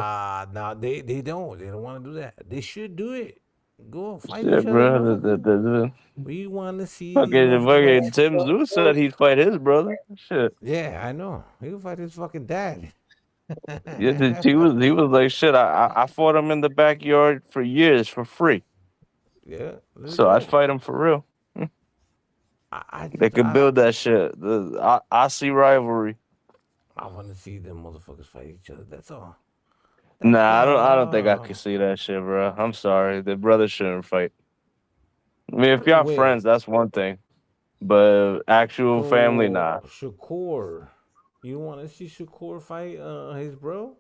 No, they don't. They don't want to do that. They should do it. Go fight Shit, each bro. other. We want to see. Fucking Tim Zeus said he'd fight his brother. Shit. Yeah, I know. He'll fight his fucking dad. Yeah, he was like, shit. I fought him in the backyard for years for free. Yeah. So I'd fight him for real. They could build that shit. The Aussie rivalry. I want to see them motherfuckers fight each other. That's all. Nah, I don't think I could see that shit, bro. I'm sorry. The brothers shouldn't fight. I mean, if y'all Wait. friends, that's one thing. But actual family, nah. Shakur. You want to see Shakur fight his bro?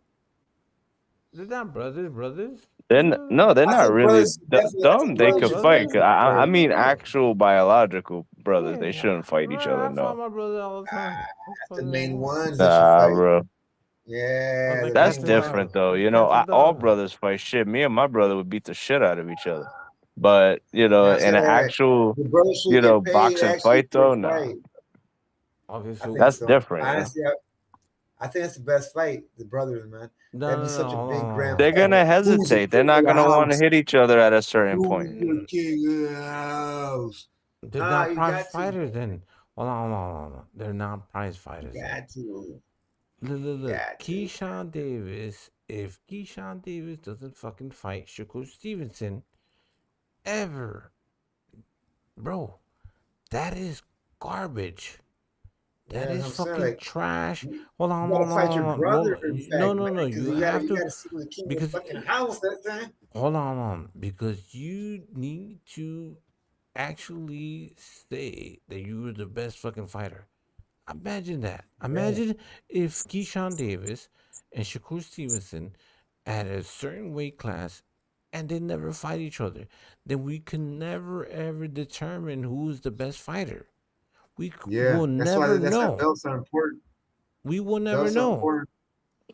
They're not brothers. They're no, they're I not think really brothers should definitely. I dumb. think They brothers could should fight. definitely I fight. mean, actual biological brothers. They Yeah, shouldn't fight each other. I fight No. my brother all the time. The main ones that should Nah, fight. bro. Yeah, the That's main different ones. though. You know, all brothers fight. Shit, me and my brother would beat the shit out of each other. But you know, That's in an actual, the brothers should get paid boxing actually fight for though, a nah. fight. Okay, I so think that's so. different. Yeah. Honestly, I think that's the best fight. The brothers, man. That'd be such a big grand. They're gonna hesitate. They're not gonna want to hit each other at a certain Who's point. the king of the house? They're Nah, not you prize got to. fighters then. Hold on. They're not prize fighters. You got to. Look. Keyshawn Davis. If Keyshawn Davis doesn't fucking fight Shakur Stevenson ever, bro, that is garbage. That is fucking trash. Hold on. You gotta fight your brother. In fact, No. man, You gotta, have you to gotta see the king of because the fucking house. That's that. hold on. Because you need to actually say that you were the best fucking fighter. Imagine that. Imagine if Keyshawn Davis and Shakur Stevenson at a certain weight class and they never fight each other. Then we can never ever determine who's the best fighter. We will never That's why know. belts are important. We will never Belts are know. important.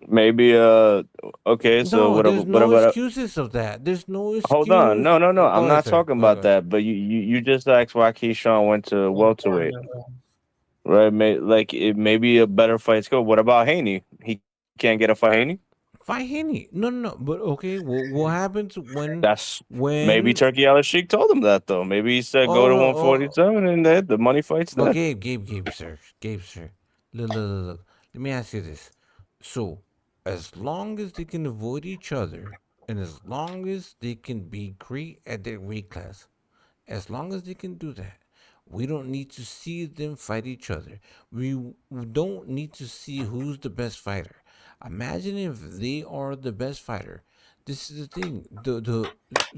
Maybe okay. So No, what? there's What no about? excuses of that. There's no excuse. Hold on. No. Go I'm ahead, not sir. talking Go about ahead. that. But you just asked why Keyshawn went to welterweight, right? Maybe a better fight's go. What about Haney? He can't get a fight, Haney. Fight Haney. No. But okay, what happens when Maybe Turkey Al Sheik told him that though. Maybe he said go to 147 and the money fights But there. Gabe, sir. Look. Let me ask you this. So, as long as they can avoid each other, and as long as they can be great at their weight class, as long as they can do that, we don't need to see them fight each other. We don't need to see who's the best fighter. Imagine if they are the best fighter. This is the thing.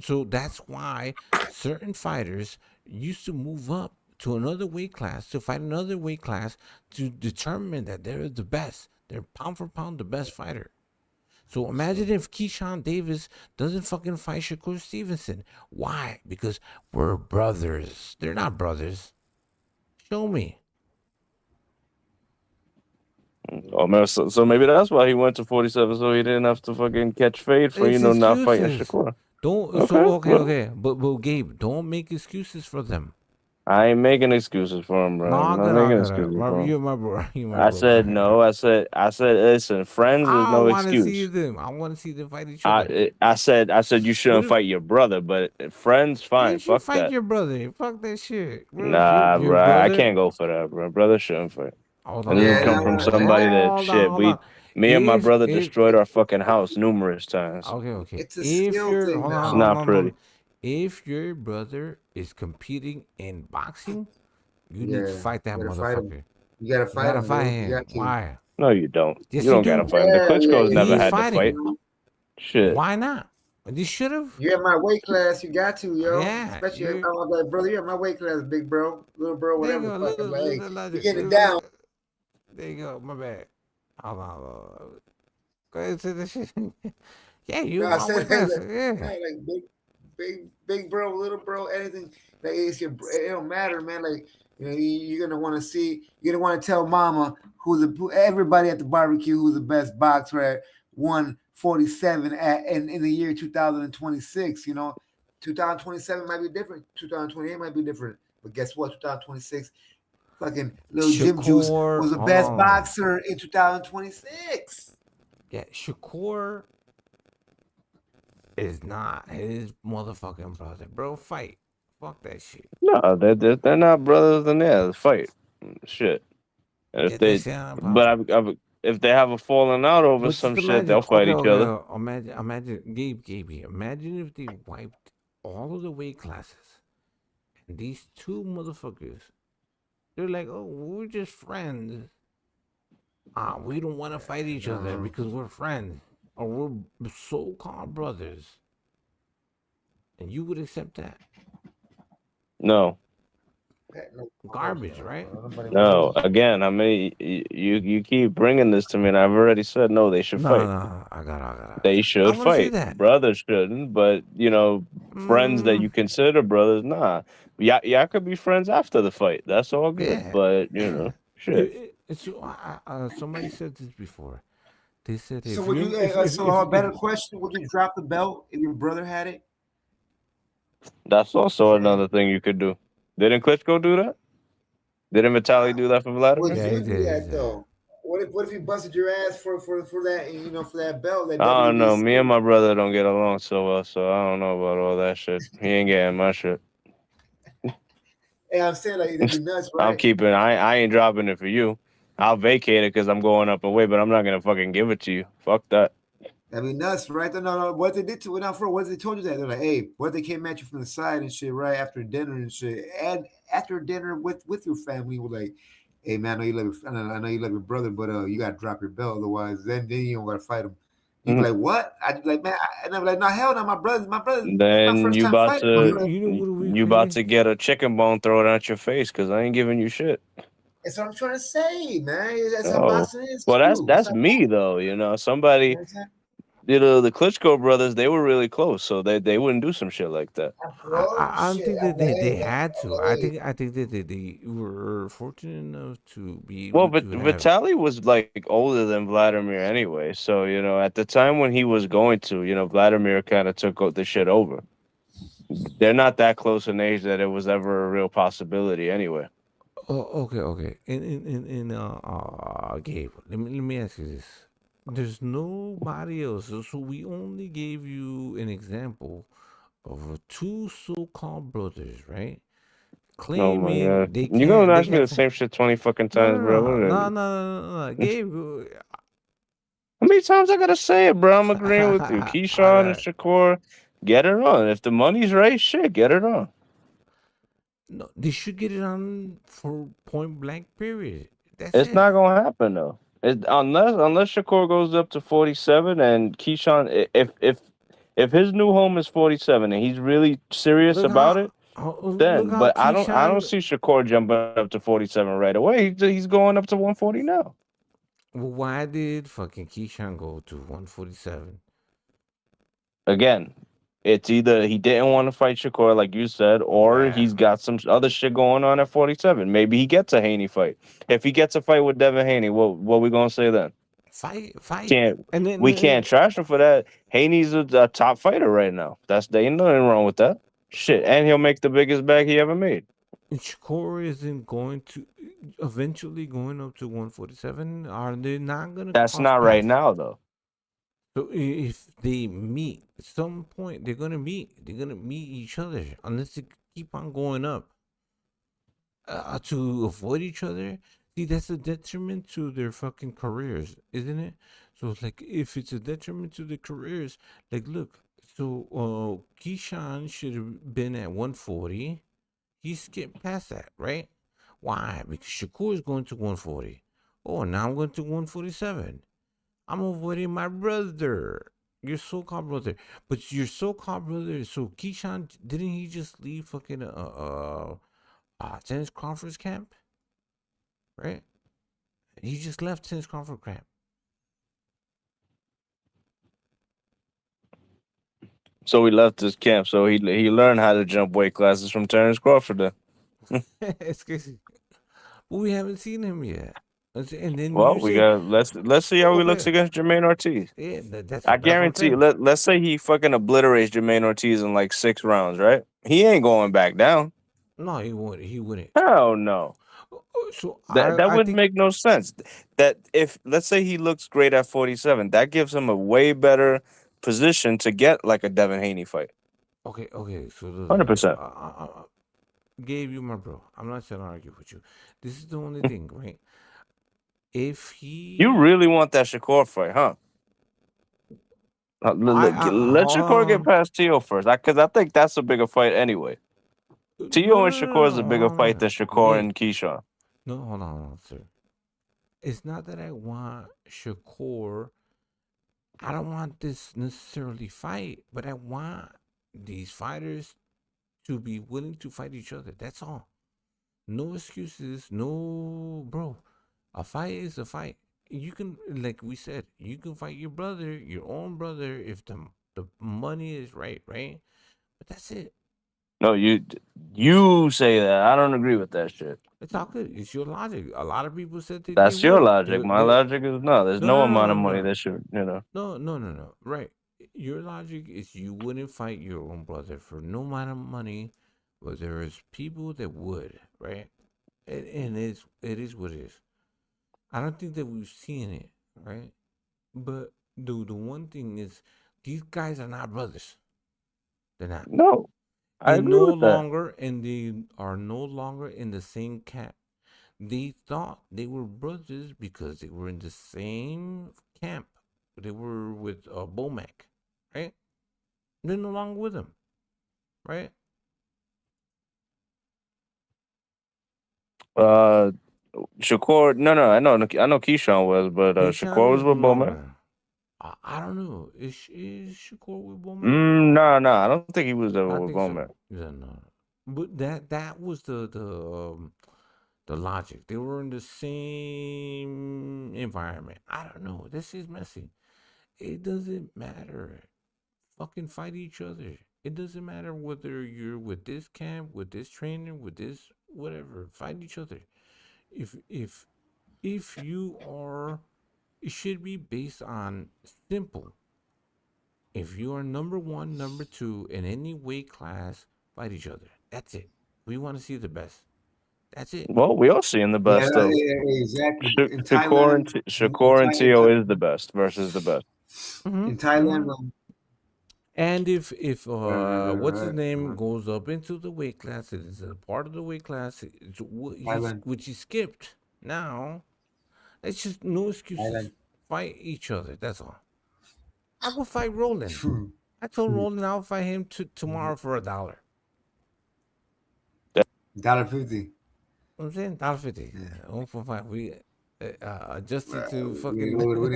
So that's why certain fighters used to move up to another weight class to fight another weight class to determine that they're the best. They're pound for pound the best fighter. So imagine if Keyshawn Davis doesn't fucking fight Shakur Stevenson. Why? Because we're brothers. They're not brothers. Show me. Oh man, so maybe that's why he went to 47, so he didn't have to fucking catch fade for It's not fighting excuses. Shakur. Okay. But Gabe, don't make excuses for them. I ain't making excuses for him, bro. I'm not making excuses for him. You're my bro. I said no. I said listen, friends is no excuse. I want to see them fight each other. I said you shouldn't fight your brother, but friends, fine. You should Fuck fight that. your brother. Fuck that shit. Bro. Nah, your bro, I brother- can't go for that, bro. Brother shouldn't fight. Hold And this come from somebody that shit. Me and my brother destroyed our fucking house numerous times. Okay. It's a skill thing now. It's not pretty. If your brother is competing in boxing, you need to fight that You gotta fight him. motherfucker. You gotta fight him. fight dude. him. You got to. Why? No, you don't. Yes, you don't you do. gotta fight him. The Klitschko's never He's had fighting. to fight. Shit. Why not? They should have. You're in my weight class. You got to, yo. Yeah, Especially if I'm like, brother, you're in my weight class, big bro, little bro, There you whatever. go. Fucking, but hey, Look, you get it down. There you go. My bad. Hold on. Go ahead and say this shit. Yeah, you. No, I said weight class. like, Yeah. like big bro, little bro, anything. Like it's your, it don't matter, man. Like you're gonna want to see. You're gonna want to tell mama everybody at the barbecue who's the best boxer at 147 in the year 2026. 2027 might be different. 2028 might be different. But guess what? 2026, fucking little Jim Juice was the best boxer in 2026. Yeah, Shakur is not his motherfucking brother, bro. Fight. Fuck that shit. No, they're not brothers. Then yeah, if they have a falling out over some shit, they'll fight each other. Imagine, Gabe. Imagine if they wiped all of the weight classes, and these two motherfuckers They're like, oh, we're just friends. We don't want to fight each other because we're friends or we're so-called brothers. And you would accept that? No. Garbage, right? No. Again, I mean, you keep bringing this to me, and I've already said no. They should fight. No, I got. They I should want to see fight. that. Brothers shouldn't, but friends that you consider brothers, nah. Y'all could be friends after the fight. That's all good. Yeah. But shit. Somebody said this before. They said So if would you, you? if, A better question: would you drop the belt if your brother had it? That's also another thing you could do. Didn't Klitschko do that? Didn't Vitaly do that for Vladimir? Would you do that though? What if you busted your ass for that for that belt? That I don't know. WBC? Me and my brother don't get along so well, so I don't know about all that shit. He ain't getting my shit. Hey, I'm saying like that'd be nuts, right? I'm keeping. I ain't dropping it for you. I'll vacate it because I'm going up away, but I'm not gonna fucking give it to you. Fuck that. That'd be nuts, right? No. What they did to it now for? What they told you that they're like, hey, what they came at you from the side and shit, right after dinner and shit, and after dinner with your family, were like, hey man, I know you love your brother, but you gotta drop your belt, otherwise then you don't gotta fight him. You'd be like, what? I'd be like, man, and I'm like, no, hell no, my brother, it's my Then first you time about fighting. to about to get a chicken bone thrown at your face because I ain't giving you shit. That's what I'm trying to say, man. That's how Oh, boxing is. well, too. that's me though. Somebody, the Klitschko brothers, they were really close, so they wouldn't do some shit like that. I don't think that they had to. I think that they were fortunate enough to be Well, able but to have. Vitaly was like older than Vladimir anyway, so at the time when he was going to, Vladimir kind of took the shit over. They're not that close in age that it was ever a real possibility anyway. Oh, okay. Gabe, let me ask you this. There's nobody else, so we only gave you an example of two so-called brothers, right? Oh my Claiming god, they you gonna ask me can't the same shit 20 fucking No, times, bro? no. Gabe, How many times I gotta say it, bro? I'm agreeing with you. Keyshawn and Shakur, get it on. If the money's right, shit, get it on. no, they should get it on for point blank. Period. That's It's it. not gonna happen though. Unless Shakur goes up to 47 and Keyshawn, if his new home is 47 and he's really serious Look about how, it, look then. how But I don't Keyshawn. see Shakur jumping up to 47 right away. He's going up to 140 now. Well, why did fucking Keyshawn go to 147? Again, it's either he didn't want to fight Shakur, like you said, or he's got some other shit going on at 47. Maybe he gets a Haney fight. If he gets a fight with Devin Haney, what we gonna say then? Fight. And then we can't trash him for that. Haney's a top fighter right now. There ain't nothing wrong with that. Shit, and he'll make the biggest bag he ever made. And Shakur isn't going to eventually going up to 147. Are they not gonna? That's not right now though. So if they meet at some point, they're gonna meet. They're gonna meet each other unless they keep on going up to avoid each other. See, that's a detriment to their fucking careers, isn't it? So it's like if it's a detriment to the careers, like look, so Keyshawn should have been at 140. He skipped past that, right? Why? Because Shakur is going to 140. Oh, now I'm going to 147. I'm avoiding my brother. Your so-called brother. But your so-called brother, so Keyshawn, didn't he just leave fucking Tennis Crawford's camp? Right? He just left Tennis Crawford camp. So he left his camp. So he learned how to jump weight classes from Terrence Crawford then. It's crazy. But we haven't seen him yet. And then Well, let's see how he looks against Jermaine Ortiz. Yeah, I guarantee you. Let's say he fucking obliterates Jermaine Ortiz in like 6 rounds, right? He ain't going back down. No, he wouldn't. He wouldn't. Hell no. So that wouldn't make no sense. That if let's say he looks great at 47, that gives him a way better position to get like a Devin Haney fight. Okay. So 100%. Gave you my bro. I'm not trying to argue with you. This is the only thing, right? If he, you really want that Shakur fight, huh? Let Shakur get past Tio first, because I think that's a bigger fight anyway. Tio and Shakur is a bigger fight than Shakur and Keyshawn. No, hold on, sir. It's not that I want Shakur. I don't want this necessarily fight, but I want these fighters to be willing to fight each other. That's all. No excuses. No, bro. A fight is a fight. You can, like we said, you can fight your brother, your own brother, if the money is right, right? But that's it. No, you say that. I don't agree with that shit. It's all good. It's your logic. A lot of people said that they That's your would. logic. My logic is no. There's No, no no, no, amount of no, money no. that should, No. Right. Your logic is you wouldn't fight your own brother for no amount of money, but there is people that would, right? And it is what it is. I don't think that we've seen it, right? But the one thing is, these guys are not brothers. They're not. No, I They agree no with that. longer, and they are no longer in the same camp. They thought they were brothers because they were in the same camp. They were with Bomac, right? They're no longer with him, right? Shakur. No, I know Keyshawn was, but Shakur Keyshawn was is no with Bowman. longer. I don't know. Is Shakur with Bomac? No, I don't think he was ever I with think Bowman. so. Yeah, no. But that was the logic. They were in the same environment. I don't know. This is messy. It doesn't matter. Fucking fight each other. It doesn't matter whether you're with this camp, with this trainer, with this whatever. Fight each other. If you are, it should be based on simple. If you are number one, number two in any weight class, fight each other. That's it. We want to see the best. That's it. Well, we all seeing the Yeah, best though. exactly. In Shakur Thailand, and Shakur and Tio is the best versus the best. in Thailand, And if what's his right. name goes up into the weight class, it is a part of the weight class Thailand. which he skipped. Now, it's just no excuses. Thailand. Fight each other. That's all. I will fight Roland. I told Roland I'll fight him tomorrow for $1. $1.50. I'm saying $1.50. Yeah. 1 for 5. We adjusted to We fucking. need a little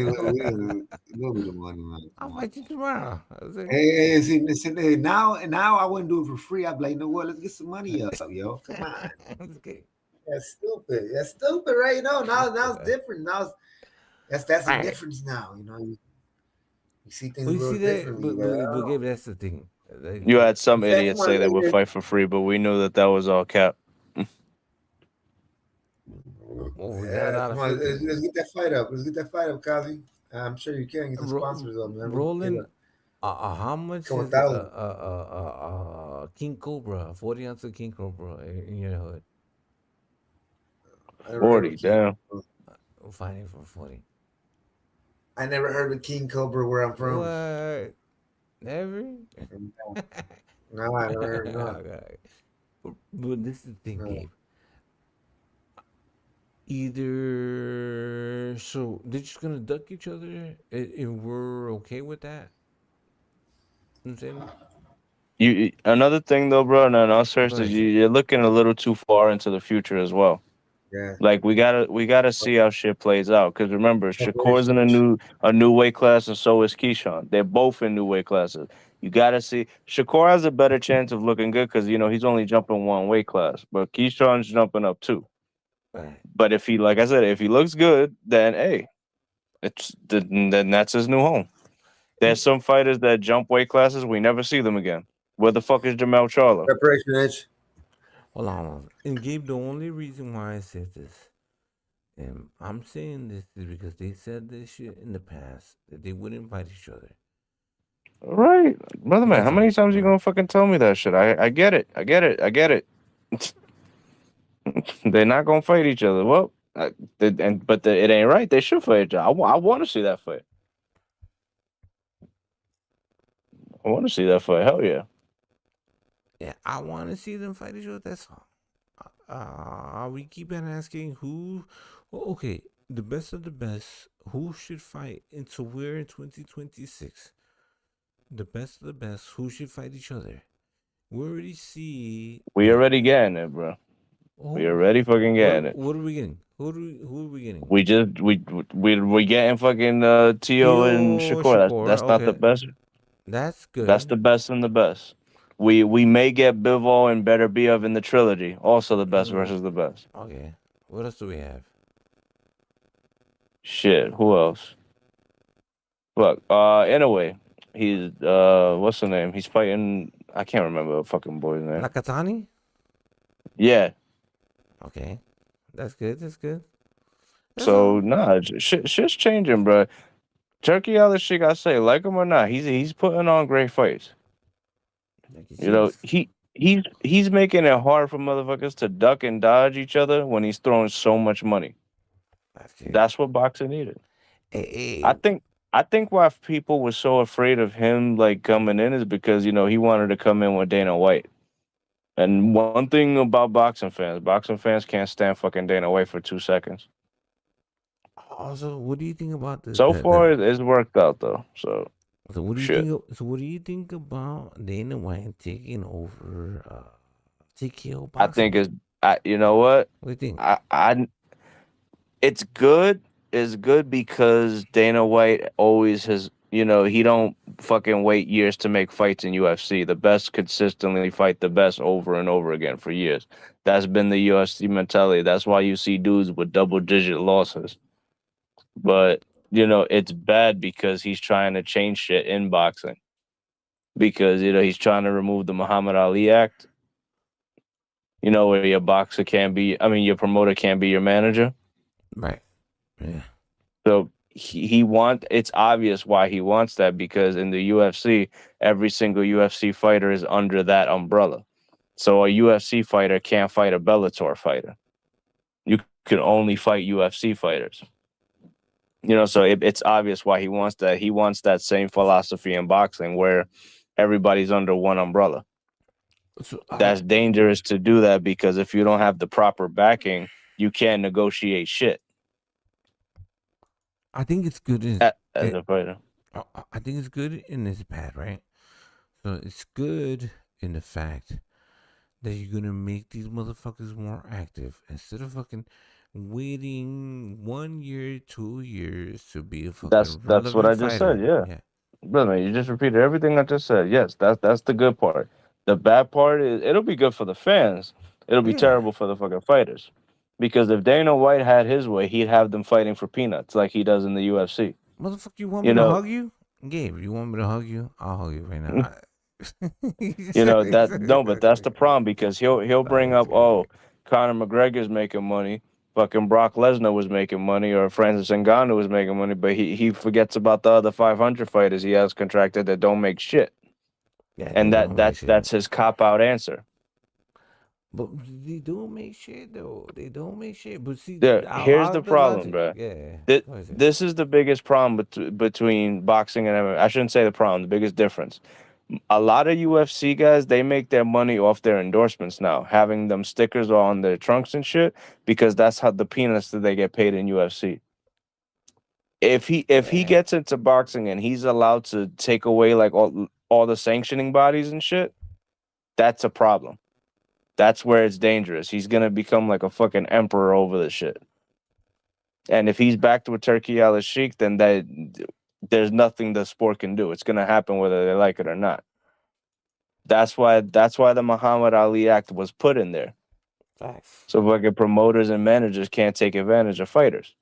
bit of money, man. I'll fight you tomorrow. Hey, listen, hey, now I wouldn't do it for free. I'd be like, you know what? Let's get some money up, yo. Come on. That's stupid. That's stupid, right? You know, now it's different. Now that's the difference now. You know, you see things a little differently. But Gabe, that's the thing. You had some idiots say they would fight for free, but we knew that was all cap. Come on, let's get that fight up. Let's get that fight up, Kazi. I'm sure you can get the sponsors up, man. Roland, how much is King Cobra, 40 ounce of King Cobra in your hood? 40, damn. We're fighting for 40. I never heard of King Cobra where I'm from. What? Never? No, I never heard of that. But this is the thing, Gabe. Either so they're just gonna duck each other and we're okay with that. You know what I'm saying? Another thing though, bro, and all seriously, you're looking a little too far into the future as well. Yeah. Like we gotta see how shit plays out. Because remember, Shakur's in a new weight class, and so is Keyshawn. They're both in new weight classes. You gotta see. Shakur has a better chance of looking good because he's only jumping one weight class, but Keyshawn's jumping up 2. Right. But if he, like I said, if he looks good, then hey, then that's his new home. There's some fighters that jump weight classes, we never see them again. Where the fuck is Jamel Charlo? Preparation edge. Hold on. And Gabe, the only reason why I said this, and I'm saying this is because they said this shit in the past that they wouldn't fight each other. All right, brother man, how many times you gonna fucking tell me that shit? I get it. They're not gonna fight each other. Well, it ain't right. They should fight each other. I want to see that fight. I want to see that fight. Hell yeah. Yeah, I want to see them fight each other. That's all. We keep on asking who. Okay, the best of the best. Who should fight? And so we're in 2026. The best of the best. Who should fight each other? We already see. We already getting it, bro. We already fucking getting it. What are we getting? Who are we getting? We getting fucking Tio and Shakur. That's not the okay. best. That's good. That's the best and the best. We may get Bivol and Better Be of in the trilogy. Also the best versus the best. Okay. What else do we have? Shit. Who else? Look. Anyway, he's what's the name? He's fighting. I can't remember the fucking boy's name. Nakatani? Yeah. Okay. That's good. That's good. So nah, shit's changing, bro. Turkey Al-Sheikh, I say, like him or not, he's putting on great fights. You know, he's making it hard for motherfuckers to duck and dodge each other when he's throwing so much money. That's what boxing needed. I think why people were so afraid of him like coming in is because, you know, he wanted to come in with Dana White. And one thing about boxing fans can't stand fucking Dana White for 2 seconds. Also, what do you think about this? So far, it's worked out though. So what do you think? So what do you think about Dana White taking over TKO boxing? I think you know what? What do you think? It's good. It's good because Dana White always has, you know, he don't fucking wait years to make fights in UFC. The best consistently fight the best over and over again for years. That's been the UFC mentality. That's why you see dudes with double-digit losses. But, you know, it's bad because he's trying to change shit in boxing. Because, you know, he's trying to remove the Muhammad Ali Act. You know, where your your promoter can't be your manager. Right. Yeah. So it's obvious why he wants that, because in the UFC, every single UFC fighter is under that umbrella. So a UFC fighter can't fight a Bellator fighter. You can only fight UFC fighters. You know, so it's obvious why he wants that. He wants that same philosophy in boxing where everybody's under one umbrella. That's dangerous to do that, because if you don't have the proper backing, you can't negotiate shit. I think it's good as a fighter. I think it's good and it's bad, right? So it's good in the fact that you're gonna make these motherfuckers more active instead of fucking waiting 1 year, 2 years to be a fucking That's what I just said. Yeah. Brother, you just repeated everything I just said. Yes, that's the good part. The bad part is it'll be good for the fans. It'll be terrible for the fucking fighters. Because if Dana White had his way, he'd have them fighting for peanuts like he does in the UFC. Motherfucker, you want me to hug you? Gabe, you want me to hug you? I'll hug you right now. You know, but that's the problem, because he'll bring up, oh, Conor McGregor's making money, fucking Brock Lesnar was making money, or Francis Ngannou was making money, but he forgets about the other 500 fighters he has contracted that don't make shit. Yeah, and that's his cop-out answer. But they don't make shit though. They don't make shit. But see, here's the problem, bro. Yeah. This is the biggest problem between boxing and MMA. I shouldn't say the problem. The biggest difference. A lot of UFC guys, they make their money off their endorsements now, having them stickers on their trunks and shit, because that's how the peanuts that they get paid in UFC. If he gets into boxing and he's allowed to take away like all the sanctioning bodies and shit, that's a problem. That's where it's dangerous. He's gonna become like a fucking emperor over this shit. And if he's backed with Turkey Al-Sheikh, then there's nothing the sport can do. It's gonna happen whether they like it or not. That's why the Muhammad Ali Act was put in there. Facts. So fucking promoters and managers can't take advantage of fighters.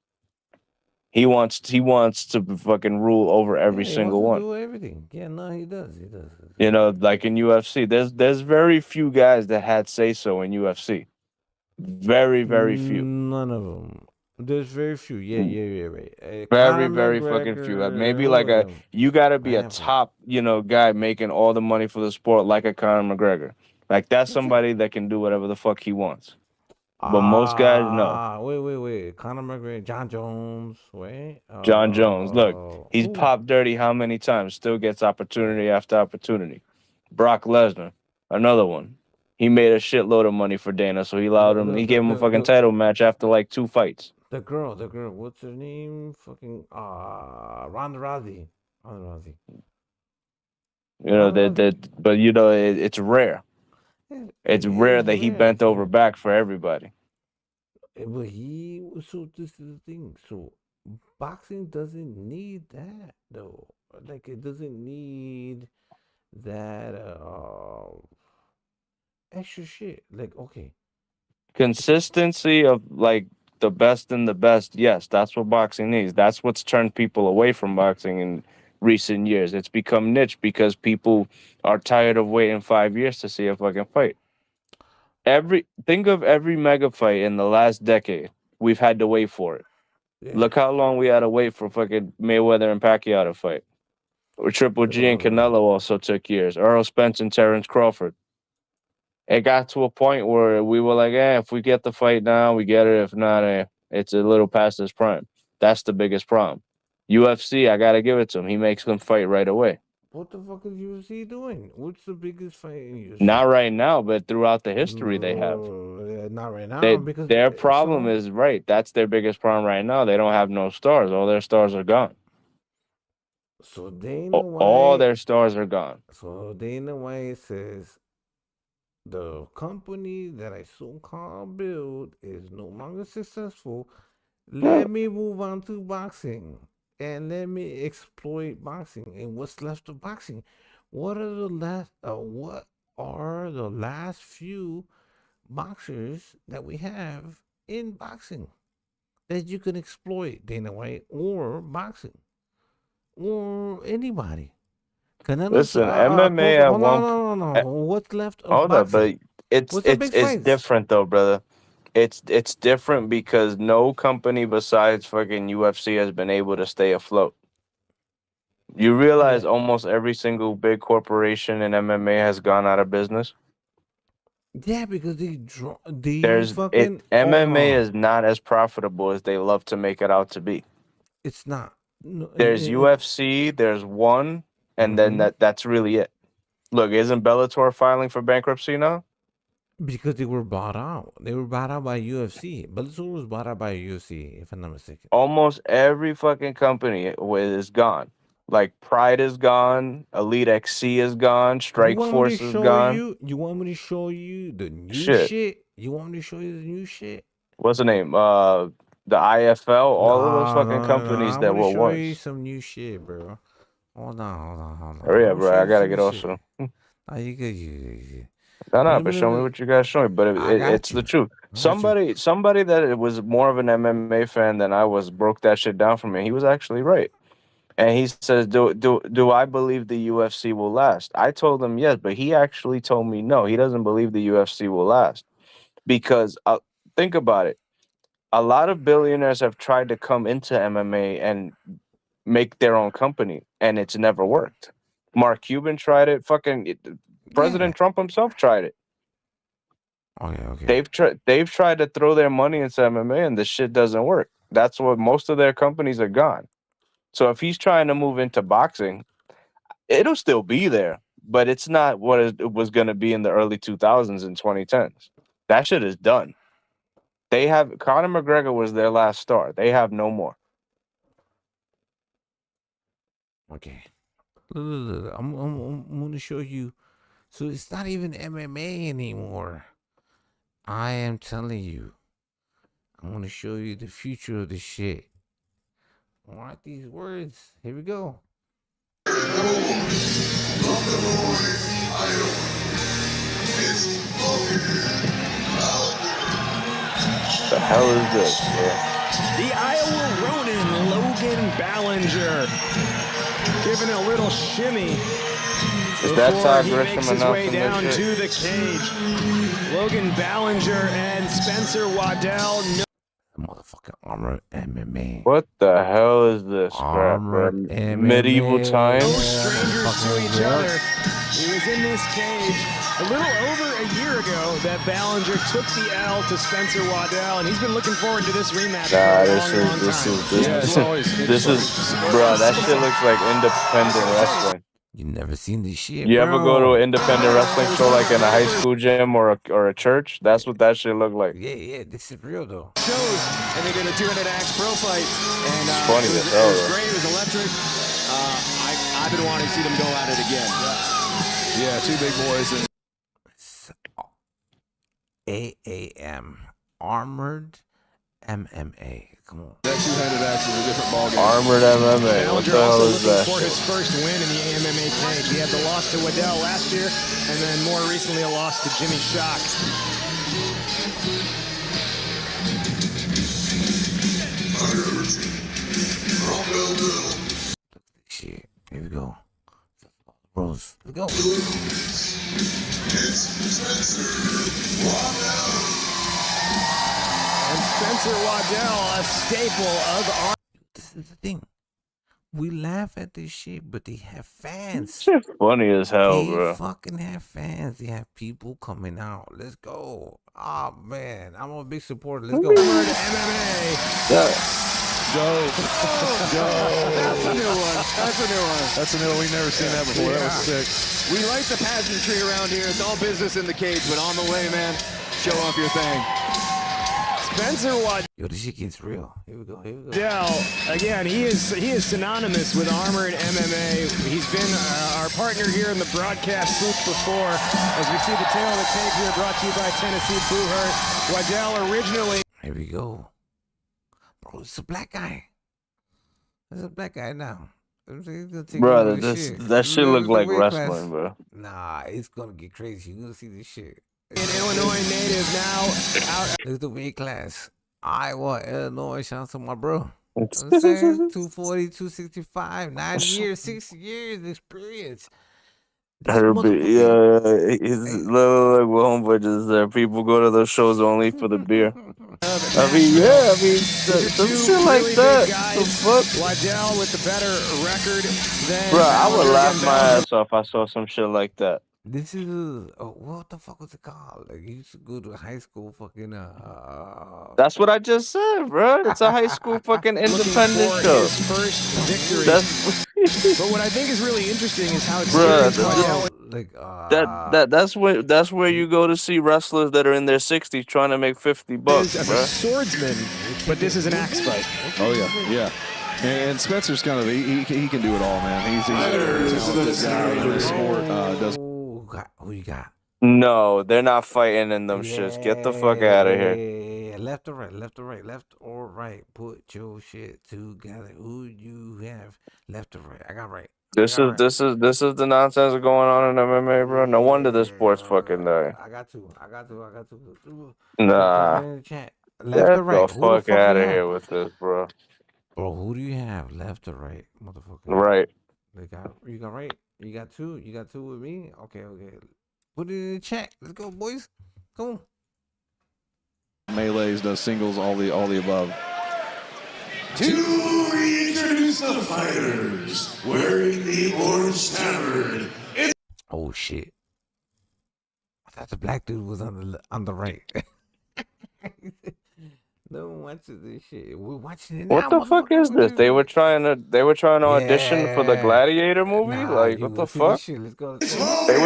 He wants to fucking rule over every single one. Do everything. Yeah, no, he does. He does. You know, like in UFC, there's very few guys that had say so in UFC. Very, very few. None of them. There's very few. Yeah, right. Very, very fucking few. Maybe like you gotta be a top, guy making all the money for the sport, like a Conor McGregor. Like that's somebody that can do whatever the fuck he wants. But most guys, no. Wait. Conor McGregor, John Jones, John Jones. Look, he's popped dirty how many times? Still gets opportunity after opportunity. Brock Lesnar, another one. He made a shitload of money for Dana, so he allowed him. He gave him a fucking title match after like 2 fights. The girl, what's her name? Fucking Ronda Rousey. But it's rare. It's rare that he bent over back for everybody. But so this is the thing. So boxing doesn't need that though. Like it doesn't need that extra shit. Like okay, Consistency of like the best and the best. Yes, that's what boxing needs. That's what's turned people away from boxing in recent years. It's become niche because people are tired of waiting 5 years to see a fucking fight. Think of every mega fight in the last decade. We've had to wait for it. yeah. Look how long we had to wait for fucking Mayweather and Pacquiao to fight. Or Triple G and Canelo also took years. Earl Spence and Terrence Crawford. It got to a point where we were like, if we get the fight now, we get it. If not, it's a little past his prime. That's the biggest problem. UFC, I got to give it to him. He makes them fight right away. What the fuck is UFC doing? What's the biggest fight in UFC? Not right now, but throughout the history they have. Not right now because their problem is right. That's their biggest problem right now. They don't have no stars. All their stars are gone. So Dana White, all their stars are gone. So Dana White says the company that I so-called build is no longer successful. Let me move on to boxing and let me exploit boxing. And what's left of boxing? What are the last few boxers that we have in boxing that you can exploit, Dana White, or boxing, or anybody? Listen, MMA at one. No. What's left of hold boxing? up, but it's different though, brother. It's different because no company besides fucking UFC has been able to stay afloat. You realize almost every single big corporation in MMA has gone out of business. Yeah, because MMA is not as profitable as they love to make it out to be. It's not. No, There's UFC, there's one, and then that's really it. Look, isn't Bellator filing for bankruptcy now? Because they were bought out. They were bought out by UFC. Bellator was bought out by UFC, if I'm not mistaken. Almost every fucking company is gone. Like Pride is gone, Elite XC is gone, Strike Force is gone. You want me to show you the new shit? You want me to show you the new shit? What's the name? The IFL, all of those fucking companies that were once. I'm gonna show you some new shit, bro. Hold on. Hurry up, bro. I gotta get also. You good. No, but show me what you guys show me. But it's the truth. Somebody that was more of an MMA fan than I was broke that shit down for me. He was actually right. And he says, do I believe the UFC will last? I told him yes, but he actually told me no. He doesn't believe the UFC will last. Because think about it. A lot of billionaires have tried to come into MMA and make their own company, and it's never worked. Mark Cuban tried it. President Trump himself tried it. Okay. They've tried to throw their money into MMA, and the shit doesn't work. That's what most of their companies are gone. So if he's trying to move into boxing, it'll still be there, but it's not what it was going to be in the early 2000s and 2010s. That shit is done. Conor McGregor was their last star. They have no more. Okay. Look, I'm going to show you. So it's not even MMA anymore. I am telling you. I'm going to show you the future of this shit. What these words? Here we go. The hell is this, bro? The Iowa Ronin, Logan Ballinger, giving a little shimmy. Is that Todd He Grisham makes his way down announcing to this shit? the cage. Logan Ballinger and Spencer Waddell. Motherfucking Armored MMA. What the hell is this crap, bro? Medieval times? No strangers to each other. He was in this cage a little over a year ago that Ballinger took the L to Spencer Waddell, and he's been looking forward to this rematch for a long time. This is, bro, that shit looks like independent wrestling. You never seen this shit, You ever go to an independent wrestling show like in a high school gym or a church? That's what that shit look like. Yeah, this is real though. Shows, and they did a 200 axe pro fight, and it's funny it as hell. was great. It was electric. I've been wanting to see them go at it again. Yeah, two big boys. And AAM. Armored MMA. Come on. That two-handed axe is a different ballgame. Armored MMA. What the hell is that? For his first win in the MMA tank. He had the loss to Waddell last year, and then more recently a loss to Jimmy Shock. Shit. Here we go. Bros. Let's go. And Spencer Waddell, a staple of This is the thing. We laugh at this shit, but they have fans. Shit funny as hell, They bro. fucking have fans. They have people coming out. Let's go. Oh man, I'm a big supporter. Let's go. MMA. Yeah. Go. That's a new one. That's a new one. That's a new one. We've never seen that before. That was sick. We like the pageantry around here. It's all business in the cage, but on the way, man, show off your thing. Spencer Waddell. Yo, this shit gets real. Here we go. Here we go. Waddell, again, he is synonymous with Armored MMA. He's been our partner here in the broadcast booth before. As we see the tail of the tape here, brought to you by Tennessee Boo Hurt. Waddell originally. Here we go. Bro, it's a black guy. There's a black guy now. Bro, that shit look like wrestling, bro. Nah, it's gonna get crazy. You're gonna see this shit. An Illinois native now out. Look at the weight class. Iowa, Illinois. Shout out to my bro. I'm saying 240, 265, 9 years, 6 years experience. Herbie, yeah, he's like homeboy just there. People go to those shows only for the beer. I mean, some shit like that. The fuck? Waddell with the better record than. Bro, I would laugh my ass off if I saw some shit like that. This is what the fuck was it called? Like you used to go to high school fucking That's what I just said, bro. It's a high school fucking independent show. His first victory. But what I think is really interesting is how it's that's where you go to see wrestlers that are in their 60s trying to make $50, as bro. a swordsman, but this is an axe fight. Oh yeah. And Spencer's kind of he can do it all, man. He's a talented guy in the sport. Who you got? No, they're not fighting in them shits. Get the fuck out of here. Yeah, left or right, left or right, left or right. Put your shit together. Who you have? Left or right? I got right. This is the nonsense going on in MMA, bro. No wonder this sport's fucking die. I got two. Nah. Get Get the fuck out of here with this, bro. Bro, who do you have? Left or right, motherfucker? Right. You got right. You got two. You got two with me. Okay. Put it in the chat. Let's go, boys. Come on. Melees, does singles, all the above. To reintroduce the fighters wearing the orange tabard. Oh shit! I thought the black dude was on the right. No one watches this shit. We're watching it now. What the fuck is this? They were trying to audition for the Gladiator movie? Like, what the fuck? Let's go. They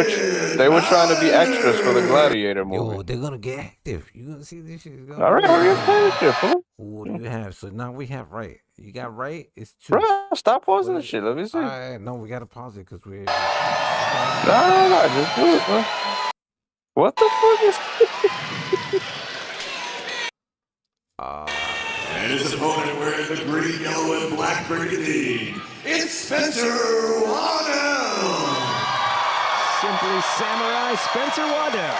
were trying to be extras for the Gladiator movie. Yo, they're gonna get active. You gonna see this shit? All right, hurry up, play shit, fool. Who do you have? So now we have right. You got right. It's two. Bro, stop pausing the shit. Let me see. No, we gotta pause it because we're. No, just do it, bro. What the fuck is? And his opponent wearing the green, yellow, and black brigandine, it's Spencer Waddell. Simply Samurai Spencer Waddell.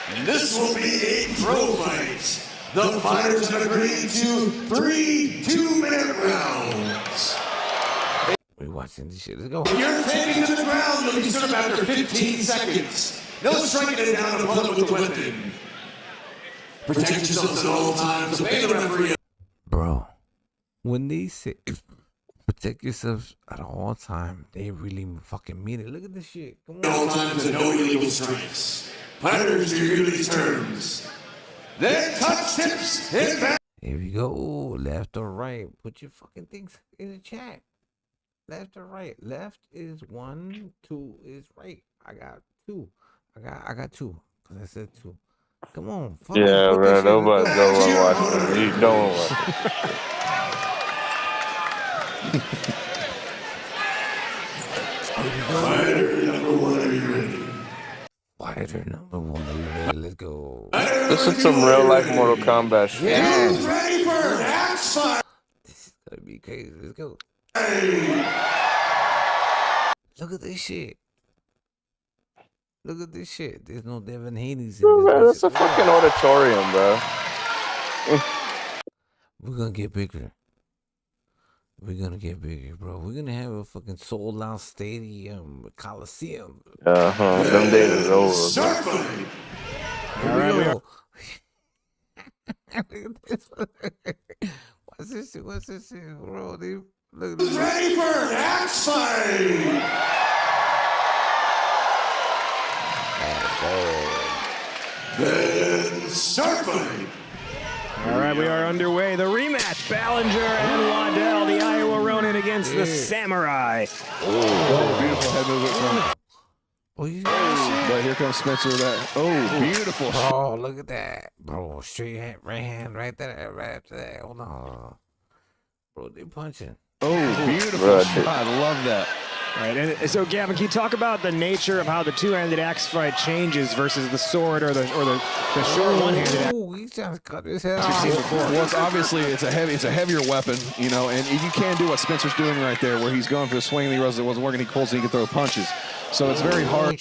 And this will be a pro fight. The fighters have agreed to 3 2-minute rounds. We're watching this shit. Let's go. You're taken to the ground. You'll be stood up after 15 seconds. No striking it down to opponent with the weapon. Protect yourselves at all times. Obey the referee. Bro, when they say protect yourselves at all times, they really fucking mean it. Look at this shit. Come on. At all times and no illegal strikes. Fighters, you hear these terms. Their touch tips hit back. Here we go. Left or right. Put your fucking things in the chat. Left or right. Left is 1, 2 is right. I got 2. I got 2. Because I said 2. Come on. Yeah, bro. Nobody's gonna watch it. You don't watch it. Fighter number 1, are you ready? Fighter number 1. Let's go. This is some real life Mortal Kombat shit. Who's ready for an axe fight? This is gonna be crazy. Let's go. Look at this shit. Look at this shit. There's no Devin Haney's in Bro, this. man, bitch. that's a fucking auditorium, bro. We're gonna get bigger. We're gonna get bigger, bro. We're gonna have a fucking sold out stadium, Coliseum. Them days is over, bro. All right, we go. Look at this. What's this shit? What's this shit, bro? Dude, look at Who's this. ready for an axe fight? Then start fight. All right, we are underway. The rematch, Ballinger and Waddell, the Iowa Ronin against the Samurai. Oh, beautiful head movement from. Oh, you got But here comes Spencer with that. Oh, beautiful. Oh, look at that. Bro, straight hand, right hand, right there, right there. Hold on. Bro, they punching. Oh, beautiful shot. I love that. All right, and so Gavin, can you talk about the nature of how the two-handed axe fight changes versus the sword or the short one-handed axe? Oh, he's trying to cut his head We've off. seen before. Well, it's obviously it's a heavier weapon, you know, and you can do what Spencer's doing right there, where he's going for the swing and he wasn't working, he pulls and he can throw punches. So it's very hard.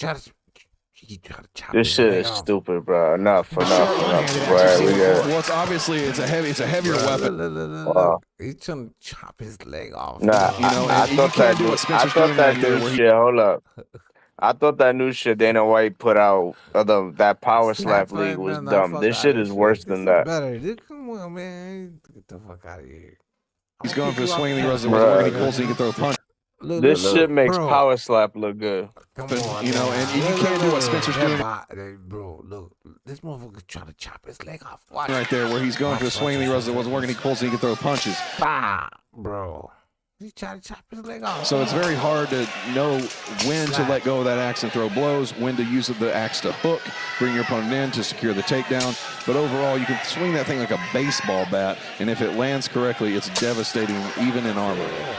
This shit is stupid, bro. Enough, bro. Well, it's obviously it's a heavier weapon. Wow. He's trying to chop his leg off. Nah, You know, I and you thought can't that do new, what I Spencer's thought doing that right there, new where he- shit. Hold up. I thought that new shit Dana White put out, that Power Slap League was dumb. This shit is worse than that. Better. Dude, come on, man. Get the fuck out of here. He's going for the swing and he wasn't working, he pulls and he can throw a punch. This shit makes bro. Power Slap look good. Come on, you know, man. and you can't do what Spencer's doing Bro, look. This motherfucker's trying to chop his leg off. Watch. right there, where he's going for the swing and he wasn't working, he pulls and he can throw punches. Bah, bro. He's trying to chop his leg off. So it's very hard to know when to let go of that axe and throw blows, when to use the axe to hook, bring your opponent in to secure the takedown. But overall, you can swing that thing like a baseball bat, and if it lands correctly, it's devastating, even in armor.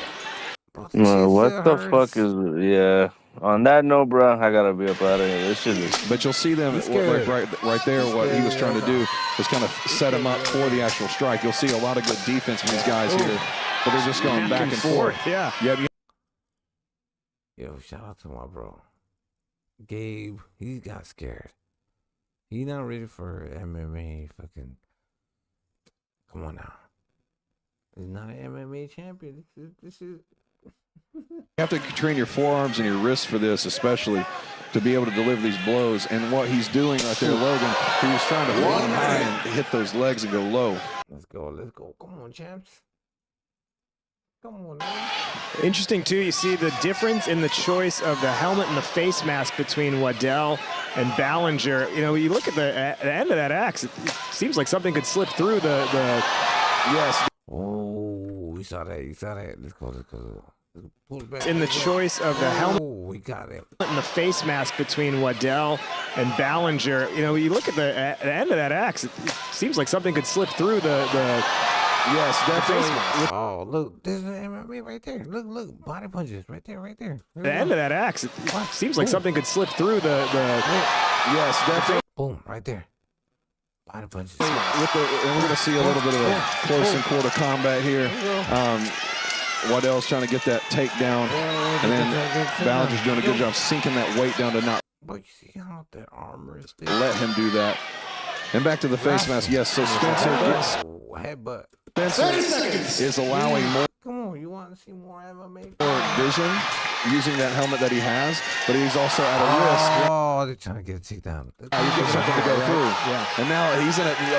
What the fuck is it? Yeah. On that note, bro, I gotta be up out of here. This shit is. But you'll see them like right there. What he was trying to do was kind of set him up for the actual strike. You'll see a lot of good defense from these guys here, but they're just going back and forth. Yeah. Yep. Yo, shout out to my bro. Gabe, he got scared. He not ready for MMA fucking. Come on now. He's not an MMA champion. This is You have to train your forearms and your wrists for this, especially to be able to deliver these blows. And what he's doing right there, Logan, he was trying to fly high and hit those legs and go low. Let's go. Come on, champs. Come on, man. Interesting, too, you see the difference in the choice of the helmet and the face mask between Waddell and Ballinger. You know, you look at the end of that axe, it seems like something could slip through the Yes. Oh, you saw that. Let's go. Pull it back. in the choice of the helmet Oh, we got it. and the face mask between Waddell and Ballinger. You know, you look at the end of that axe, it seems like something could slip through the Yes, definitely. Oh, look, there's an MMA right there. Look, body punches right there. the end of that axe. It seems like something could slip through the Yes, definitely. Boom, right there. Body punches. And we're going to see a little bit of a close and quarter combat here. Waddell's trying to get that takedown, and then Ballinger's doing a good job sinking that weight down to not But you see how that armor is. let him do that. And back to the face mask. Yes, so Spencer Headbutt. 30 seconds. is allowing more Come on, you want to see more MMA? vision using that helmet that he has, but he's also at a risk. Oh, they're trying to get a takedown. You get something to go through. Yeah. And now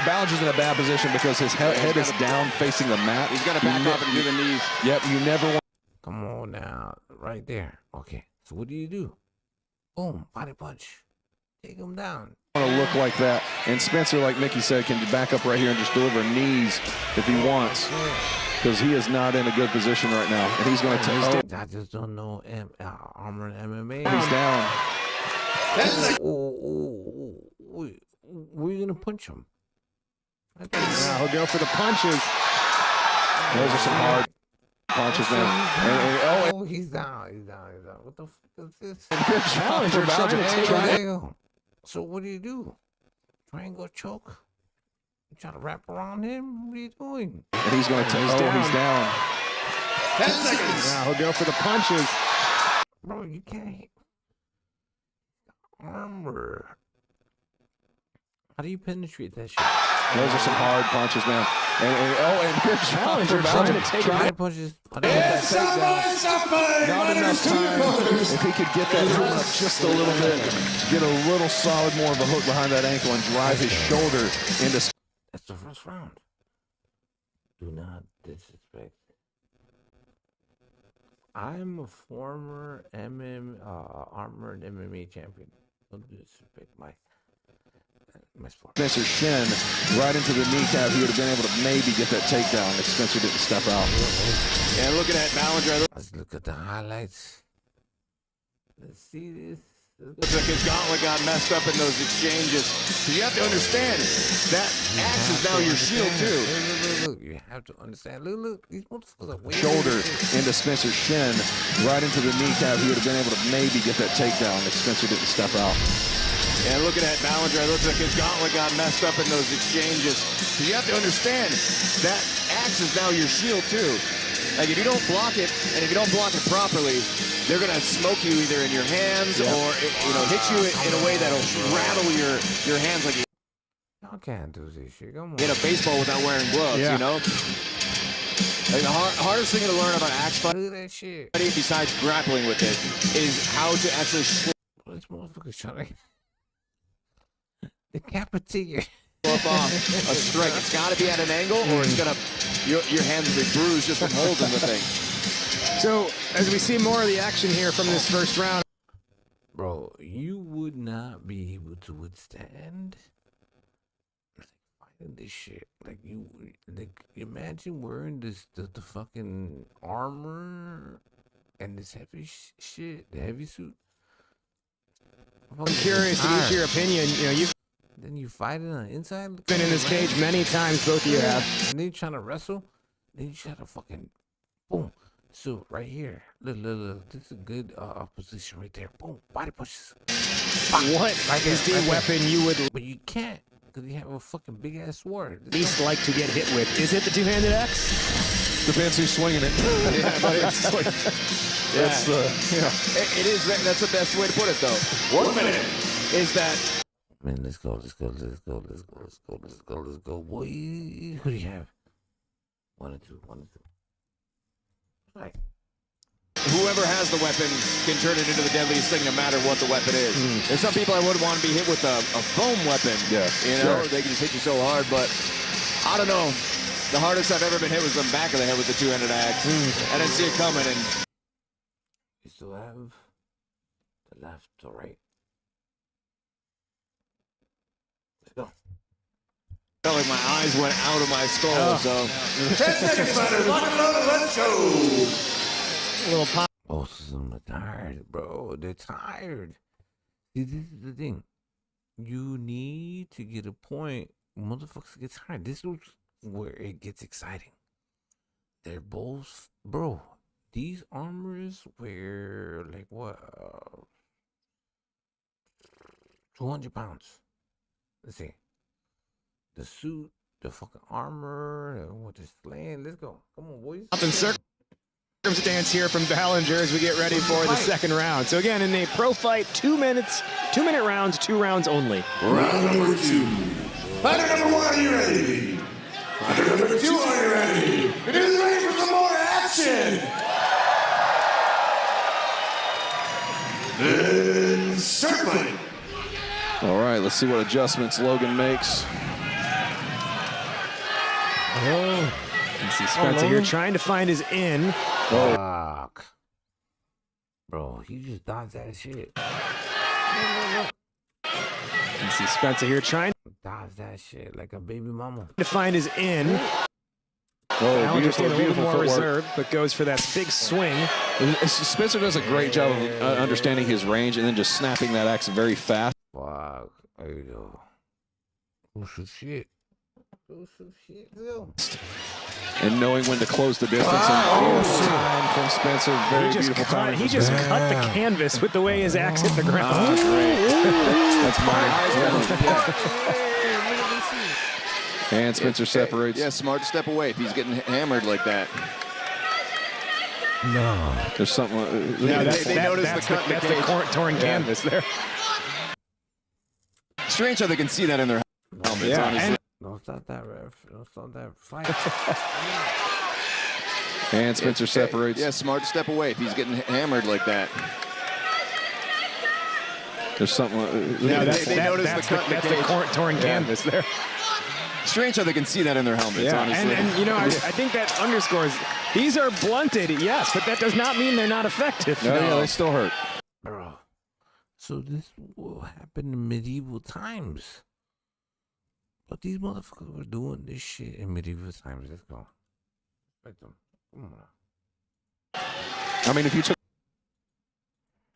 Ballinger's in a bad position because his head is down facing the mat. He's got to back off and do the knees. Yep, you never want. Come on now, right there. Okay, so what do? Boom, body punch. Take him down. Want to look like that. And Spencer, like Mickey said, can back up right here and just deliver knees if he wants. Because he is not in a good position right now. And he's going to take. I just don't know armor and MMA. He's down. We're going to punch him. Now he'll go for the punches. Those are some hard punches, man. He's down. What the fuck is this? Good job for Ballinger. There you go. So what do? Triangle choke? You try to wrap around him? What are you doing? And he's going to take. He's down. 10 seconds. Now he'll go for the punches. Bro, you can't. Armor. How do you penetrate that shit? Those are some hard punches, man. And good job for trying to take him. Punches. Not enough time. If he could get that hook up just a little bit, get a little solid more of a hook behind that ankle and drive his shoulder into. That's the first round. Do not disrespect. I'm a former armored MMA champion. Don't disrespect my sport. Spencer shin right into the kneecap. He would have been able to maybe get that takedown if Spencer didn't step out. And looking at Ballinger. Let's look at the highlights. Let's see this. Looks like his gauntlet got messed up in those exchanges. So you have to understand that axe is now your shield too. Look. You have to understand. Look. These motherfuckers are way Shoulder into Spencer's shin, right into the kneecap. He would have been able to maybe get that takedown if Spencer didn't step out. And looking at Ballinger, it looks like his gauntlet got messed up in those exchanges. So you have to understand that axe is now your shield too. Like if you don't block it, and if you don't block it properly, they're gonna smoke you either in your hands or hit you in a way that'll rattle your hands like Y'all can't do this shit. Come on. hit a baseball without wearing gloves. You know. Like the hardest thing to learn about axe fighting, Look at that shit. besides grappling with it, is how to actually This motherfucker's trying to decapitate you. off a strike. It's got to be at an angle, or it's gonna your hands will be bruised just from holding the thing. So as we see more of the action here from this first round, Bro, you would not be able to withstand fighting this shit. Like imagine wearing the fucking armor and this heavy shit, the heavy suit. I'm curious to get your opinion. You've Then you fight it on the inside. been in this cage many times, both of you have. And then you trying to wrestle. Then you try to fucking boom. So right here, look. This is a good position right there. Boom, body punches. What is the weapon you would But you can't because you have a fucking big ass sword. least like to get hit with? Is it the two-handed axe? Depends who's swinging it. Yeah, but it's like, That's it is. That's the best way to put it, though. 1 minute is that. Man, let's go, boy. Who do you have? 1 and 2. Right. Whoever has the weapon can turn it into the deadliest thing no matter what the weapon is. There's some people I would want to be hit with a foam weapon. Yeah, They can just hit you so hard, but I don't know. The hardest I've ever been hit was the back of the head with the two-handed axe. I didn't see it coming, and You still have the left to right. Let's go. felt like my eyes went out of my skull. So 10 seconds, fighters. Lock and load. Let's go. a little pop. Both of them are tired, bro. They're tired. See, this is the thing. You need to get a point. Motherfuckers get tired. This is where it gets exciting. They're both, bro. These armors were like what? 200 pounds. Let's see. The suit, the fucking armor, what the slaying. Let's go. Come on, boys. Up in circumstance here from Ballinger as we get ready for the second round. So again, in a pro fight, 2 minutes, 2-minute rounds, 2 rounds only. Round number 2. Fighter number 1, are you ready? Fighter number 2, are you ready? It is ready for some more action. Then start fighting. All right, let's see what adjustments Logan makes. Oh, you see Spencer here trying to find his in. Fuck. Bro, he just dodged that shit. You see Spencer here trying Dodge that shit like a baby mama. to find his in. Oh, Just a little more reserved, but goes for that big swing. Spencer does a great job of understanding his range and then just snapping that axe very fast. Fuck. There you go. Oh, some shit. Oh, some shit. Let's go. And knowing when to close the distance and time from Spencer. Very beautiful time. He just cut the canvas with the way his axe hit the ground. Great. That's mine. And Spencer separates. Yeah, smart to step away if he's getting hammered like that. No. There's something. Yeah, they noticed the cut. That's the torn canvas there. Strange how they can see that in their helmets. Yeah, honestly. Don't stop that, ref. Don't stop that fight. And Spencer separates. Yeah, smart to step away if he's getting hammered like that. There's something. Yeah, they noticed the cut. That's the torn canvas there. Strange how they can see that in their helmets, Yeah, honestly. and you know, I think that underscores, these are blunted, yes, but that does not mean they're not effective. No, yeah, they still hurt. Bro. So this will happen in medieval times. But these motherfuckers were doing this shit in medieval times. Let's go. Respect them. Come on. I mean, if you took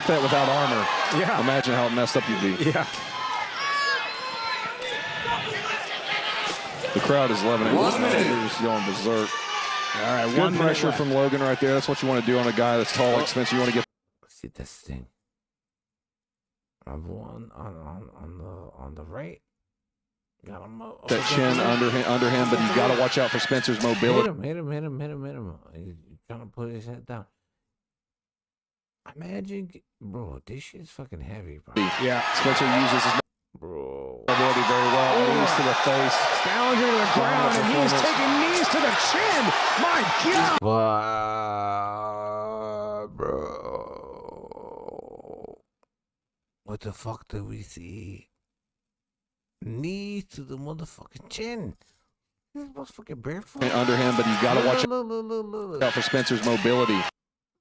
that without armor, yeah, imagine how messed up you'd be. Yeah. The crowd is loving it. They're just going berserk. All right, good pressure from Logan right there. That's what you want to do on a guy that's tall, like Spencer. You want to get. See this thing. I've won on the right. Got him up. That chin under him, but you got to watch out for Spencer's mobility. Hit him. He's trying to put his head down. Imagine, bro, this shit's fucking heavy, bro. Yeah, Spencer uses his mobility very well. Knees to the face. Ballinger to the ground, and he's taking knees to the chin. My God. Bro. What the fuck do we see? Knees to the motherfucking chin. This motherfucking barefoot. Under him, but you got to watch out for Spencer's mobility.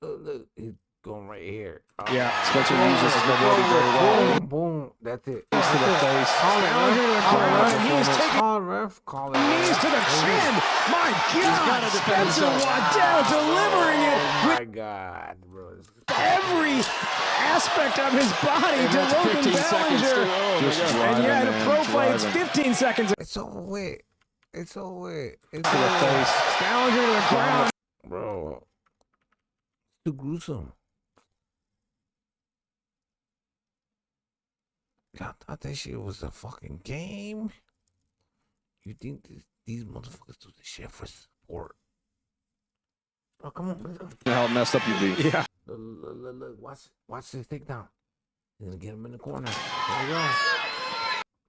Look, he's going right here. Yeah, Spencer uses his mobility very well. Boom. That's it. Knees to the face. Ballinger to the ground, and he's taking Call it. knees to the chin. My God. Spencer Waddell delivering it with My God, bro. every aspect of his body to Logan Ballinger. And yeah, in a pro fight, it's 15 seconds. It's over with. It's over with. It's To the face. Ballinger to the ground. Bro. It's too gruesome. I thought that shit was a fucking game. You think these motherfuckers do this shit for sport? Oh, come on. Let's go. How messed up you'd be. Yeah. Look. Watch this takedown. He's gonna get him in the corner. There we go.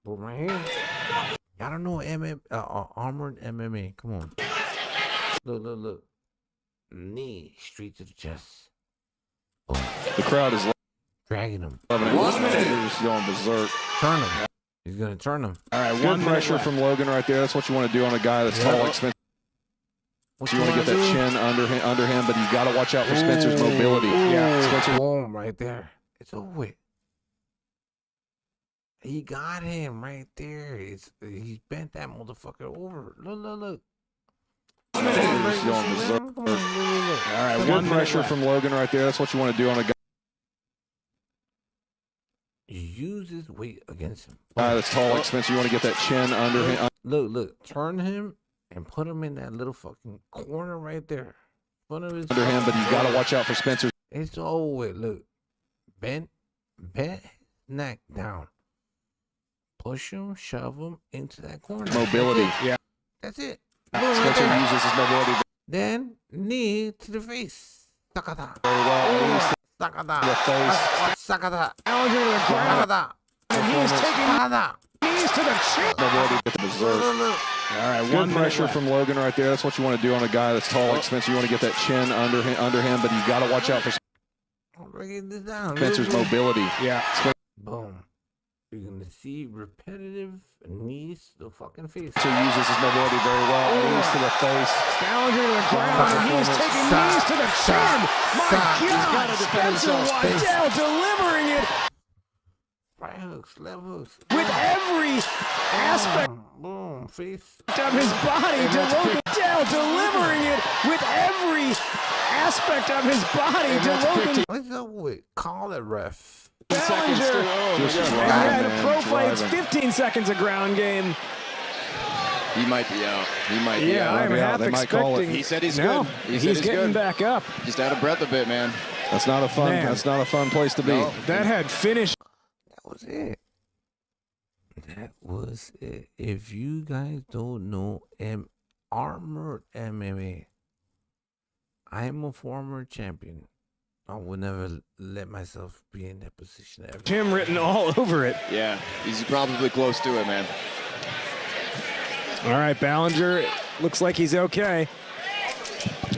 Boom right here. Y'all don't know armored MMA. Come on. Look. Knee straight to the chest. Boom. The crowd is Dragging him. loving it. They're just going berserk. Turn him. He's gonna turn him. All right, Good pressure from Logan right there. That's what you want to do on a guy that's tall, like Spencer. You want to get that chin under him, but you got to watch out for Spencer's mobility. Yeah, Spencer. Boom, right there. It's over with. He got him right there. He's bent that motherfucker over. Look. Just going berserk. All right, good pressure from Logan right there. That's what you want to do on a guy Use his weight against him. that's tall, like Spencer. You want to get that chin under him. Look. Turn him and put him in that little fucking corner right there. Front of his Under him, but you got to watch out for Spencer. It's over with. Look. Bent neck down. Push him, shove him into that corner. Mobility. Yeah. That's it. Spencer uses his mobility Then knee to the face. Sakata. very well. Sakata. To the face. Sakata. Ballinger to the ground. Sakata. And he's taking knees to the chin. Mobility to the berserk. All right, Good pressure from Logan right there. That's what you want to do on a guy that's tall, like Spencer. You want to get that chin under him, but you got to watch out for I'm breaking this down. Spencer's mobility. Yeah. Boom. You're going to see repetitive knees to the fucking face. Spencer uses his mobility very well. Knees to the face. Ballinger to the ground, and he's taking knees to the chin. My God, Spencer Waddell delivering it Right hooks, left hooks. with every aspect Boom, face. of his body to Logan Waddell delivering it with every aspect of his body to Logan What's up with? Call it, ref. Ballinger. Just And driving, yeah, in a man, pro fight, it's driving. 15 seconds of ground game. He might be out. He might be Yeah, out. I'm half They might call it. expecting. He said he's no, good. He said he's getting good. back up. Just out of breath a bit, man. That's not a fun. Man. That's not a fun place to be. No. That had finished. That was it. That was it. If you guys don't know Armored MMA, I'm a former champion. I would never let myself be in that position ever. Tim written all over it. Yeah, he's probably close to it, man. All right, Ballinger looks like he's okay.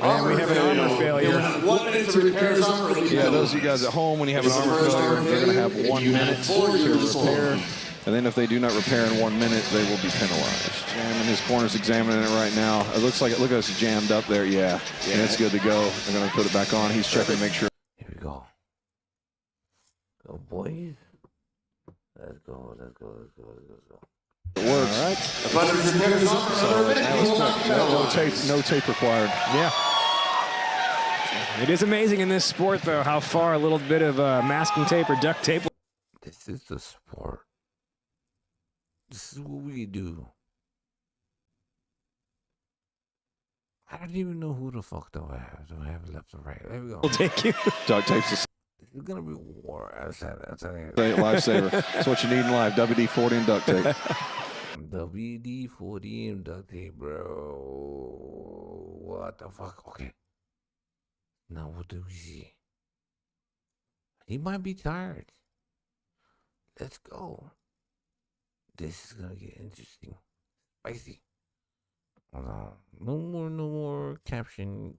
And we have an armor failure. 1 minute to repair his armor. Yeah, those of you guys at home, when you have an armor failure, they're going to have 1 minute to repair. And then if they do not repair in 1 minute, they will be penalized. Jam in his corner's examining it right now. It looks like look at us jammed up there. Yeah, and it's good to go. They're going to put it back on. He's checking to make sure. Here we go. Go, boys. Let's go, let's go, let's go, let's go. It works. All right. So no tape required. Yeah. It is amazing in this sport, though, how far a little bit of masking tape or duct tape. This is the sport. This is what we do. I don't even know who the fuck do I have. Do I have left or right? There we go. We'll take you. Duct tape's This is gonna be war. That's it. lifesaver. That's what you need in life. WD-40 and duct tape. WD-40 and duct tape, bro. What the fuck? Okay. Now what do we see? He might be tired. Let's go. This is gonna get interesting. Spicy. Hold on. No more caption.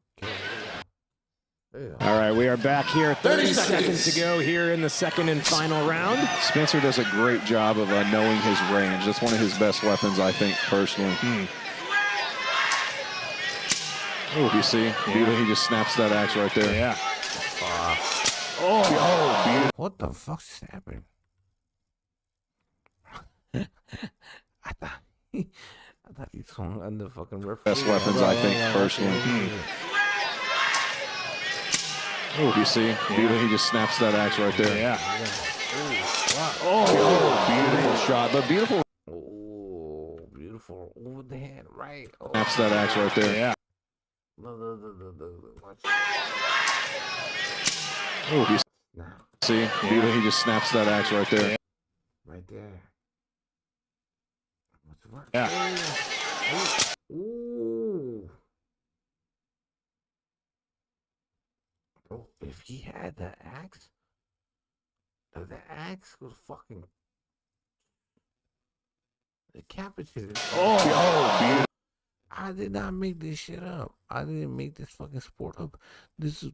All right, we are back here. 30 seconds to go here in the second and final round. Spencer does a great job of knowing his range. That's one of his best weapons, I think, personally. Oh, you see? Beautiful. He just snaps that axe right there. Yeah. Beautiful. What the fuck just happened? I thought he swung on the fucking referee. Best weapons, I think, personally. Oh, you see? Beautiful. He just snaps that axe right there. Yeah. Beautiful shot. But beautiful. Oh, beautiful. Over the head, right? Oh. Snaps that axe right there. Yeah. Watch. Oh, you Nah, see? Beautiful. He just snaps that axe right there. right there. What's the word? Yeah. Ooh. Bro, if he had the axe was fucking decapitated. Oh, I did not make this shit up. I didn't make this fucking sport up. This is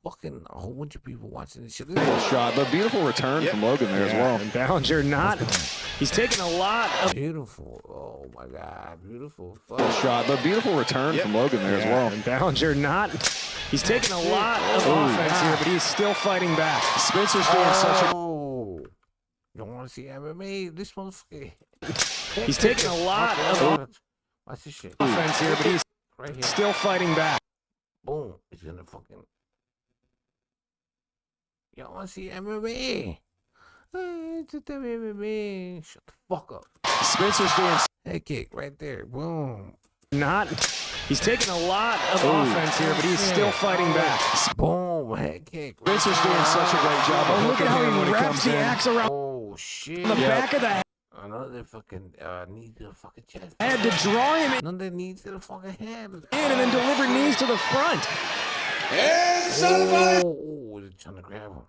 fucking a whole bunch of people watching this shit. beautiful shot. But beautiful return from Logan there as well. And Ballinger not. He's taking a lot of. Beautiful. Oh my God. Beautiful. Beautiful shot. But beautiful return from Logan there as well. And Ballinger not. He's taking a lot of offense here, but he's still fighting back. Spencer's doing such a. Oh. You want to see MMA? This motherfucker. He's taking a lot of Watch this shit. offense here, but he's Right here. still fighting back. Boom. It's gonna fucking. Y'all want to see MMA? It's a MMA. Shut the fuck up. Spencer's doing. Head kick right there. Boom. Not. He's taking a lot of offense here, but he's still fighting back. Boom. Head kick. Spencer's doing such a great job of Look hooking at how him when he he wraps comes the in. axe around Oh shit. the back of the head Another fucking knee to the fucking chest. to draw him in Another knee to the fucking head. and then deliver knees to the front. And somebody! Oh, they're trying to grab him.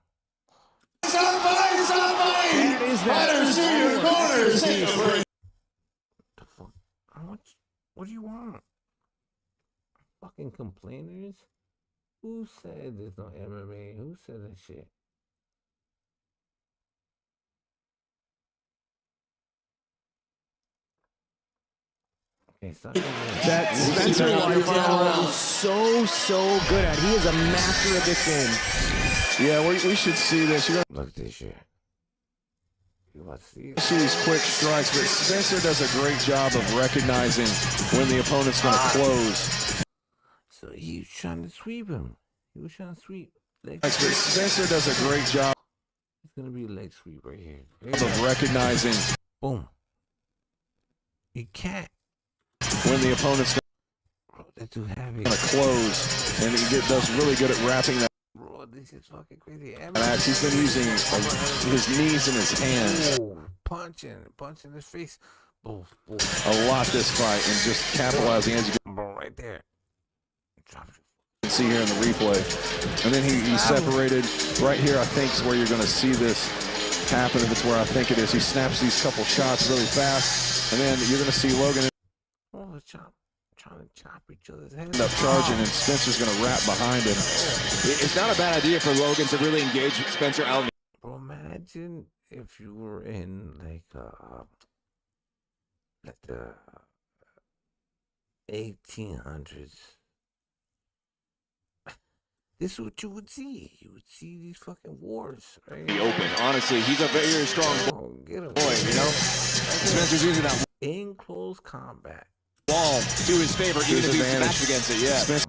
Somebody! That is that. Fighters to your corners! Take a break. The fuck? What do you want? Fucking complainers? Who said there's no MMA? Who said that shit? Okay, stop. That Spencer Waddell is so good at. He is a master of this game. Yeah, we should see this. You're Look at this shit. You want to see it? gonna see these quick strikes, but Spencer does a great job of recognizing when the opponent's gonna close. So he was trying to sweep him. He was trying to sweep. Leg But sweep. Spencer does a great job It's gonna be a leg sweep right here. of recognizing. Boom. You can't. when the opponent's That's too heavy. going to close, and he does really good at wrapping that. Bro, this is fucking crazy. He's been using his knees and his hands. Oh, punching his face. Oh, a lot this fight, and just capitalizing as you go. Bro, right there. You can see here in the replay. And then he separated right here, I think, is where you're going to see this happen, if it's where I think it is. He snaps these couple shots really fast, and then you're going to see Logan trying to chop each other's head. End up charging, and Spencer's going to wrap behind him. It's not a bad idea for Logan to really engage Spencer out. Bro, imagine if you were in like the 1800s. This is what you would see. You would see these fucking wars, right? Be open. Honestly, he's a very strong get him. boy, you know? Spencer's using that in close combat. wall to his favor, even if he's smashed against it. Yeah. Spencer's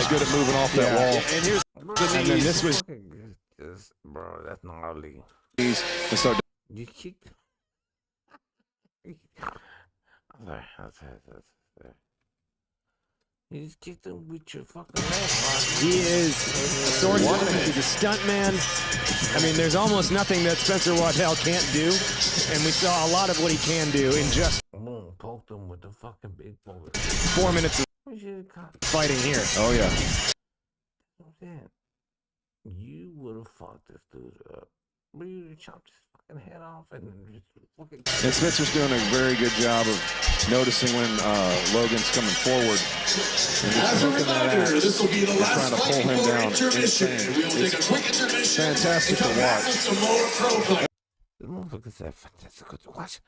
good at moving off that wall. Yeah. And here's the And then this was... Bro, that's gnarly. So You kicked. You just kicked him with your fucking left. He is a swordsman. He's a stunt man. I mean, there's almost nothing that Spencer Waddell can't do, and we saw a lot of what he can do in just poked him with the fucking big bullet. 4 minutes of fighting here. Oh yeah. You would have fucked this dude up. But you would have chopped his fucking head off and just fucking. And Spencer's doing a very good job of noticing when Logan's coming forward. And just looking at that, this will be the last trying to fight pull him before down. intermission. Insane. We will take a quick intermission. Fantastic to and come back watch. with some more pro play. This motherfucker said fantastic to watch.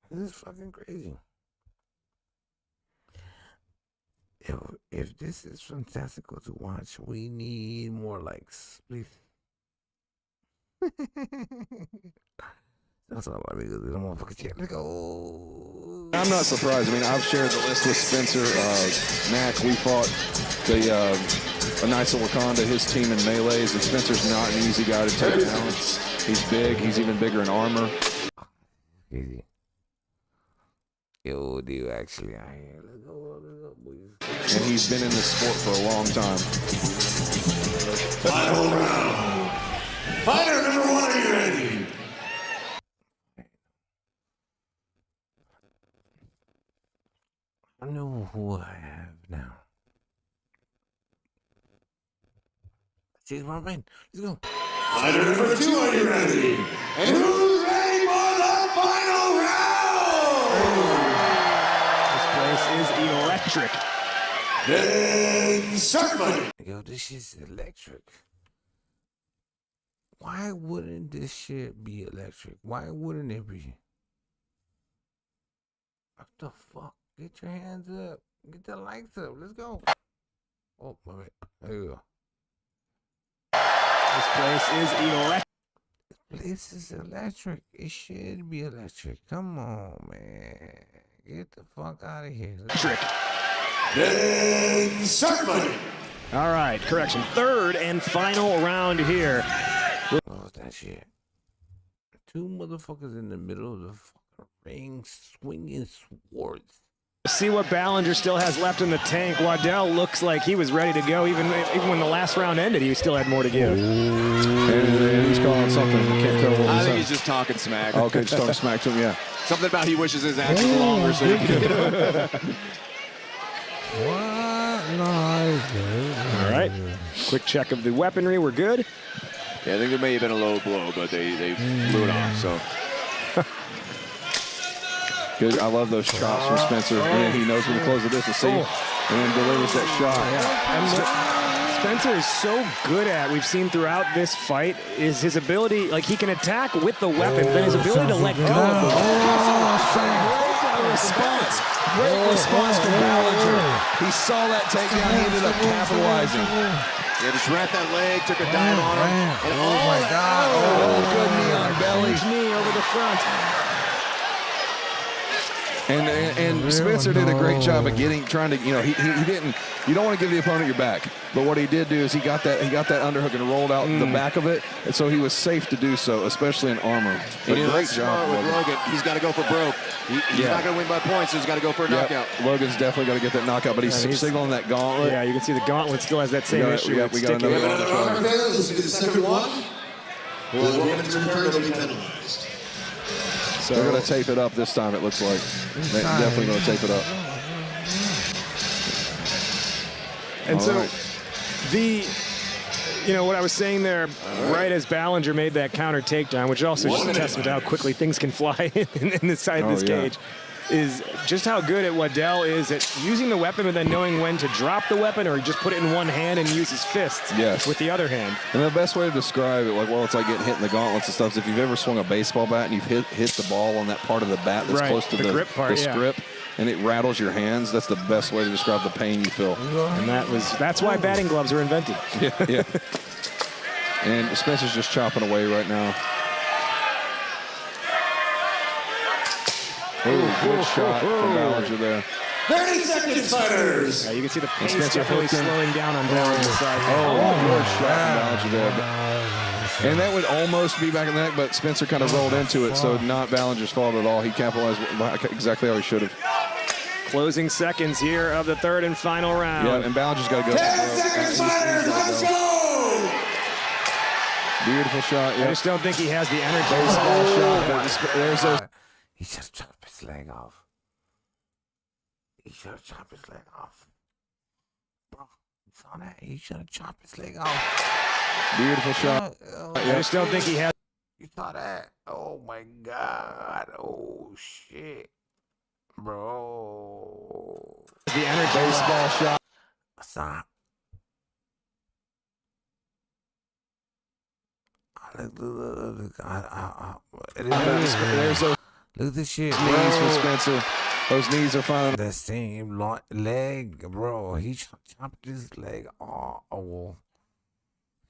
This is fucking crazy. If this is fantastical to watch, we need more likes, please. That's all I mean. The motherfucker chat. Let's go. I'm not surprised. I mean, I've shared the list with Spencer. Mac, we fought a Knights of Wakanda, his team in melees, and Spencer's not an easy guy to take down. He's big. He's even bigger in armor. Easy. Yo, dude, actually, I hear. Let's go, boys. And he's been in this sport for a long time. Final round. Fighter number 1, are you ready? I know who I have now. She's my man. Let's go. Fighter number 2, are you ready? And who's ready for the final round? This place is electric. Then start fighting. Yo, this shit's electric. Why wouldn't this shit be electric? Why wouldn't it be? What the fuck? Get your hands up. Get the lights up. Let's go. Oh, my bad. There you go. This place is electric. This place is electric. It should be electric. Come on, man. Get the fuck out of here. Electric. Then start fighting. All right, correction. Third and final round here. Oh, that shit. Two motherfuckers in the middle of the fucking ring swinging swords. See what Ballinger still has left in the tank. Waddell looks like he was ready to go. Even when the last round ended, he still had more to give. And he's calling something. I can't tell what I he's think he's just talking smack. Okay, just talking smack to him, yeah. Something about he wishes his axe was longer so he could. What? No, it's good. All right. Quick check of the weaponry. We're good. Yeah, I think there may have been a low blow, but they blew it off. So. Good. I love those shots from Spencer. And then he knows when to close the distance. See? And then delivers that shot. Yeah. And what Spencer is so good at, we've seen throughout this fight, is his ability, like he can attack with the weapon, but his ability to let go of the Great response. Great response from Ballinger. He saw that takedown. He ended up capitalizing. Yeah, just wrapped that leg, took a dive on him. And oh my God. Oh, good knee on belly. Huge knee over the front. And Spencer did a great job of trying to, he didn't. You don't want to give the opponent your back, but what he did do is he got that underhook and rolled out the back of it, and so he was safe to do so, especially in armor. He did Great job with Logan. He's got to go for broke. He's not going to win by points, so he's got to go for a knockout. Logan's definitely got to get that knockout, but he's signaling that gauntlet. Yeah, you can see the gauntlet still has that same issue. We got another gauntlet. This is the second one. The woman's return will be penalized. So they're going to tape it up this time, it looks like. They're definitely going to tape it up. And so what I was saying there, right as Ballinger made that counter takedown, which also just a testament to how quickly things can fly in this side of this cage, is just how good at Waddell is at using the weapon and then knowing when to drop the weapon or just put it in one hand and use his fists with the other hand. And the best way to describe it, it's like getting hit in the gauntlets and stuff, is if you've ever swung a baseball bat and you've hit the ball on that part of the bat that's close to the grip part, grip, and it rattles your hands, that's the best way to describe the pain you feel. And that's why batting gloves were invented. Yeah. And Spencer's just chopping away right now. Oh, good shot from Ballinger there. 30 seconds, fighters. You can see the pace definitely slowing down on Ballinger's side. Good shot from Ballinger there. And that would almost be back in the neck, but Spencer kind of rolled into it, so not Ballinger's fault at all. He capitalized exactly how he should have. Closing seconds here of the third and final round. Yeah, and Ballinger's got to go. 10 seconds, fighters. Let's go. Beautiful shot. I just don't think he has the energy. There's those. He should have chopped his leg off. He should have chopped his leg off. Bro, you saw that? He should have chopped his leg off. Beautiful shot. I just don't think he has. You saw that? Oh my God. Oh shit. Bro. The energy. Baseball shot. Stop. Look at this shit. Knees for Spencer. Those knees are fine. The same leg, bro. He chopped his leg off. Oh,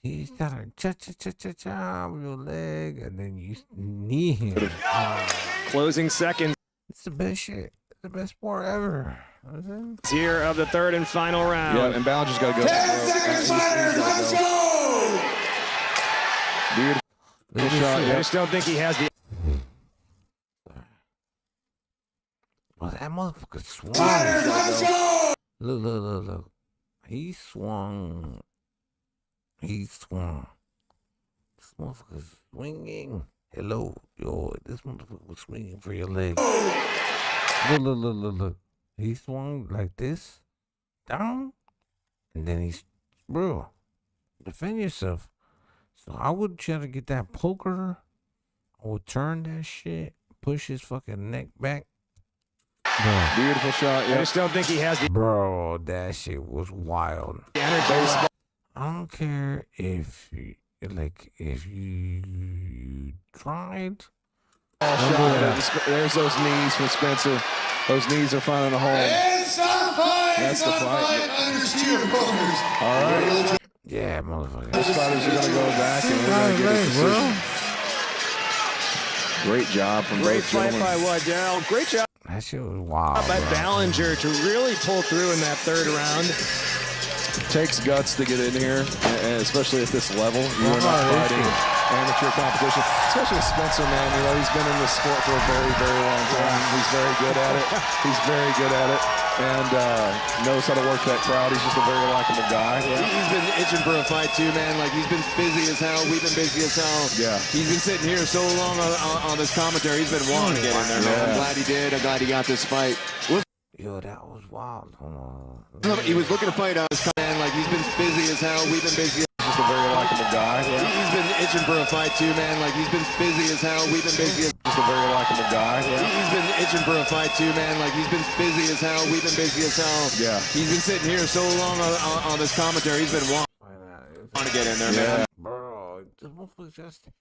he's got to chop your leg, and then you knee him. Closing seconds. It's the best shit. It's the best sport ever. Here of the third and final round. Yeah, and Ballinger's got to go. 10 seconds, fighters. Let's go. Beautiful shot. I just don't think he has the. Well, that motherfucker swung. Fighters, let's go. Look. He swung. This motherfucker's swinging. Hello. Yo, this motherfucker was swinging for your leg. Look. He swung like this. Down. And then bro, defend yourself. So I would try to get that poker. I would turn that shit. Push his fucking neck back. Bro. Beautiful shot. Yeah. I just don't think he has the. Bro, that shit was wild. I don't care if you tried. There's those knees for Spencer. Those knees are finding a home. It's the fight. That's the fight. Under steer corners. All right. Yeah, motherfucker. Those fighters are going to go back and we're going to get a decision. Great job from Great both fight gentlemen. by Waddell. Great job. That shit was wild. By Ballinger to really pull through in that third round. Takes guts to get in here, and especially at this level. You are not fighting amateur competition, especially with Spencer, man. He's been in this sport for a very, very long time. He's very good at it. And knows how to work that crowd. He's just a very likable guy. Yeah. He's been itching for a fight too, man. Like, he's been busy as hell. We've been busy as hell. Yeah. He's been sitting here so long on this commentary. He's been wanting to get in there, man. I'm glad he did. I'm glad he got this fight. Yo, that was wild. Hold on. He was looking to fight us, man. Like, he's been busy as hell. We've been busy. Just a very likable guy. Yeah. He's been itching for a fight too, man. Like, he's been busy as hell. We've been busy. Just a very likable guy. Yeah. He's been itching for a fight too, man. Like, he's been busy as hell. We've been busy as hell. Yeah. He's been sitting here so long on this commentary. He's been wanting to get in there, man. Bro, this motherfucker just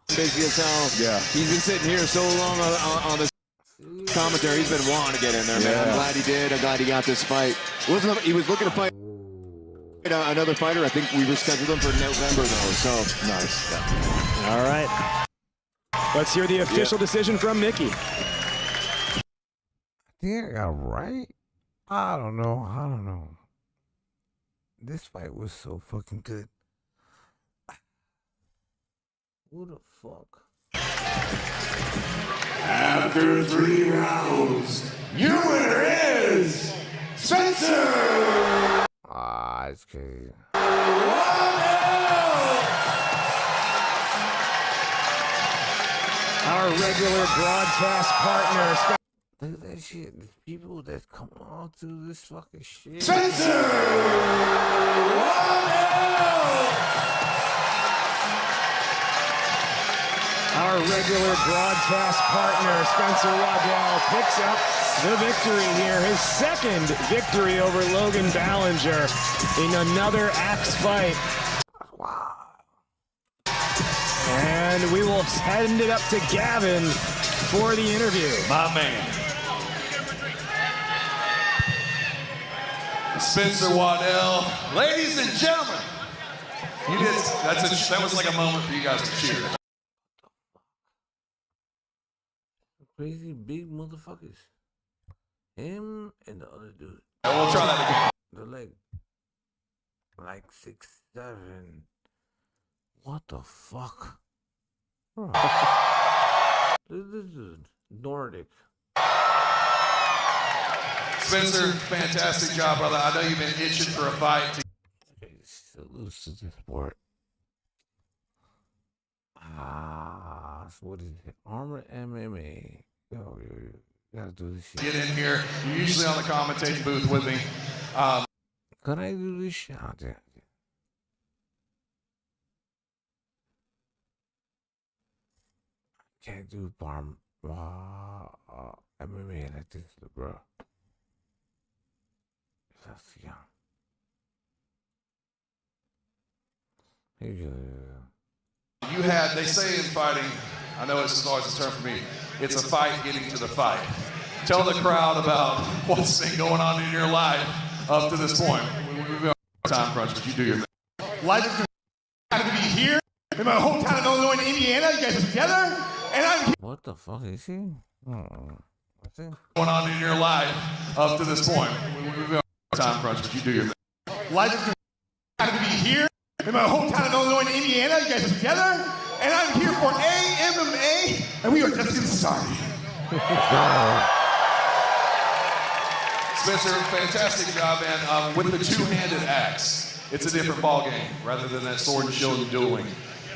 busy as hell. Yeah. He's been sitting here so long on this commentary. He's been wanting to get in there, man. I'm glad he did. I'm glad he got this fight. He was looking to fight another fighter. I think we rescheduled him for November, though. So nice. Yeah. All right. Let's hear the official decision from Mickey. think I got it right? I don't know. This fight was so fucking good. Who the fuck? After 3 rounds, your winner is Spencer! Ah, it's crazy. Our regular broadcast partner. Look at that shit. The people that come on to this fucking shit. Spencer! Our regular broadcast partner, Spencer Waddell, picks up the victory here. His second victory over Logan Ballinger in another axe fight. Wow. And we will send it up to Gavin for the interview. My man. Spencer Waddell. Ladies and gentlemen. You did, that was like a moment for you guys to cheer. Crazy big motherfuckers. Him and the other dude. We'll try that again. They're like 6'7". What the fuck? This dude, Nordic. Spencer, fantastic job, brother. I know you've been itching for a fight. Salute to the sport. So what is it? Armor MMA. Yo, gotta do this shit. Get in here. You're usually on the commentating booth with me. Can I do this shit? Oh, damn. Can't do MMA like this, bro. That's young. You had, they say in fighting, I know this is always a term for me, it's a fight getting to the fight. Tell the crowd about what's been going on in your life up to this point. We've been on time crunch, but you do your thing. Life is happy to be here in my hometown of Illinois and Indiana. You guys are together, and I'm here. What the fuck is he? What's he? Going on in your life up to this point. We've been on time crunch, but you do your thing. Life is happy to be here in my hometown of Illinois and Indiana. You guys are together, and I'm here for AMMA, and we are just getting started. Spencer, fantastic job, man. With the two-handed axe, it's a different ballgame rather than that sword and shield and dueling.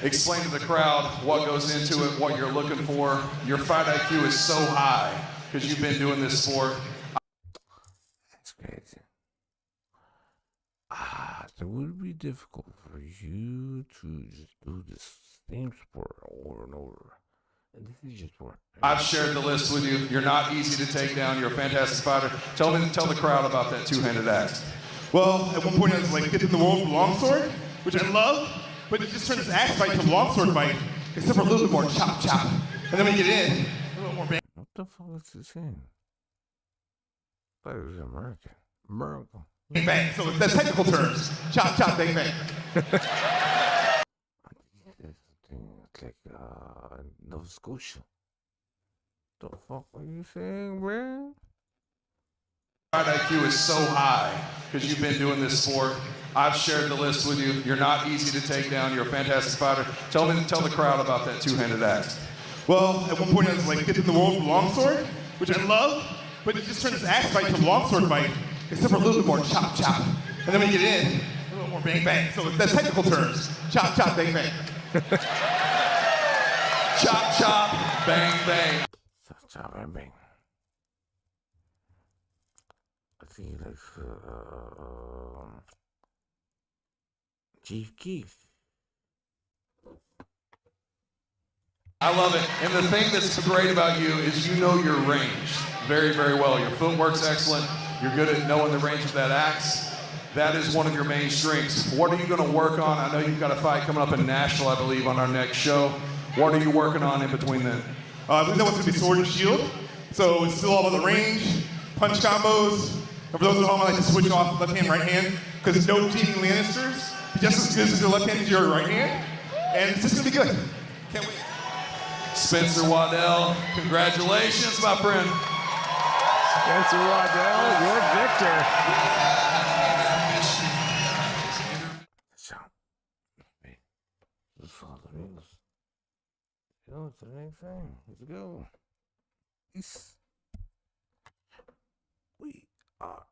Explain to the crowd what goes into it, what you're looking for. Your fight IQ is so high because you've been doing this sport. That's crazy. It would be difficult for you to just do this same sport over and over. And this is just work. I've shared the list with you. You're not easy to take down. You're a fantastic fighter. Tell the crowd about that two-handed axe. Well, at one point I was like getting the world longsword, which I love, but it just turned this axe fight to a longsword fight, except for a little bit more chop chop. And then when you get in, a little more bang. What the fuck is this in? I thought it was American. American. Bang bang. So the technical terms. Chop chop bang bang. It's like Nova Scotia. The fuck are you saying, bro? Fight IQ is so high because you've been doing this sport. I've shared the list with you. You're not easy to take down. You're a fantastic fighter. Tell the crowd about that two-handed axe. Well, at one point I was like getting the world longsword, which I love, but it just turned this axe fight to a longsword fight, except for a little bit more chop chop. And then when you get in, a little more bang bang. So the technical terms. Chop chop bang bang. Chop chop bang bang. Chop chop bang bang. I think like Chief Keef. I love it. And the thing that's great about you is you know your range very, very well. Your footwork's excellent. You're good at knowing the range of that axe. That is one of your main strengths. What are you going to work on? I know you've got a fight coming up in Nashville, I believe, on our next show. What are you working on in between then? I believe that one's going to be sword and shield. So it's still all about the range, punch combos. And for those at home, I like to switch off left hand, right hand, because no cheating Lannisters. Just as good as your left hand as your right hand. And it's just going to be good. Can't wait. Spencer Waddell, congratulations, my friend. Spencer Waddell, your victor. Let's follow the rules. Go to the next thing. Let's go. Peace. We are